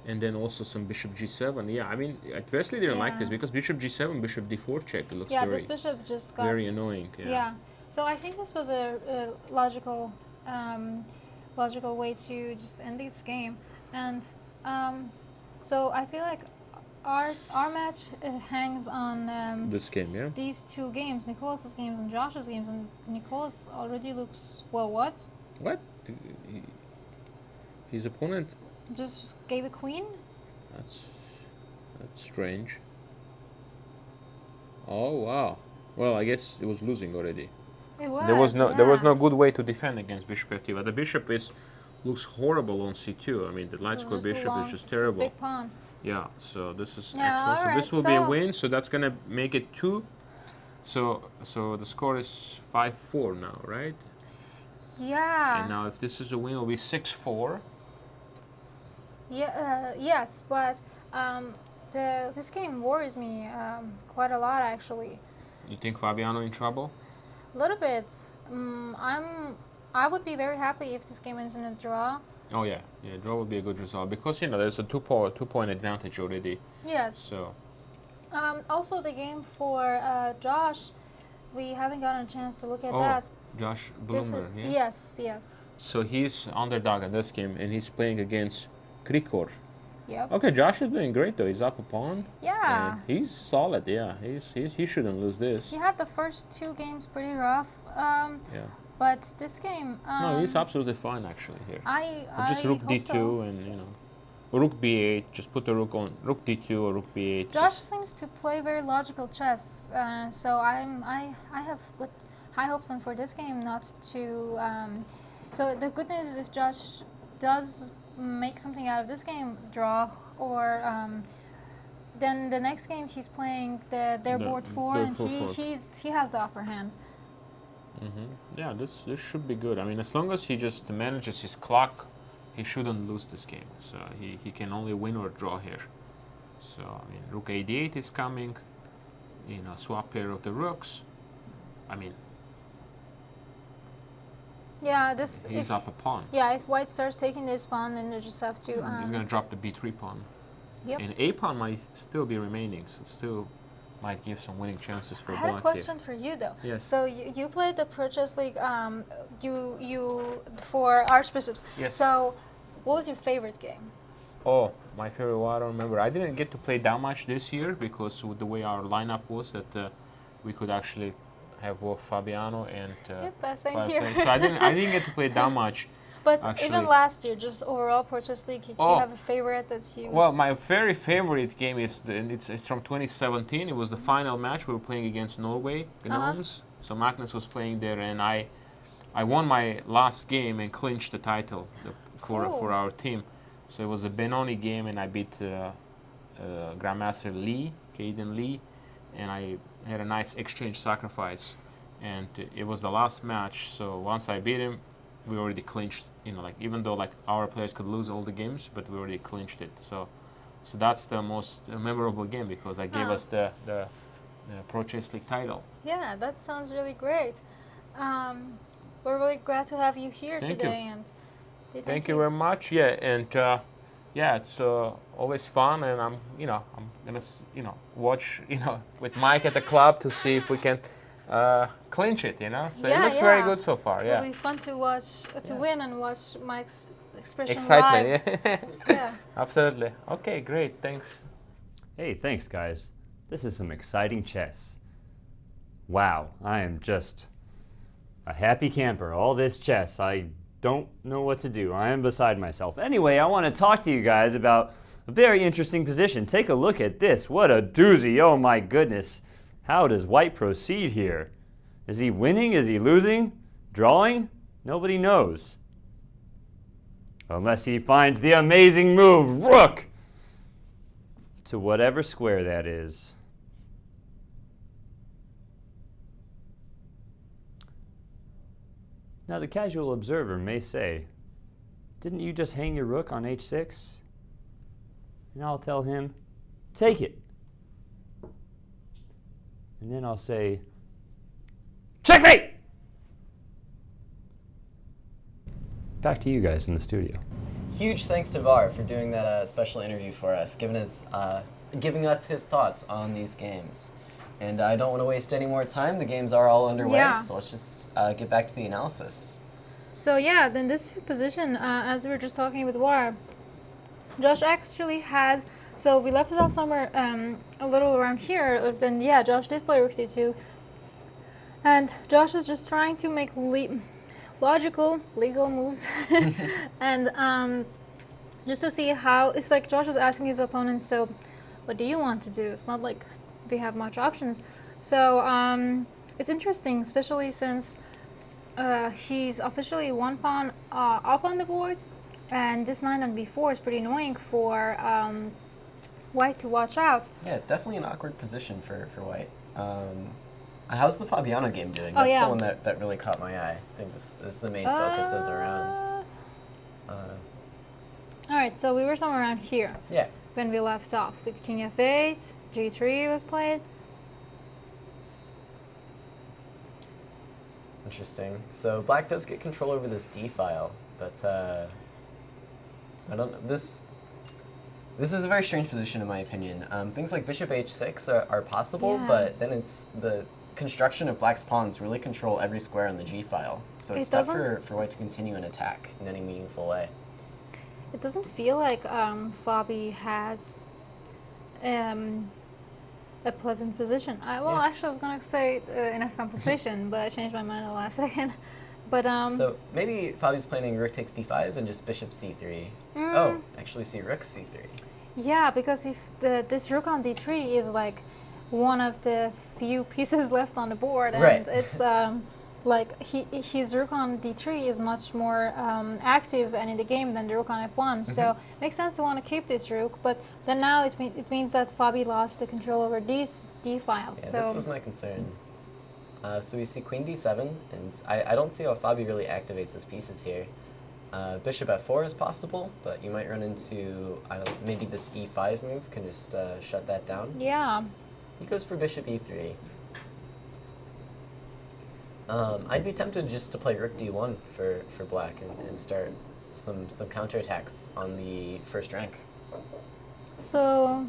and then also some bishop g7. Yeah, I mean, Wesley didn't like this Yeah. because bishop g7, bishop d4 check. It looks Yeah, very, this bishop just got very annoying. Yeah. So I think this was a logical way to just end this game, and so I feel like our match hangs on This game, yeah? these two games, Nicolas's games and Josh's games, and Nicolas already looks what? What? His opponent? Just gave a queen? That's strange. Oh wow. Well, I guess it was losing already. It was. There was yeah. no good way to defend against bishop f2. But the bishop looks horrible on c2. I mean, the light This square is just a bishop long- is just just a terrible. big pawn. Yeah, so this is Yeah, excellent. So alright, this will be a so- win. So that's gonna make it 2. So the score is 5-4 now, right? Yeah. And now if this is a win, it'll be 6-4. Yeah. Yes, but this game worries me quite a lot actually. You think Fabiano in trouble? A little bit. I would be very happy if this game ends in a draw. Oh yeah, draw would be a good result because there's a two-point advantage already. Yes. So Also, the game for Josh, we haven't gotten a chance to look at that. Josh This Bloomer, is yeah. yes. So he's underdog in this game, and he's playing against Krikor. Yep. Okay, Josh is doing great though. He's up a pawn. Yeah. And he's solid. Yeah, he shouldn't lose this. He had the first two games pretty rough. Yeah. But this game. No, he's absolutely fine actually here. I Just rook hope d2 so. and rook b8. Just put the rook on rook d2 or rook b8. Josh just- seems to play very logical chess, so I have good high hopes on for this game not to. So the good news is if Josh does make something out of this game, draw, or then the next game he's playing their board 4, their and board he has the upper hand. Yeah, this should be good. I mean, as long as he just manages his clock, he shouldn't lose this game. So he can only win or draw here. So I mean, rook a8 is coming. Swap pair of the rooks. I mean, Yeah, this. he's If, up a pawn. yeah, if White starts taking this pawn, then they just have to. He's gonna drop the b3 pawn. Yep. And a pawn might still be remaining, so still might give some winning chances for I had a black question for you though. Yes. So you played the Pro Chess League. You for Archbishops. Yes. So, what was your favorite game? Oh, my favorite one, I don't remember. I didn't get to play that much this year because with the way our lineup was that we could actually have both Fabiano and Yep, same Five here. players. So I didn't get to play that much. But Actually- even last year, just overall Pro Chess League, do you Oh. have a favorite that you? Well, my very favorite game is it's from 2017. It was the final match. We were playing against Norway Gnomes. So Magnus was playing there, and I won my last game and clinched the title for Cool. our team. So it was a Benoni game, and I beat Grandmaster Lee, Caden Lee, and I had a nice exchange sacrifice. And it was the last match. So once I beat him, we already clinched. You know, like even though like our players could lose all the games, but we already clinched it. So that's the most memorable game because I gave Ah. us the Pro Chess League title. Yeah, that sounds really great. We're really glad to have you here Thank you. today, and Thank you very much. Yeah, and yeah, it's always fun, and I'm gonna watch with Mike at the club to see if we can clinch it. So it Yeah, looks very yeah. good so far. It'll Yeah, be fun to watch, to Yeah. win and watch Mike's expression excitement. live. Yeah, Yeah. absolutely. Okay, great. Thanks. Hey, thanks, guys. This is some exciting chess. Wow, I am just a happy camper. All this chess, I don't know what to do. I am beside myself. Anyway, I want to talk to you guys about a very interesting position. Take a look at this. What a doozy. Oh my goodness. How does White proceed here? Is he winning? Is he losing? Drawing? Nobody knows. Unless he finds the amazing move, Rook, to whatever square that is. Now, the casual observer may say, didn't you just hang your rook on h6? And I'll tell him, take it. And then I'll say, checkmate! Back to you guys in the studio. Huge thanks to Var for doing that special interview for us, giving us his thoughts on these games. And I don't want to waste any more time. The games are all underway, Yeah. so let's just get back to the analysis. So yeah, then this position, as we were just talking with War, Josh actually has. So we left it off somewhere a little around here. Then yeah, Josh did play Rook D2, and Josh is just trying to make logical, legal moves, and just to see how it's like. Josh was asking his opponent, so what do you want to do? It's not like we have much options. So it's interesting, especially since he's officially one pawn up on the board, and this knight on b4 is pretty annoying for White to watch out. Yeah, definitely an awkward position for White. How's the Fabiano game doing? Oh, That's yeah. the one that really caught my eye. I think this is the main focus of the rounds. All right, so we were somewhere around here Yeah. when we left off with King f8, g3 was played. Interesting. So Black does get control over this D file, but I don't know. This is a very strange position in my opinion. Things like Bishop h6 are possible, Yeah. but then it's the construction of Black's pawns really control every square on the G file. So it's It tough doesn't- for White to continue an attack in any meaningful way. It doesn't feel like Fabi has a pleasant position. Well, Yeah. actually, I was gonna say enough compensation, but I changed my mind at the last second. But So maybe Fabi's planning Rook takes D5 and just Bishop C3. Mm. Oh, actually see Rook C3. yeah, because if this Rook on D3 is like one of the few pieces left on the board, and Right. it's like his Rook on D3 is much more active and in the game than the Rook on F1. So makes sense to want to keep this Rook, but then now it means that Fabi lost the control over these D files. Yeah, so this was my concern. So we see Queen D7, and I don't see how Fabi really activates his pieces here. Bishop F4 is possible, but you might run into maybe this E5 move can just shut that down. yeah. He goes for Bishop E3. I'd be tempted just to play Rook D1 for Black and start some counterattacks on the first rank. So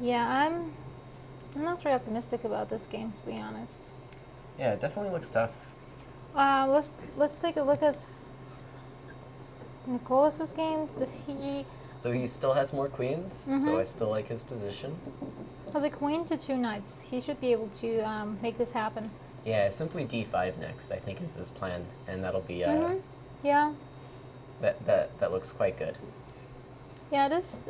yeah, I'm not very optimistic about this game, to be honest. Yeah, it definitely looks tough. Let's take a look at Nicolas's game. So he still has more queens, so I still like his position. Has a queen to 2 knights. He should be able to make this happen. Yeah, simply D5 next, I think is his plan, and that'll be Yeah. That looks quite good. Yeah, this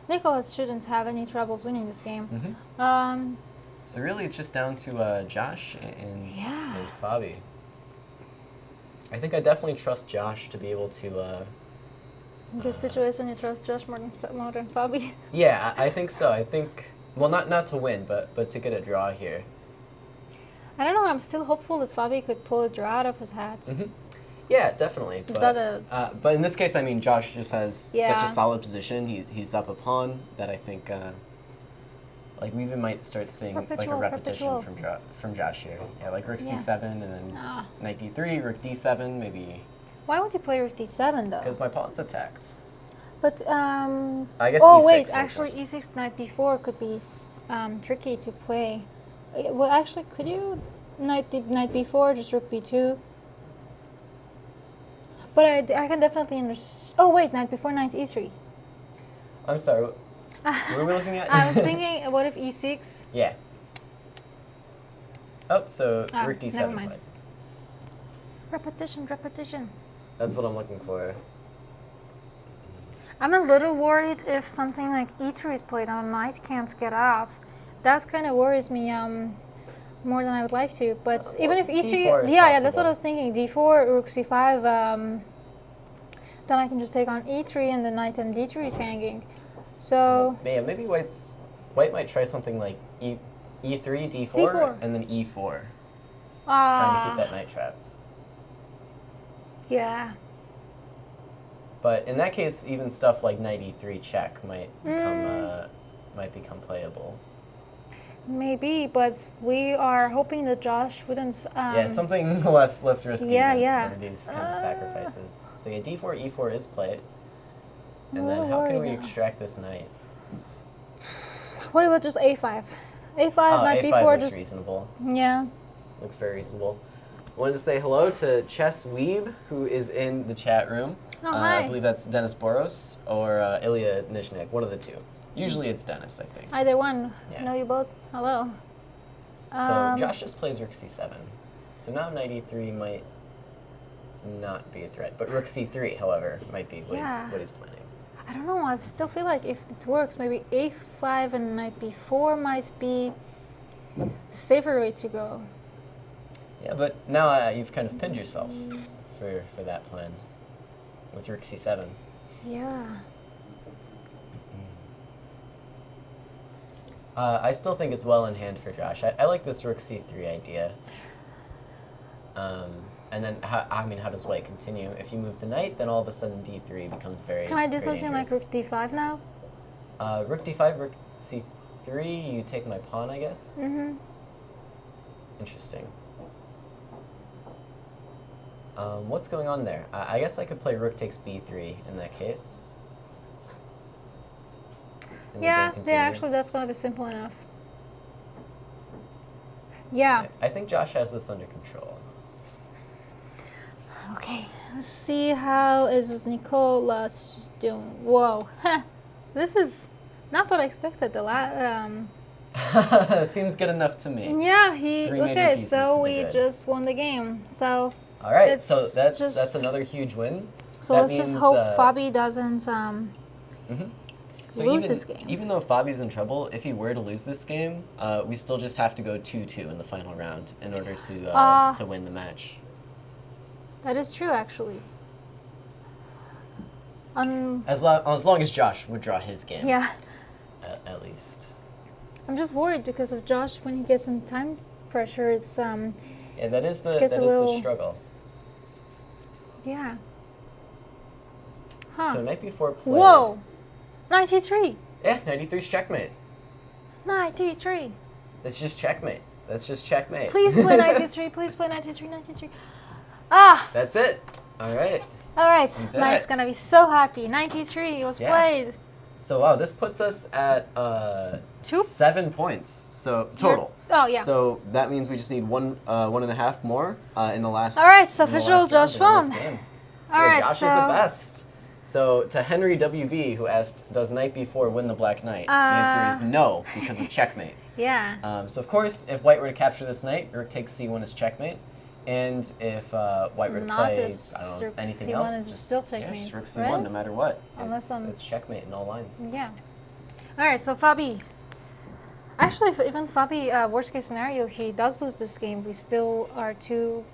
Nicholas shouldn't have any troubles winning this game. So really, it's just down to Josh and Fabi. I think I definitely trust Josh to be able to. In this situation, you trust Josh more than Fabi. Yeah, I think so. I think well, not to win, but to get a draw here. I don't know. I'm still hopeful that Fabi could pull a draw out of his hat. Yeah, definitely. Is that a? But in this case, I mean, Josh just has such Yeah. a solid position. He's up a pawn that I think, like we even might start seeing like a Perpetual, repetition perpetual. from Josh here. Yeah, like Rook Yeah. C7 and then Ah. Knight D3, Rook D7, maybe Why would you play Rook D7 though? because my pawn's attacked. But I guess oh E6 wait, makes actually sense. E6 Knight B4 could be tricky to play. Well, actually, could you Knight B4 just Rook B2? But I can definitely understand. Oh wait, Knight B4 Knight E3. I'm sorry. What were we looking at? I was thinking, what if E6? Yeah. Oh, so Rook D7. never mind. played. Repetition. That's what I'm looking for. I'm a little worried if something like E3 is played and Knight can't get out. That kind of worries me more than I would like to. But even if E3, D4 is yeah, that's possible. what I was thinking. D4, Rook C5, then I can just take on E3 and the Knight and D3 is hanging. So Yeah, maybe White might try something like E3, D4, D4. and then E4, trying to keep that knight trapped. yeah. But in that case, even stuff like Knight E3 check might become playable. Maybe, but we are hoping that Josh wouldn't. Yeah, something less risky Yeah. than these kinds of sacrifices. So yeah, D4, E4 is played. And I'm a then little how can we worried now. extract this knight? What about just A5? A5, Knight A5 B4, looks just reasonable. yeah. Looks very reasonable. I wanted to say hello to Chess Weeb, who is in the chat room. Oh, I hi. believe that's Dennis Boros or Ilya Nishnik, one of the two. Usually it's Dennis, I think. Either one. Yeah. Know you both. Hello. So Josh just plays Rook C7. So now Knight E3 might not be a threat, but Rook C3, however, might be what, Yeah. what he's planning. I don't know. I still feel like if it works, maybe A5 and Knight B4 might be the safer way to go. Yeah, but now you've kind of pinned yourself for that plan with Rook C7. Yeah. I still think it's well in hand for Josh. I like this Rook C3 idea. And then, how does White continue? If you move the knight, then all of a sudden D3 becomes very Can I do very something like dangerous. Rook D5 now? Rook D5, Rook C3, you take my pawn, I guess? Mm-hmm. Interesting. What's going on there? I guess I could play Rook takes B3 in that case. And the Yeah, game yeah, actually continues. that's gonna be simple enough. Yeah. I think Josh has this under control. Okay, let's see how is Nicolas doing. Whoa. This is not what I expected. Seems good enough to me. Yeah, he Three major okay, pieces to so be we good. just won the game. So All right, It's so that's just- another huge win. so That let's just means, hope uh, Fabi doesn't So lose even, this game. Even though Fabi's in trouble, if he were to lose this game, we still just have to go 2-2 in the final round in order to win the match. That is true, actually. As long as Josh would draw his game, Yeah, at least. I'm just worried because of Josh. When he gets in time pressure, it's Yeah, that is This gets a little- the struggle. yeah. Huh. So knight b4 played. Whoa, 93, Yeah, 93's checkmate. 93. That's just checkmate. That's just checkmate. Please play 93. Please play 93. 93. Ah, That's it. All right. all right. You did Mike's it. gonna be so happy. 93 was Yeah. played. So wow, this puts us at 7 points. So total. Oh yeah. So that means we just need one and a half more in the last. All right, it's in the official, last Josh round in won. this game. All right, Josh is the so- best. So to Henry WB, who asked, "Does knight b4 win the black knight?" The answer is no, because of checkmate. Yeah. So of course, if White were to capture this knight, Rook takes c1 is checkmate. And if white were to Not play, I this don't know, rook anything C1 else, is just, still checkmate, yeah, just rook C1 right? no matter what. Unless It's checkmate in all lines. Yeah. All right, so Fabi. Actually, if even Fabi, worst case scenario, he does lose this game, we still are two.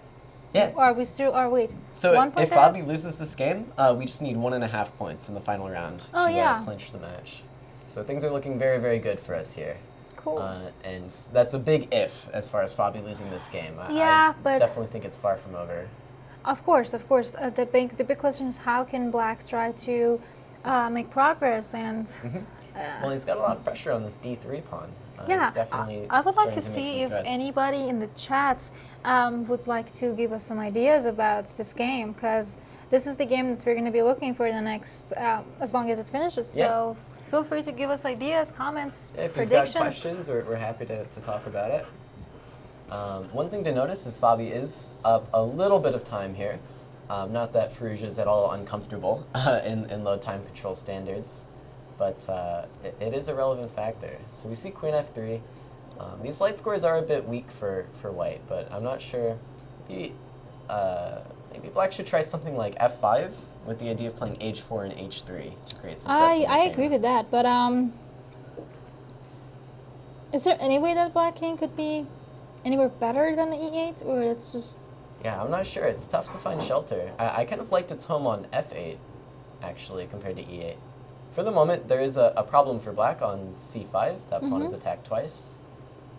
Yeah. Are we still? Are wait. So 1 point if ahead? Fabi loses this game, we just need 1.5 points in the final round Oh, to yeah. clinch the match. So things are looking very, very good for us here. Cool. And that's a big if as far as Fabi losing this game. Yeah, I but- definitely think it's far from over. Of course. The big question is how can Black try to make progress and. Well, he's got a lot of pressure on this D3 pawn. Yeah, He's definitely I would like starting to make see some if threats. anybody in the chat would like to give us some ideas about this game, because this is the game that we're going to be looking for in the next, as long as it finishes. Yeah. So feel free to give us ideas, comments, If you've got predictions. questions, we're happy to talk about it. One thing to notice is Fabi is up a little bit of time here. Not that Farouj is at all uncomfortable in low time control standards, but it is a relevant factor. So we see Queen F3. These light scores are a bit weak for white, but I'm not sure. Maybe Black should try something like F5 with the idea of playing H4 and H3 to create some threats. in the I king. agree with that, but is there any way that Black King could be anywhere better than the E8, or it's just Yeah, I'm not sure. It's tough to find shelter. I kind of liked its home on F8, actually, compared to E8. For the moment, there is a problem for Black on C5. That pawn is attacked twice.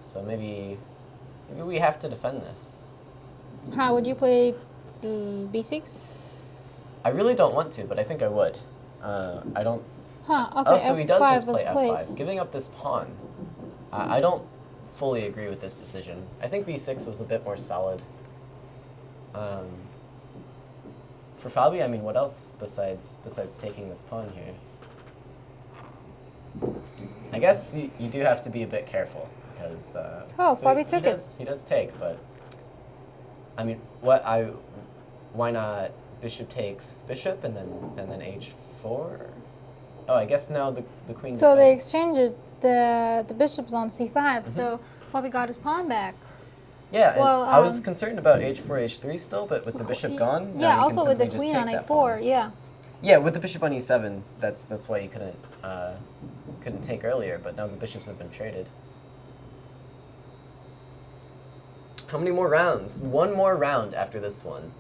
So maybe we have to defend this. how would you play B6? I really don't want to, but I think I would. I don't... Huh, okay, Oh, so he does just F5 was play played. F5. Giving up this pawn. I don't fully agree with this decision. I think B6 was a bit more solid. For Fabi, I mean, what else besides taking this pawn here? I guess you do have to be a bit careful because. Fabi took it. He does take, but I mean, why not bishop takes bishop and then H4? Oh, I guess now the queen. So they defends. exchanged the bishops on C5, so Fabi got his pawn back. Yeah, and Well, I was concerned about H4, H3 still, but with the bishop gone, now Yeah, you can also with the simply just queen take on that A4, pawn. yeah. Yeah, with the bishop on E7, that's why you couldn't take earlier, but now the bishops have been traded. How many more rounds? One more round after this one.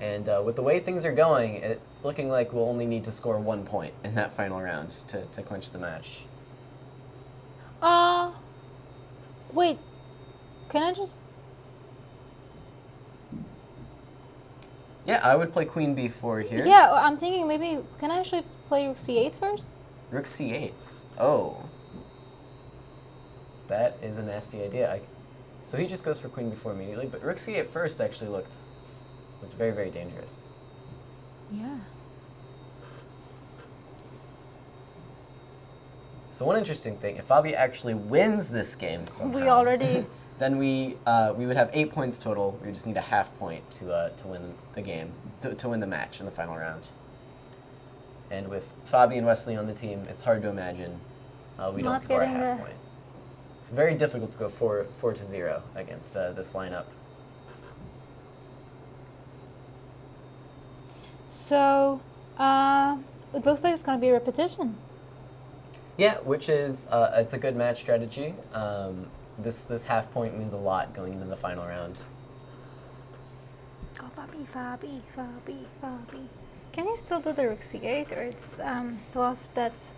And with the way things are going, it's looking like we'll only need to score 1 point in that final round to clinch the match. Wait, can I just... Yeah, I would play queen b4 here. Yeah, I'm thinking maybe, can I actually play rook C8 first? Rook c8. Oh. That is a nasty idea. So he just goes for queen b4 immediately, but rook c8 first actually looked very, very dangerous. Yeah. So one interesting thing, if Fabi actually wins this game somehow, We already... then we would have 8 points total. We just need a half point to win the game, to win the match in the final round. And with Fabi and Wesley on the team, it's hard to imagine we don't Not score a getting half the- point. It's very difficult to go 4-0 against this lineup. So, it looks like it's going to be a repetition. Yeah, which is it's a good match strategy. This half point means a lot going into the final round. Go Fabi. Can he still do the rook C8, or it's lost that...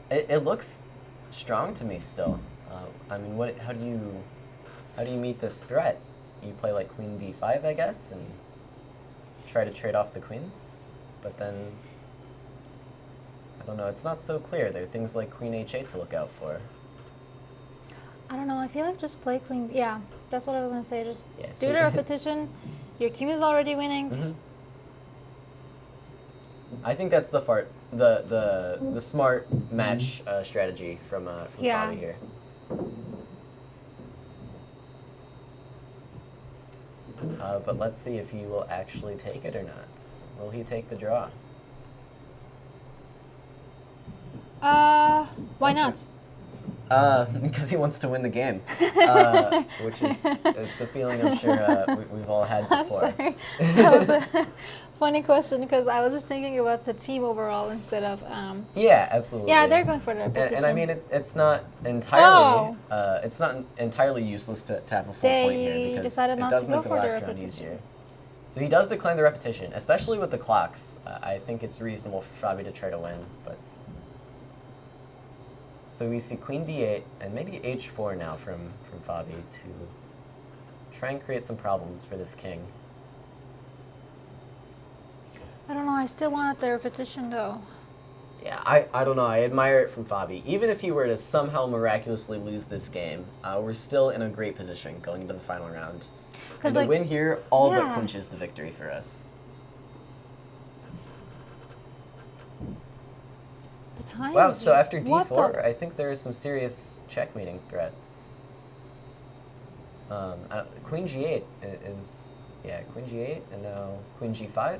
It looks strong to me still. I mean, how do you meet this threat? You play like queen d5, I guess, and try to trade off the queens, but then I don't know. It's not so clear. There are things like queen h8 to look out for. I don't know, I feel like just play queen... Yeah, that's what I was going to say. Just Yeah, do see- the repetition. Your team is already winning. Mm-hmm. I think that's the smart match strategy from Yeah. Fabi here. But let's see if he will actually take it or not. Will he take the draw? Why That's not? Because he wants to win the game, which is it's a feeling I'm sure we've all had before. I'm sorry. That was a funny question because I was just thinking about the team overall instead of. Yeah, absolutely. Yeah, they're going for the And, repetition. and I mean, it's not entirely it's not entirely useless to have a full point here They because decided it not does to go make the for the last round repetition. easier. So he does decline the repetition, especially with the clocks. I think it's reasonable for Fabi to try to win, but. So we see Queen D8 and maybe H4 now from Fabi to try and create some problems for this king. I don't know. I still wanted the repetition though. Yeah, I don't know. I admire it from Fabi. Even if he were to somehow miraculously lose this game, we're still in a great position going into the final round. And the win here all but yeah. clinches the victory for us. The time. Wow, is- so after what the- D4, I think there are some serious checkmating threats. Queen G8 is, yeah, Queen G8, and now Queen G5.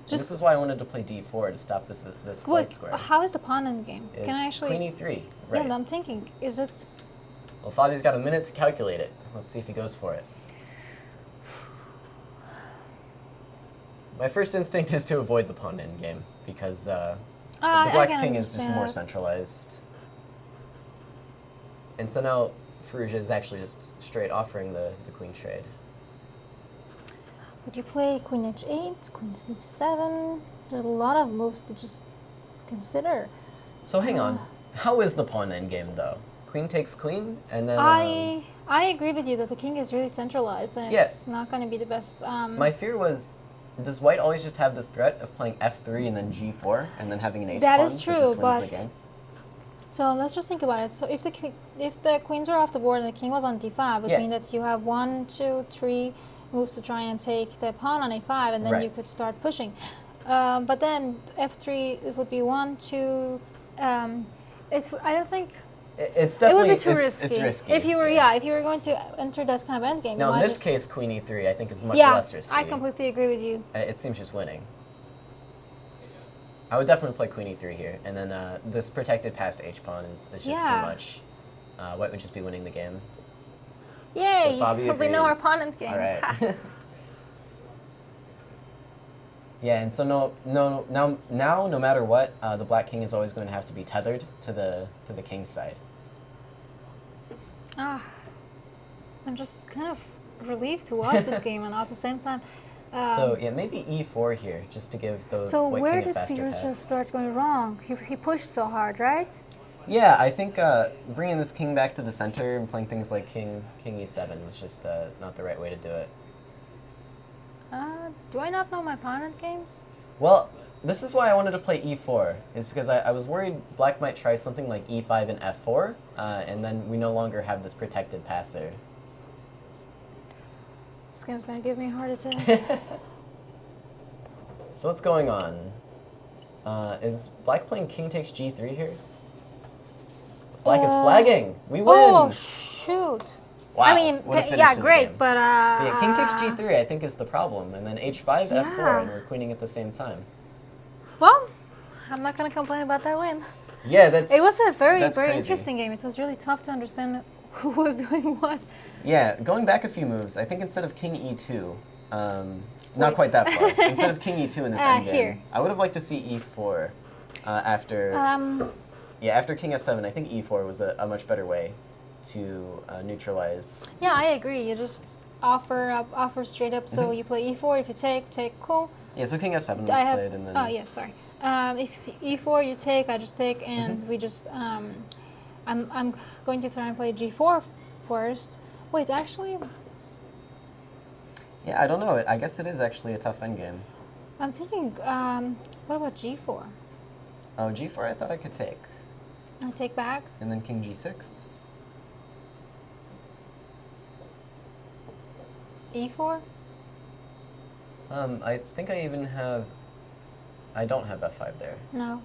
This is why I wanted to play D4 to stop this flight Wait, square. how is the pawn in the game? Is Can I actually? Queen E3, right. Yeah, I'm thinking. Is it? Well, Fabi's got a minute to calculate it. Let's see if he goes for it. My first instinct is to avoid the pawn endgame because the black king is just more centralized. And so now Farouja is actually just straight offering the queen trade. Would you play Queen H8, Queen C7? There's a lot of moves to just consider. So hang on, how is the pawn endgame though? Queen takes queen, and then I agree with you that the king is really centralized and it's not going to be the best. my fear was, does white always just have this threat of playing F3 and then G4 and then having an H That pawn, is which true, just wins but the game? so let's just think about it. So if the queens were off the board and the king was on D5, it would mean that you have 1, 2, 3 moves to try and take the pawn on A5, and then you could start pushing. But then F3, it would be 1, 2. I don't think. It's definitely it would be too risky. It's risky. If you were, if you were going to enter that kind of endgame. Now, you in might this just, case, Queen E3, I think, is much less risky. I completely agree with you. It seems just winning. I would definitely play Queen E3 here, and then this protected past H pawn is just too much. White would just be winning the game. Yay! So Fabi we know our agrees. opponent games. All right. Yeah, and so now no matter what, the black king is always going to have to be tethered to the king's side. I'm just kind of relieved to watch this game, and at the same time. So yeah, maybe E4 here, just to give the So white where king a did faster Firouz path. just start going wrong? He pushed so hard, right? Yeah, I think bringing this king back to the center and playing things like king E7 was just not the right way to do it. Do I not know my opponent games? Well, this is why I wanted to play E4, is because I was worried black might try something like E5 and F4, and then we no longer have this protected passer. This game's gonna give me a heart attack. So what's going on? Is black playing king takes G3 here? Black is flagging. We win. Oh shoot! Wow. I mean, what a finish yeah, to the great, game. but Yeah, king takes G3 I think is the problem, and then H5, F4, Yeah. and we're queening at the same time. Well, I'm not gonna complain about that win. Yeah, that's. It was a very that's crazy. interesting game. It was really tough to understand who was doing what. Yeah, going back a few moves, I think instead of king E2, not Wait. quite that far. Instead of king E2 in this endgame, here. I would have liked to see E4 after. Yeah, after king F7, I think E4 was a much better way to neutralize. Yeah, I agree. You just offer straight up. So you play E4. If you take, cool. Yeah, so king F7 was I have. played, and then. Oh yes, sorry. If E4 you take, I just take, and we just. I'm going to try and play G4 first. Wait, actually, Yeah, I don't know. I guess it is actually a tough endgame. I'm thinking. What about G4? Oh, G4 I thought I could take. I take back. And then king G6. E4. I think I even have. I don't have F5 there. No.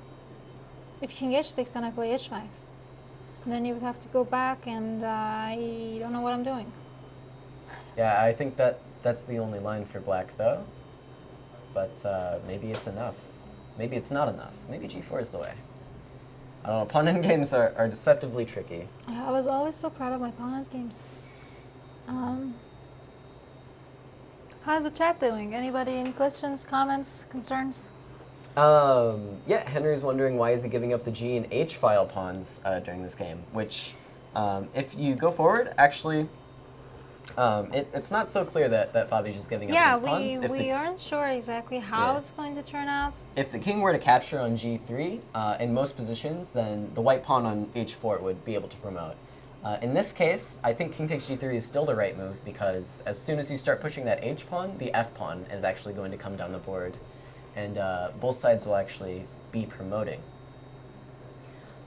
If king H6, then I play H5. And then you would have to go back, and I don't know what I'm doing. Yeah, I think that's the only line for black, though. But maybe it's enough. Maybe it's not enough. Maybe G4 is the way. I don't know, pawn endgames are deceptively tricky. I was always so proud of my pawn games. How's the chat doing? Anybody, any questions, comments, concerns? Yeah, Henry's wondering why is he giving up the G and H file pawns during this game, which, if you go forward, actually, it's not so clear that Fabi's just giving up these pawns. Yeah, we aren't sure exactly how Yeah. it's going to turn out. If the king were to capture on G3, in most positions, then the white pawn on H4 would be able to promote. In this case, I think king takes G3 is still the right move because as soon as you start pushing that H pawn, the F pawn is actually going to come down the board, and both sides will actually be promoting.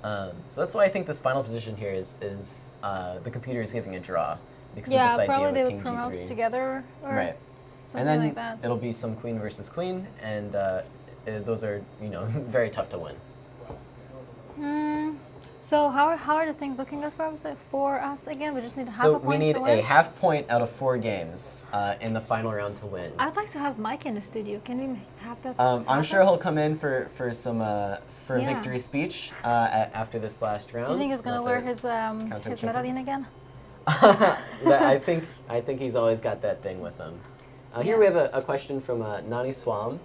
So that's why I think this final position here is the computer is giving a draw because of this idea probably with they king would promote G3. together or Right. something And then like that. it'll be some queen versus queen, and those are, very tough to win. So how are the things looking at for us again? We just need half So a point we need to win. a half point out of 4 games in the final round to win. I'd like to have Mike in the studio. Can we have that? I'm happen? sure he'll come in for some a Yeah. victory speech after this last round. Do you think he's gonna Not wear to his champions. medallion again? I think he's always got that thing with him. Here Yeah. we have a question from Nani Swam.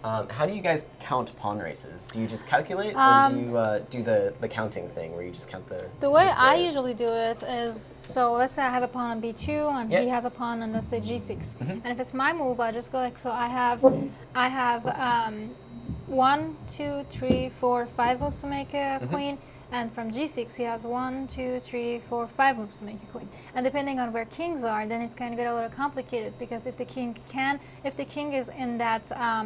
How do you guys count pawn races? Do you just calculate, or do you do the counting thing where you just count the The way I squares? usually do it is, so let's say I have a pawn on b2 and Yep. he has a pawn on, let's say, g6. Mm-hmm. And if it's my move, I just go like, so I have 1, 2, 3, 4, 5 moves to make a Mm-hmm. queen. And from g6, he has 1, 2, 3, 4, 5 moves to make a queen. And depending on where kings are, then it can get a little complicated because if the king is in that I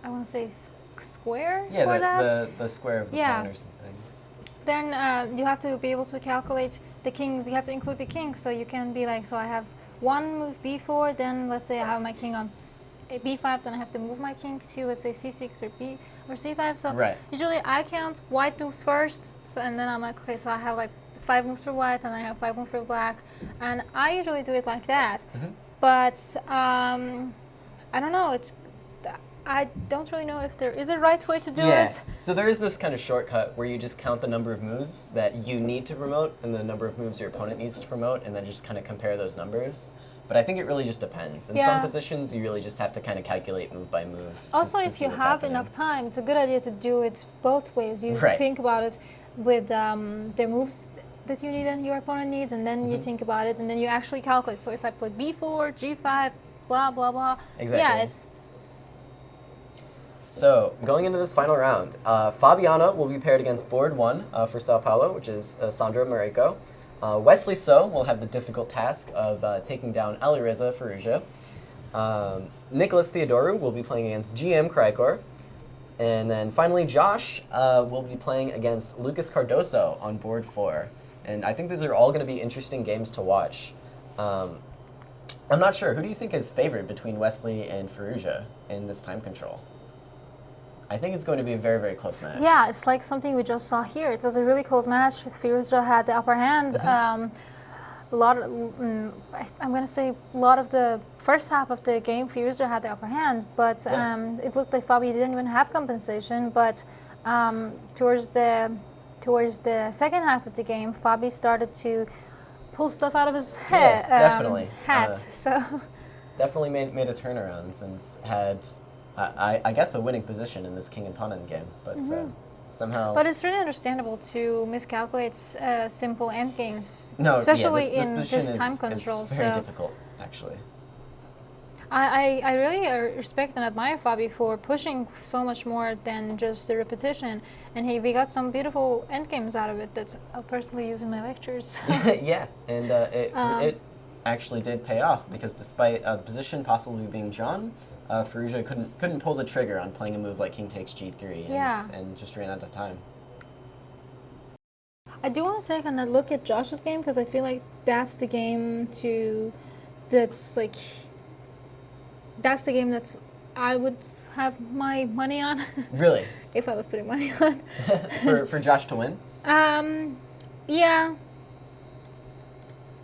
want to say square Yeah, for that, the square of the Yeah. pawn or something. then you have to be able to calculate the kings. You have to include the king, so you can be like, so I have one move b4, then let's say I have my king on b5, then I have to move my king to, let's say, c6 or c5. So Right. usually I count white moves first, so and then I'm like, okay, so I have like 5 moves for white, and I have 5 moves for black, and I usually do it like that. But I don't know. I don't really know if there is a right way to do it. So there is this kind of shortcut where you just count the number of moves that you need to promote and the number of moves your opponent needs to promote, and then just kind of compare those numbers. But I think it really just depends. In some Yeah. positions, you really just have to kind of calculate move by move. Also, to if see you what's have happening. enough time, it's a good idea to do it both ways. You Right. think about it with the moves that you need and your opponent needs, and then you think about it, and then you actually calculate. So if I play b4, g5, blah, blah, blah. Exactly. Yeah, it's... So, going into this final round, Fabiana will be paired against board 1 for Sao Paulo, which is Sandra Mareko. Wesley So will have the difficult task of taking down Alireza Faruja. Nicholas Theodorou will be playing against GM Krykor. And then finally, Josh will be playing against Lucas Cardoso on board 4. And I think these are all going to be interesting games to watch. I'm not sure. Who do you think is favored between Wesley and Faruja in this time control? I think it's going to be a very, very close match. Yeah, it's like something we just saw here. It was a really close match. Firouzja had the upper hand. I'm going to say a lot of the first half of the game, Firouzja had the upper hand, but it looked like Fabi didn't even have compensation. But towards the second half of the game, Fabi started to pull stuff out of his head, definitely. hat. So Definitely made a turnaround and had, I guess, a winning position in this king and pawn end game, but somehow. But it's really understandable to miscalculate simple endgames, No, especially this in position this time control. It's very So difficult, actually. I really respect and admire Fabi for pushing so much more than just the repetition, and we got some beautiful endgames out of it that I'll personally use in my lectures. Yeah, and it actually did pay off because despite the position possibly being drawn, Faruja couldn't pull the trigger on playing a move like king takes g3 and just ran out of time. I do want to take a look at Josh's game because I feel like that's the game that's the game that I would have my money on Really? if I was putting money on. for Josh to win? Yeah,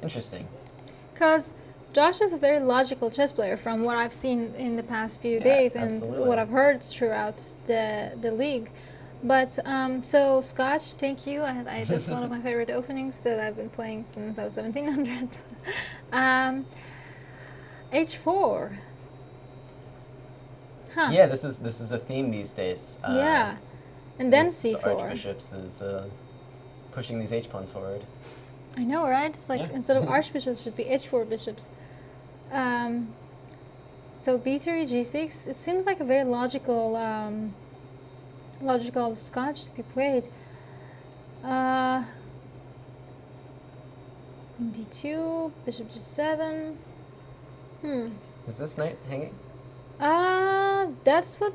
Interesting. because Josh is a very logical chess player from what I've seen in the past few days and absolutely. what I've heard throughout the league. But so Scotch, thank you. That's one of my favorite openings that I've been playing since I was 1700. H4. Huh. Yeah, this is a theme these days. Yeah. And then with C4. The archbishops is pushing these H pawns forward. I know, right? It's like Yeah. instead of archbishops, should be H4 bishops. So B3, G6. It seems like a very logical Scotch to be played. Queen D2, Bishop G7. Is this knight hanging? That's what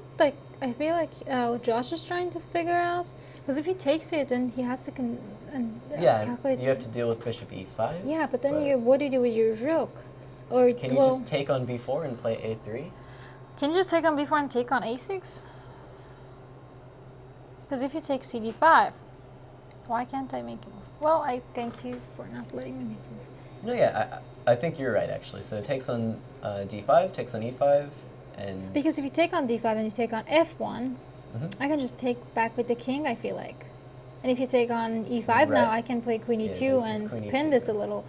I feel like Josh is trying to figure out. Because if he takes it, then he has to Yeah, calculate. you have to deal with bishop e5. Yeah, but then what do you do with your rook? Or Can you just take on b4 and play a3? can you just take on b4 and take on a6? Because if you take cd5, why can't I make a move? Well, I thank you for not letting me make a move. No, yeah, I think you're right actually. So it takes on d5, takes on e5, and Because if you take on d5 and you take on f1, I can just take back with the king, I feel like. And if you take on e5 Right. now, I can play queen Yeah, e2 this is and queen pin e2, this a but- little.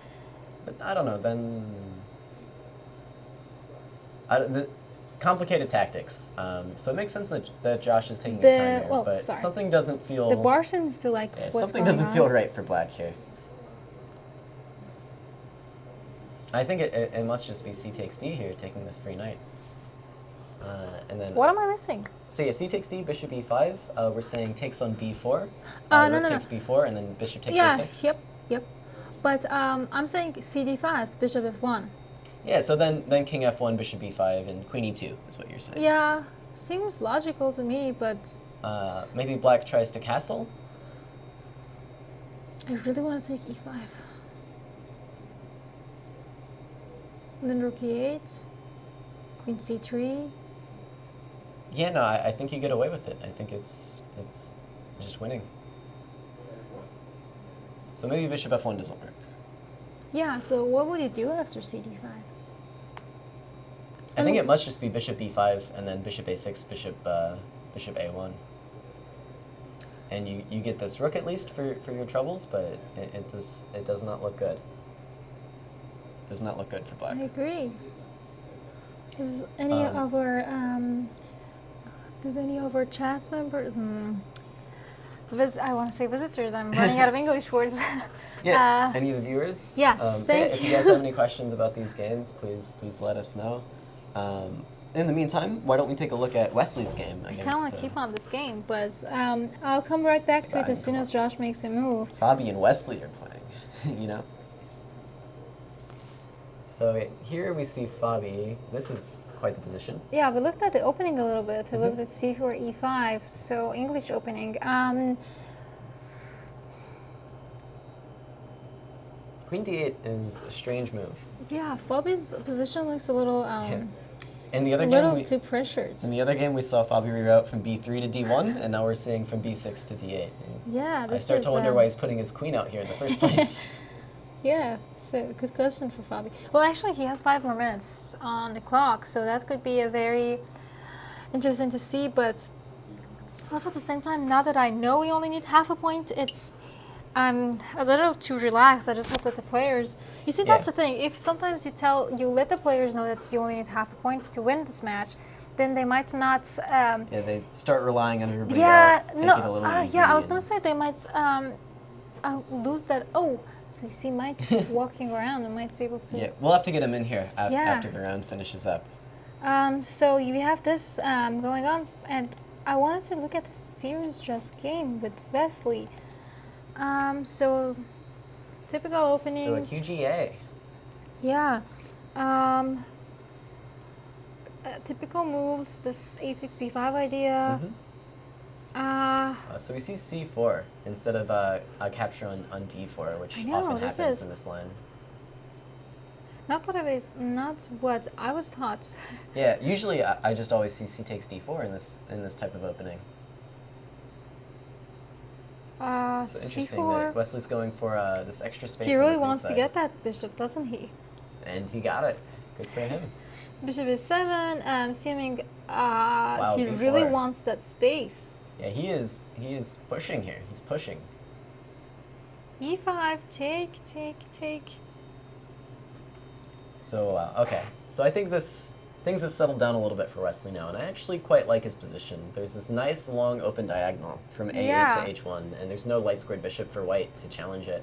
But I don't know. Then the complicated tactics. So it makes sense that Josh is taking his time here, but sorry. something doesn't feel. The bar seems to like Yeah, what's something going doesn't on. feel right for black here. I think it must just be c takes d here, taking this free knight. And then What am I missing? so yeah, c takes d, bishop e5. We're saying takes on b4. No, rook no. takes b4, and then bishop takes Yeah, a6. yep. But I'm saying cd5, bishop f1. Yeah, so then king f1, bishop b5, and queen e2 is what you're saying. Yeah, seems logical to me, but Maybe black tries to castle. I really want to take e5. And then rook e8, queen c3. Yeah, no, I think you get away with it. I think it's just winning. So maybe bishop f1 doesn't work. Yeah, so what would you do after cd5? I think it must just be bishop b5 and then bishop a6, bishop a1. And you get this rook at least for your troubles, but it does not look good. Does not look good for black. I agree. Does any of our chat members? I want to say visitors. I'm running out of English words. Yeah. Any of the viewers? yes, So yeah, thank if you you. guys have any questions about these games, please let us know. In the meantime, why don't we take a look at Wesley's game I against kind of want to keep on this game, but I'll come right back to it as soon as Josh makes a move. Fabi and Wesley are playing, you know? So here we see Fabi. This is quite the position. Yeah, we looked at the opening a little bit. It was with c4, e5, so English opening. Queen d8 is a strange move. Yeah, Fabi's position looks a little In the a other little game, too pressured. in the other game, we saw Fabi reroute from b3 to d1, and now we're seeing from b6 to d8. Yeah, I this start is, to wonder why he's putting his queen out here in the first place. Yeah, so good question for Fabi. Well, actually, he has 5 more minutes on the clock, so that could be a very interesting to see. But also at the same time, now that I know we only need half a point, I'm a little too relaxed. I just hope that the players. You see, that's Yeah. the thing. If sometimes you let the players know that you only need half a point to win this match, then they might not. Yeah, they start relying on everybody Yeah, else, take it a little easy. yeah. I was gonna and- say they might lose that. Oh, you see Mike walking around and might be able to. Yeah, we'll have to get him in here Yeah. after the round finishes up. So you have this going on, and I wanted to look at Fear's Just game with Wesley. So typical So a openings. QGA. Yeah. Typical moves. This a6 b5 idea. So we see c4 instead of a capture on d4, which I know, often this happens is- in this line. Not what I was taught. Yeah, usually I just always see c takes d4 in this type of opening. So interesting c4. that Wesley's going for this extra space. He on the really queen wants to side. get that bishop, doesn't he? And he got it. Good for him. Bishop is 7. Assuming Wow, he b4. really wants that space. Yeah, he is pushing here. He's pushing. E5, take. So, okay. So I think things have settled down a little bit for Wesley now, and I actually quite like his position. There's this nice long open diagonal from A8 Yeah. to H1, and there's no light squared bishop for white to challenge it.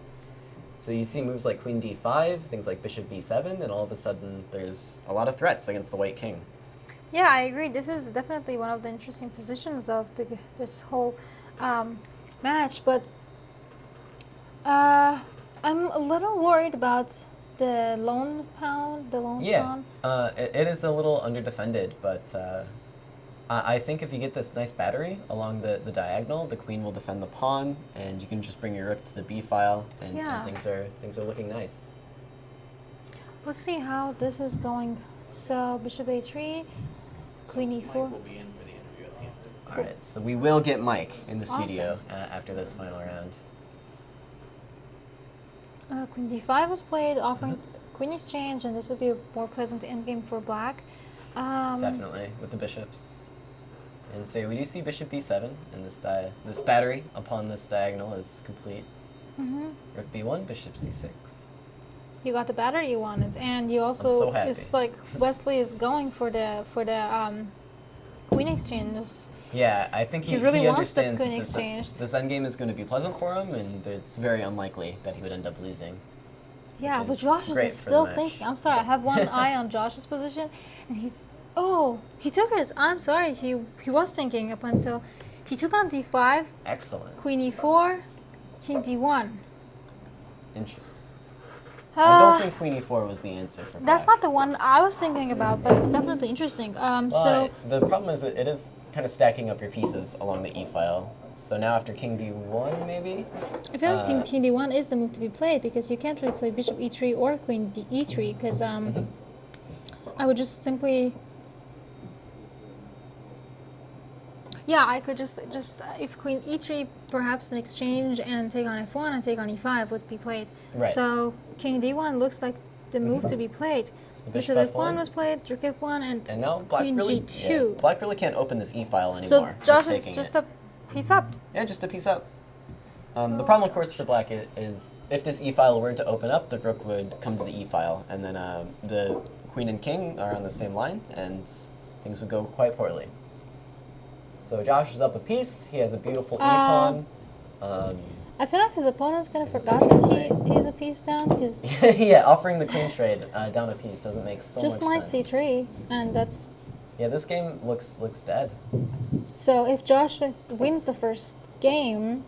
So you see moves like queen d5, things like bishop b7, and all of a sudden there's a lot of threats against the white king. Yeah, I agree. This is definitely one of the interesting positions of this whole match, but I'm a little worried about the lone pawn. Yeah, it is a little underdefended, but I think if you get this nice battery along the diagonal, the queen will defend the pawn, and you can just bring your rook to the b file, and Yeah. things are looking nice. Let's see how this is going. So bishop a3, queen e4. Will be in for the interview at the end. All right, so we will get Mike in the Awesome. studio after this final round. Queen d5 was played, offering queen exchange, and this would be a more pleasant endgame for black. Definitely, with the bishops. And so we do see bishop b7, and this battery upon this diagonal is complete. Rook b1, bishop c6. You got the battery you wanted, and you also so happy. it's like Wesley is going for the queen exchange. Yeah, I think He really wants that understands queen this, exchange. this endgame is going to be pleasant for him, and it's very unlikely that he would end up losing. Yeah, which but is Josh great is for the still match. thinking. I'm sorry, I have one eye on Josh's position, and he took it. I'm sorry, he was thinking up until he took on d5, Excellent. queen e4, king d1. Interesting. I don't Uh, think queen e4 was the answer for that's black. not the one I was thinking about, but it's definitely interesting. So But the problem is that it is kind of stacking up your pieces along the e file. So now after king d1, maybe? I feel like king d1 is the move to be played because you can't really play bishop e3 or queen e3 because I would just simply. Yeah, I could just if queen e3, perhaps an exchange and take on f1 and take on e5 would be played. Right. So king d1 looks like the move to be played. So Bishop f1 was played, rook f1, And now black queen really, g2. yeah, black really can't open this e file So anymore. Josh It's is taking just it. a piece up. Yeah, just a piece up. The problem, of course, for black is if this e file were to open up, the rook would come to the e file, and then the queen and king are on the same line, and things would go quite poorly. So Josh is up a piece. He has a beautiful e pawn. I feel like his opponent's kind of forgot that he's a piece down because Yeah, offering the queen trade down a piece doesn't make so just much knight sense. c3, and that's Yeah, this game looks dead. so. If Josh wins the first game,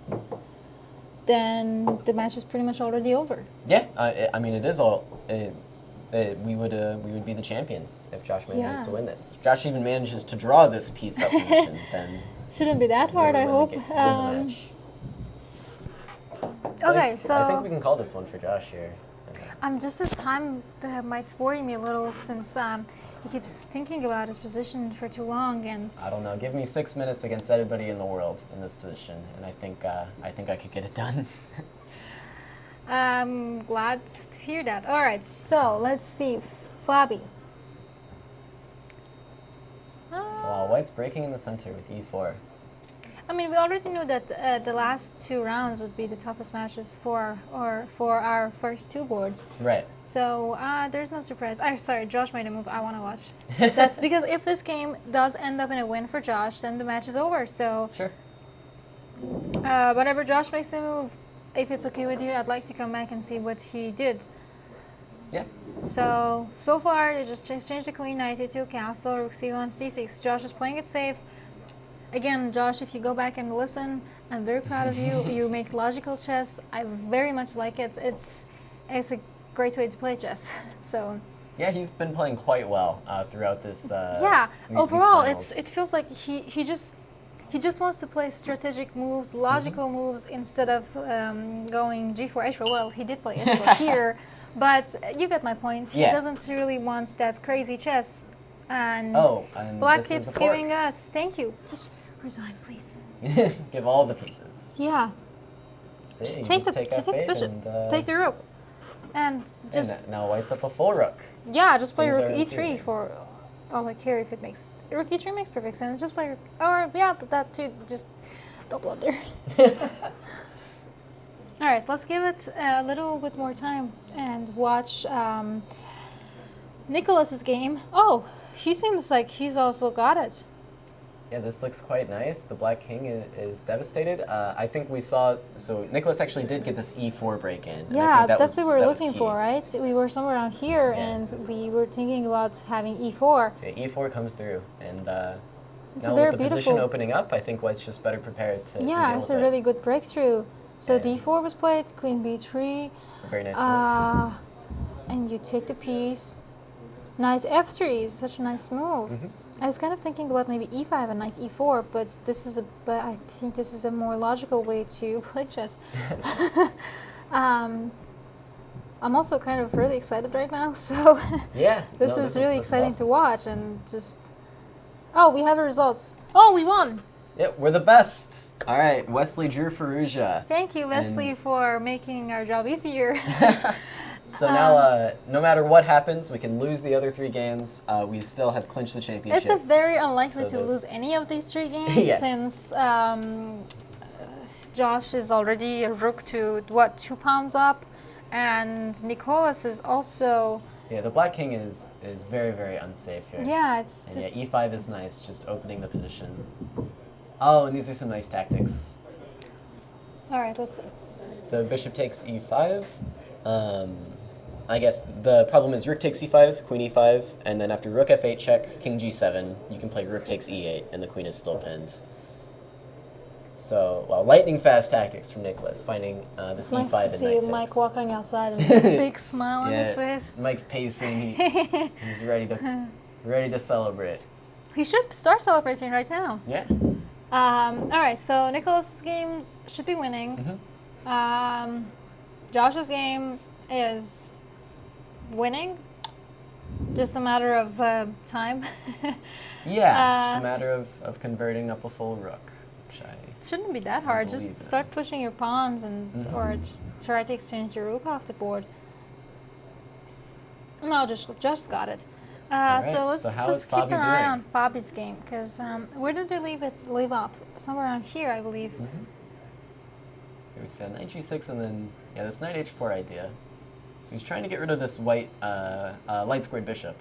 then the match is pretty much already over. Yeah, I mean it is all. We would be the champions if Josh manages Yeah. to win this. If Josh even manages to draw this piece up position, then Shouldn't be that we hard, would I win hope. the match. Okay, I so think we can call this one for Josh here. just this time that might worry me a little since he keeps thinking about his position for too long, and I don't know. Give me 6 minutes against anybody in the world in this position, and I think I could get it done. I'm glad to hear that. All right, so let's see, Fabi. So white's breaking in the center with e4. I mean, we already knew that the last two rounds would be the toughest matches for our first two boards. Right. So there's no surprise. Sorry, Josh made a move. I want to watch. That's because if this game does end up in a win for Josh, then the match is over. So Sure. whenever Josh makes a move, if it's okay with you, I'd like to come back and see what he did. Yeah. So far, they just changed the queen, knight a2, castle, rook c1, c6. Josh is playing it safe. Again, Josh, if you go back and listen, I'm very proud of you. You make logical chess. I very much like it. It's a great way to play chess. So Yeah, he's been playing quite well throughout this. yeah, these overall, finals. it feels like he just wants to play strategic moves, logical moves instead of going g4, h4. Well, he did play h4 here, but you get my point. He Yeah. doesn't really want that crazy chess. And and Black this is keeps the fork. giving us. Thank you. Just resign, please. Give all the pieces. Yeah. See, Just you take the F8 bishop. and, Take the rook. And just and now white's up a full rook. yeah, just play things rook are e3 improving. for all like here if it makes rook e3 makes perfect sense. Just play or yeah, that too. Just don't blunder. All right, so let's give it a little bit more time and watch Nicholas's game. Oh, he seems like he's also got it. Yeah, this looks quite nice. The black king is devastated. I think we saw, so Nicholas actually did get this e4 break in. And I Yeah, think that's what we were that was looking key. for, right? So we were somewhere around here, Yeah. and we were thinking about having e4. So yeah, e4 comes through, and It's now a very with the position beautiful. opening up, I think White's just better prepared to Yeah, deal it's with a it. really good breakthrough. So And- d4 was played, queen b3, Very nice move. and you take the piece. Knight f3 is such a nice move. Mm-hmm. I was kind of thinking about maybe e5 and knight e4, but I think this is a more logical way to play chess. I'm also kind of really excited right now, so Yeah. this no, is really exciting awesome. to watch and just. Oh, we have the results. Oh, we won! Yep, we're the best. All right, Wesley drew Fallujah. Thank you, Wesley, for making our job easier. So now, no matter what happens, we can lose the other 3 games. We still have clinched the championship. It's a very unlikely So to the- lose any of these 3 games Yes. since Josh is already a rook to 2 pawns up, and Nicholas is also Yeah, the black king is very, very unsafe here. yeah. It's And yeah, e5 is nice, just opening the position. Oh, and these are some nice tactics. all right. Let's see. So bishop takes e5. I guess the problem is rook takes e5, queen e5, and then after rook f8 check, king g7, you can play rook takes e8, and the queen is still pinned. So, well, lightning fast tactics from Nicholas, finding this Nice e5 to and see knight Mike takes. walking outside with this big smile on his face. Mike's pacing. He's ready to celebrate. He should start celebrating right now. Yeah. All right, so Nicholas's games should be winning. Josh's game is winning. Just a matter of time. Yeah, just a matter of converting up a full rook. Which It shouldn't be that hard. believe Just it. start pushing your pawns and or just try to exchange your rook off the board. No, Josh got it. Alright, So let's so how let's is keep Fabi an eye doing? on Fabi's game because where did we leave off? Somewhere around here, I believe. Here we said knight g6 and then, yeah, this knight h4 idea. So he's trying to get rid of this white light squared bishop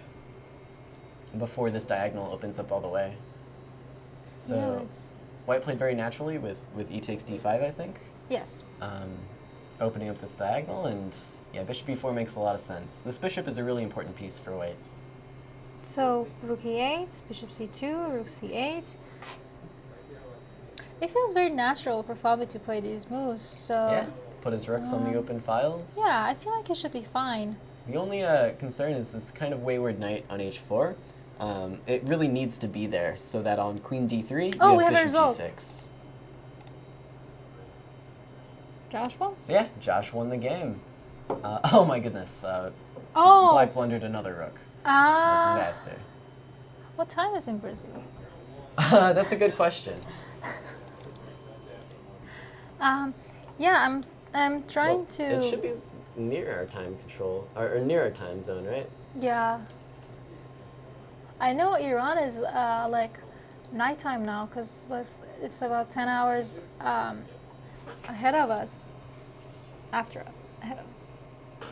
before this diagonal opens up all the way. So Yeah, it's white played very naturally with e takes d5, I think, yes. opening up this diagonal, and yeah, bishop e4 makes a lot of sense. This bishop is a really important piece for white. So rook e8, bishop c2, rook c8. It feels very natural for Fabi to play these moves. So Yeah, put his rooks on the open files. yeah, I feel like it should be fine. The only concern is this kind of wayward knight on h4. It really needs to be there so that on queen d3, Oh, you we have have the bishop results. g6. Josh won? So yeah, Josh won the game. Oh my goodness, Oh, Black blundered another rook. That's a disaster. what time is in Brazil? That's a good question. Yeah, I'm trying Well, to. It should be near our time control, or near our time zone, right? Yeah. I know Iran is like nighttime now because it's about 10 hours ahead of us. After us. Ahead of us.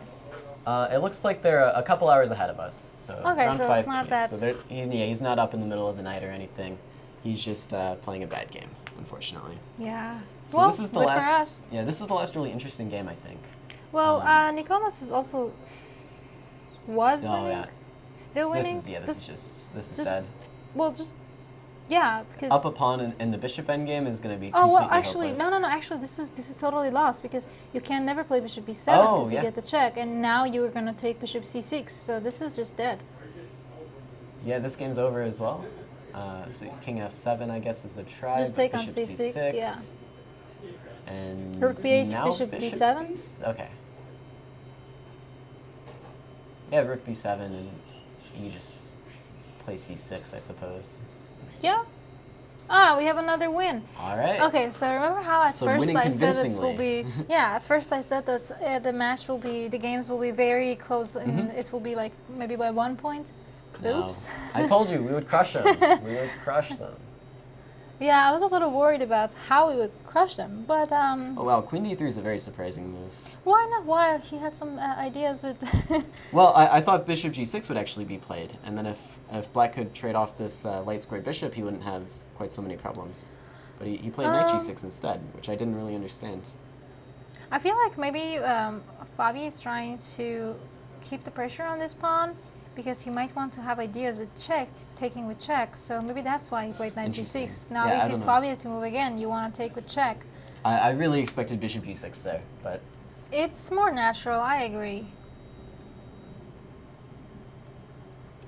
Yes. It looks like they're a couple hours ahead of us. So Okay, around so 5 it's not p.m. that- So he's not up in the middle of the night or anything. He's just playing a bad game, unfortunately. Yeah. So well, this is the good last. for us. Yeah, this is the last really interesting game, I think. Well, Nicolas is also was Oh, winning. yeah. Still winning. This is just- bad. Well, just yeah, because Up a pawn and the bishop endgame is going to be. oh well, completely actually, hopeless. no. Actually, this is totally lost because you can never play bishop b7 Oh, because yeah. you get the check, and now you're gonna take bishop c6. So this is just dead. Yeah, this game's over as well. So king f7, I guess, is a try. Just but take on bishop c6, yeah. And Rook b8, now bishop b7? Okay. Yeah, rook b7, and you just play c6, I suppose. Yeah. Ah, we have another win. All right. Okay, so remember how at So first winning I said it will be convincingly. yeah, at first I said that the games will be very close and it will be like maybe by 1 point. No. Oops. I told you we would crush them. We would crush them. Yeah, I was a little worried about how we would crush them, but Oh wow, Queen D3 is a very surprising move. why not? Why? He had some ideas with. Well, I thought Bishop G6 would actually be played, and then if Black could trade off this light squared bishop, he wouldn't have quite so many problems. But he played Knight G6 instead, which I didn't really understand. I feel like maybe Fabi is trying to keep the pressure on this pawn because he might want to have ideas with check, taking with check. So maybe that's why he played Knight Interesting. G6. Now, Yeah, I if it's don't know. Fabi to move again, you want to take with check. I really expected Bishop G6 there, but It's more natural. I agree.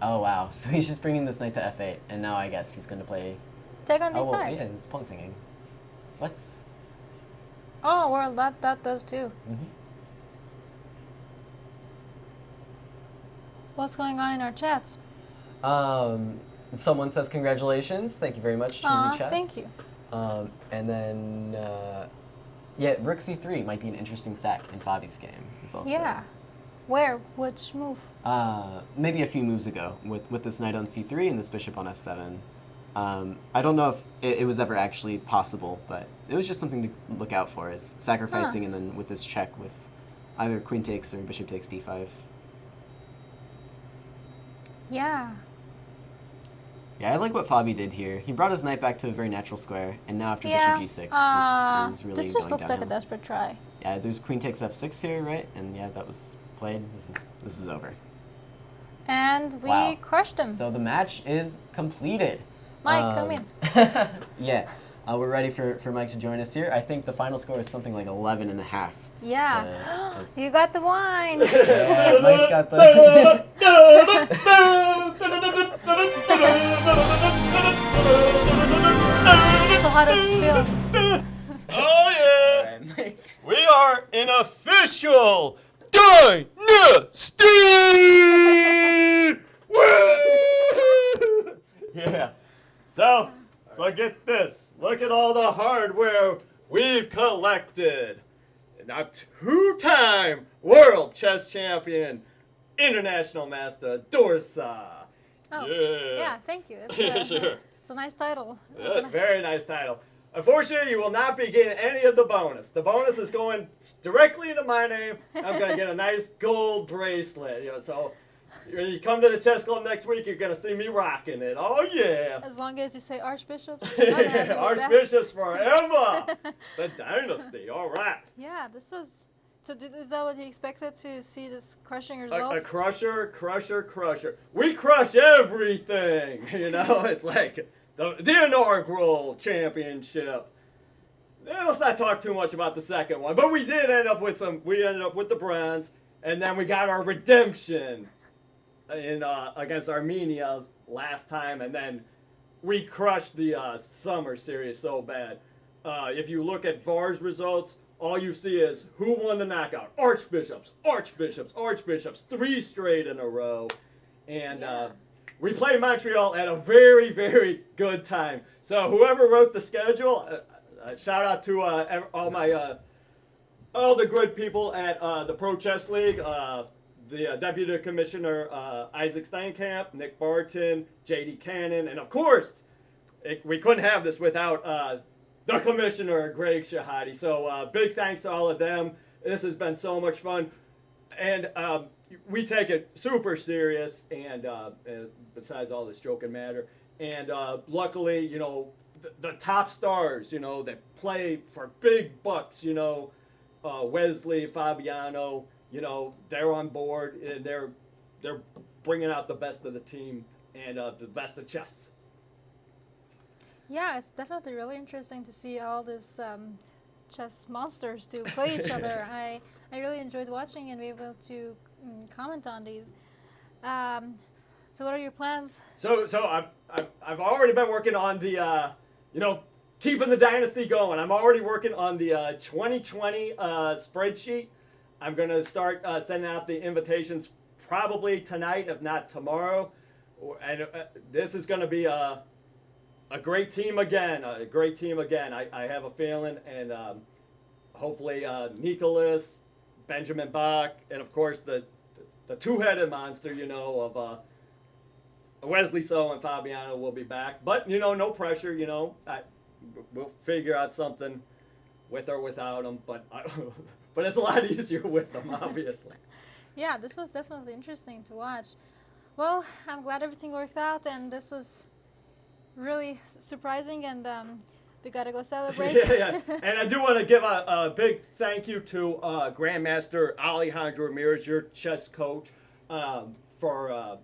oh wow. So he's just bringing this knight to F8, and now I guess he's going to play. Take on Oh D5. well, yeah, this pawn singing. What? Oh well, that does too. Mm-hmm. What's going on in our chats? Someone says congratulations. Thank you very much, Aw, Cheesy Chess. thank you. And then, yeah, Rook C3 might be an interesting sack in Fabi's game. Is also. Yeah. Where? Which move? Maybe a few moves ago with this knight on C3 and this bishop on F7. I don't know if it was ever actually possible, but it was just something to look out for, is sacrificing and then with this check with either queen takes or bishop takes D5. Yeah. Yeah, I like what Fabi did here. He brought his knight back to a very natural square, and now after Yeah. bishop G6, this is really this just going looks like a downhill. desperate try. Yeah, there's queen takes F6 here, right? And yeah, that was played. This is over. And we Wow. crushed him. So the match is completed. Mike, come in. Yeah, we're ready for Mike to join us here. I think the final score is something like 11 and a half. Yeah. to- You got the wine. Yeah, Mike's got the. So how does it feel? Oh yeah! Alright, Mike. We are an official dynasty! Woo! Yeah. So get this. Look at all the hardware we've collected. And a two-time world chess champion, international master Dorsa. Oh, Yeah. yeah, thank you. It's, Sure. it's a nice title. Very nice title. Unfortunately, you will not be getting any of the bonus. The bonus is going directly into my name. I'm going to get a nice gold bracelet. So when you come to the chess club next week, you're going to see me rocking it. Oh, yeah. As long as you say archbishops. I'm happy with that. Archbishops forever. The dynasty. All right. Yeah, this was. So is that what you expected to see this crushing A results? crusher. We crush everything. You know, it's like the inaugural championship. Let's not talk too much about the second one, but we did end up with the bronze, and then we got our redemption in against Armenia last time, and then we crushed the summer series so bad. If you look at VAR's results, all you see is who won the knockout. Archbishops, 3 straight in a row. And we played Montreal at a very, very good time. So whoever wrote the schedule, shout out to all the good people at the Pro Chess League, the Deputy Commissioner Isaac Steinkamp, Nick Barton, J.D. Cannon, and of course, we couldn't have this without the Commissioner, Greg Shahadi. So big thanks to all of them. This has been so much fun. And we take it super serious, and besides all this joking matter. And luckily, you know, the top stars, you know, that play for big bucks, you know, Wesley, Fabiano, you know, they're on board, and they're bringing out the best of the team and the best of chess. Yeah, it's definitely really interesting to see all these chess monsters to play each other. I really enjoyed watching and be able to comment on these. So what are your plans? So I've already been working on the you know, keeping the dynasty going. I'm already working on the 2020 spreadsheet. I'm gonna start sending out the invitations probably tonight, if not tomorrow. And this is gonna be a great team again. I have a feeling, and hopefully Nicholas, Benjamin Bach, and of course the two-headed monster, you know, of Wesley So and Fabiano will be back. But, no pressure, we'll figure out something with or without them. But but it's a lot easier with them, obviously. Yeah, this was definitely interesting to watch. Well, I'm glad everything worked out, and this was really surprising, and we gotta go celebrate. Yeah. And I do want to give a big thank you to Grandmaster Alejandro Ramirez, your chess coach, for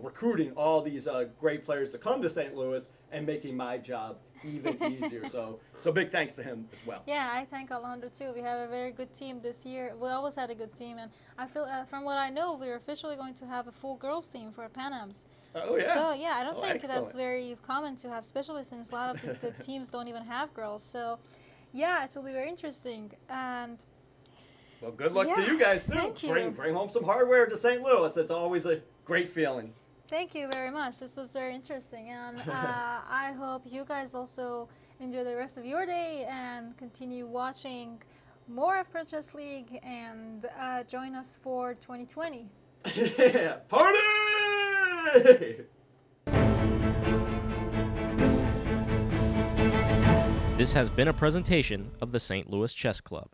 recruiting all these great players to come to St. Louis and making my job even easier. So big thanks to him as well. Yeah, I thank Alejandro too. We have a very good team this year. We always had a good team, and I feel, from what I know, we're officially going to have a full girls team for Pan Ams. Oh yeah. So yeah, I don't think that's excellent. very common to have, especially since a lot of the teams don't even have girls. So yeah, it will be very interesting. And Well, good luck to Yeah, you guys too. thank you. Bring home some hardware to St. Louis. It's always a great feeling. thank you very much. This was very interesting, and I hope you guys also enjoy the rest of your day and continue watching more of Pro Chess League, and join us for 2020. Yeah, party! This has been a presentation of the St. Louis Chess Club.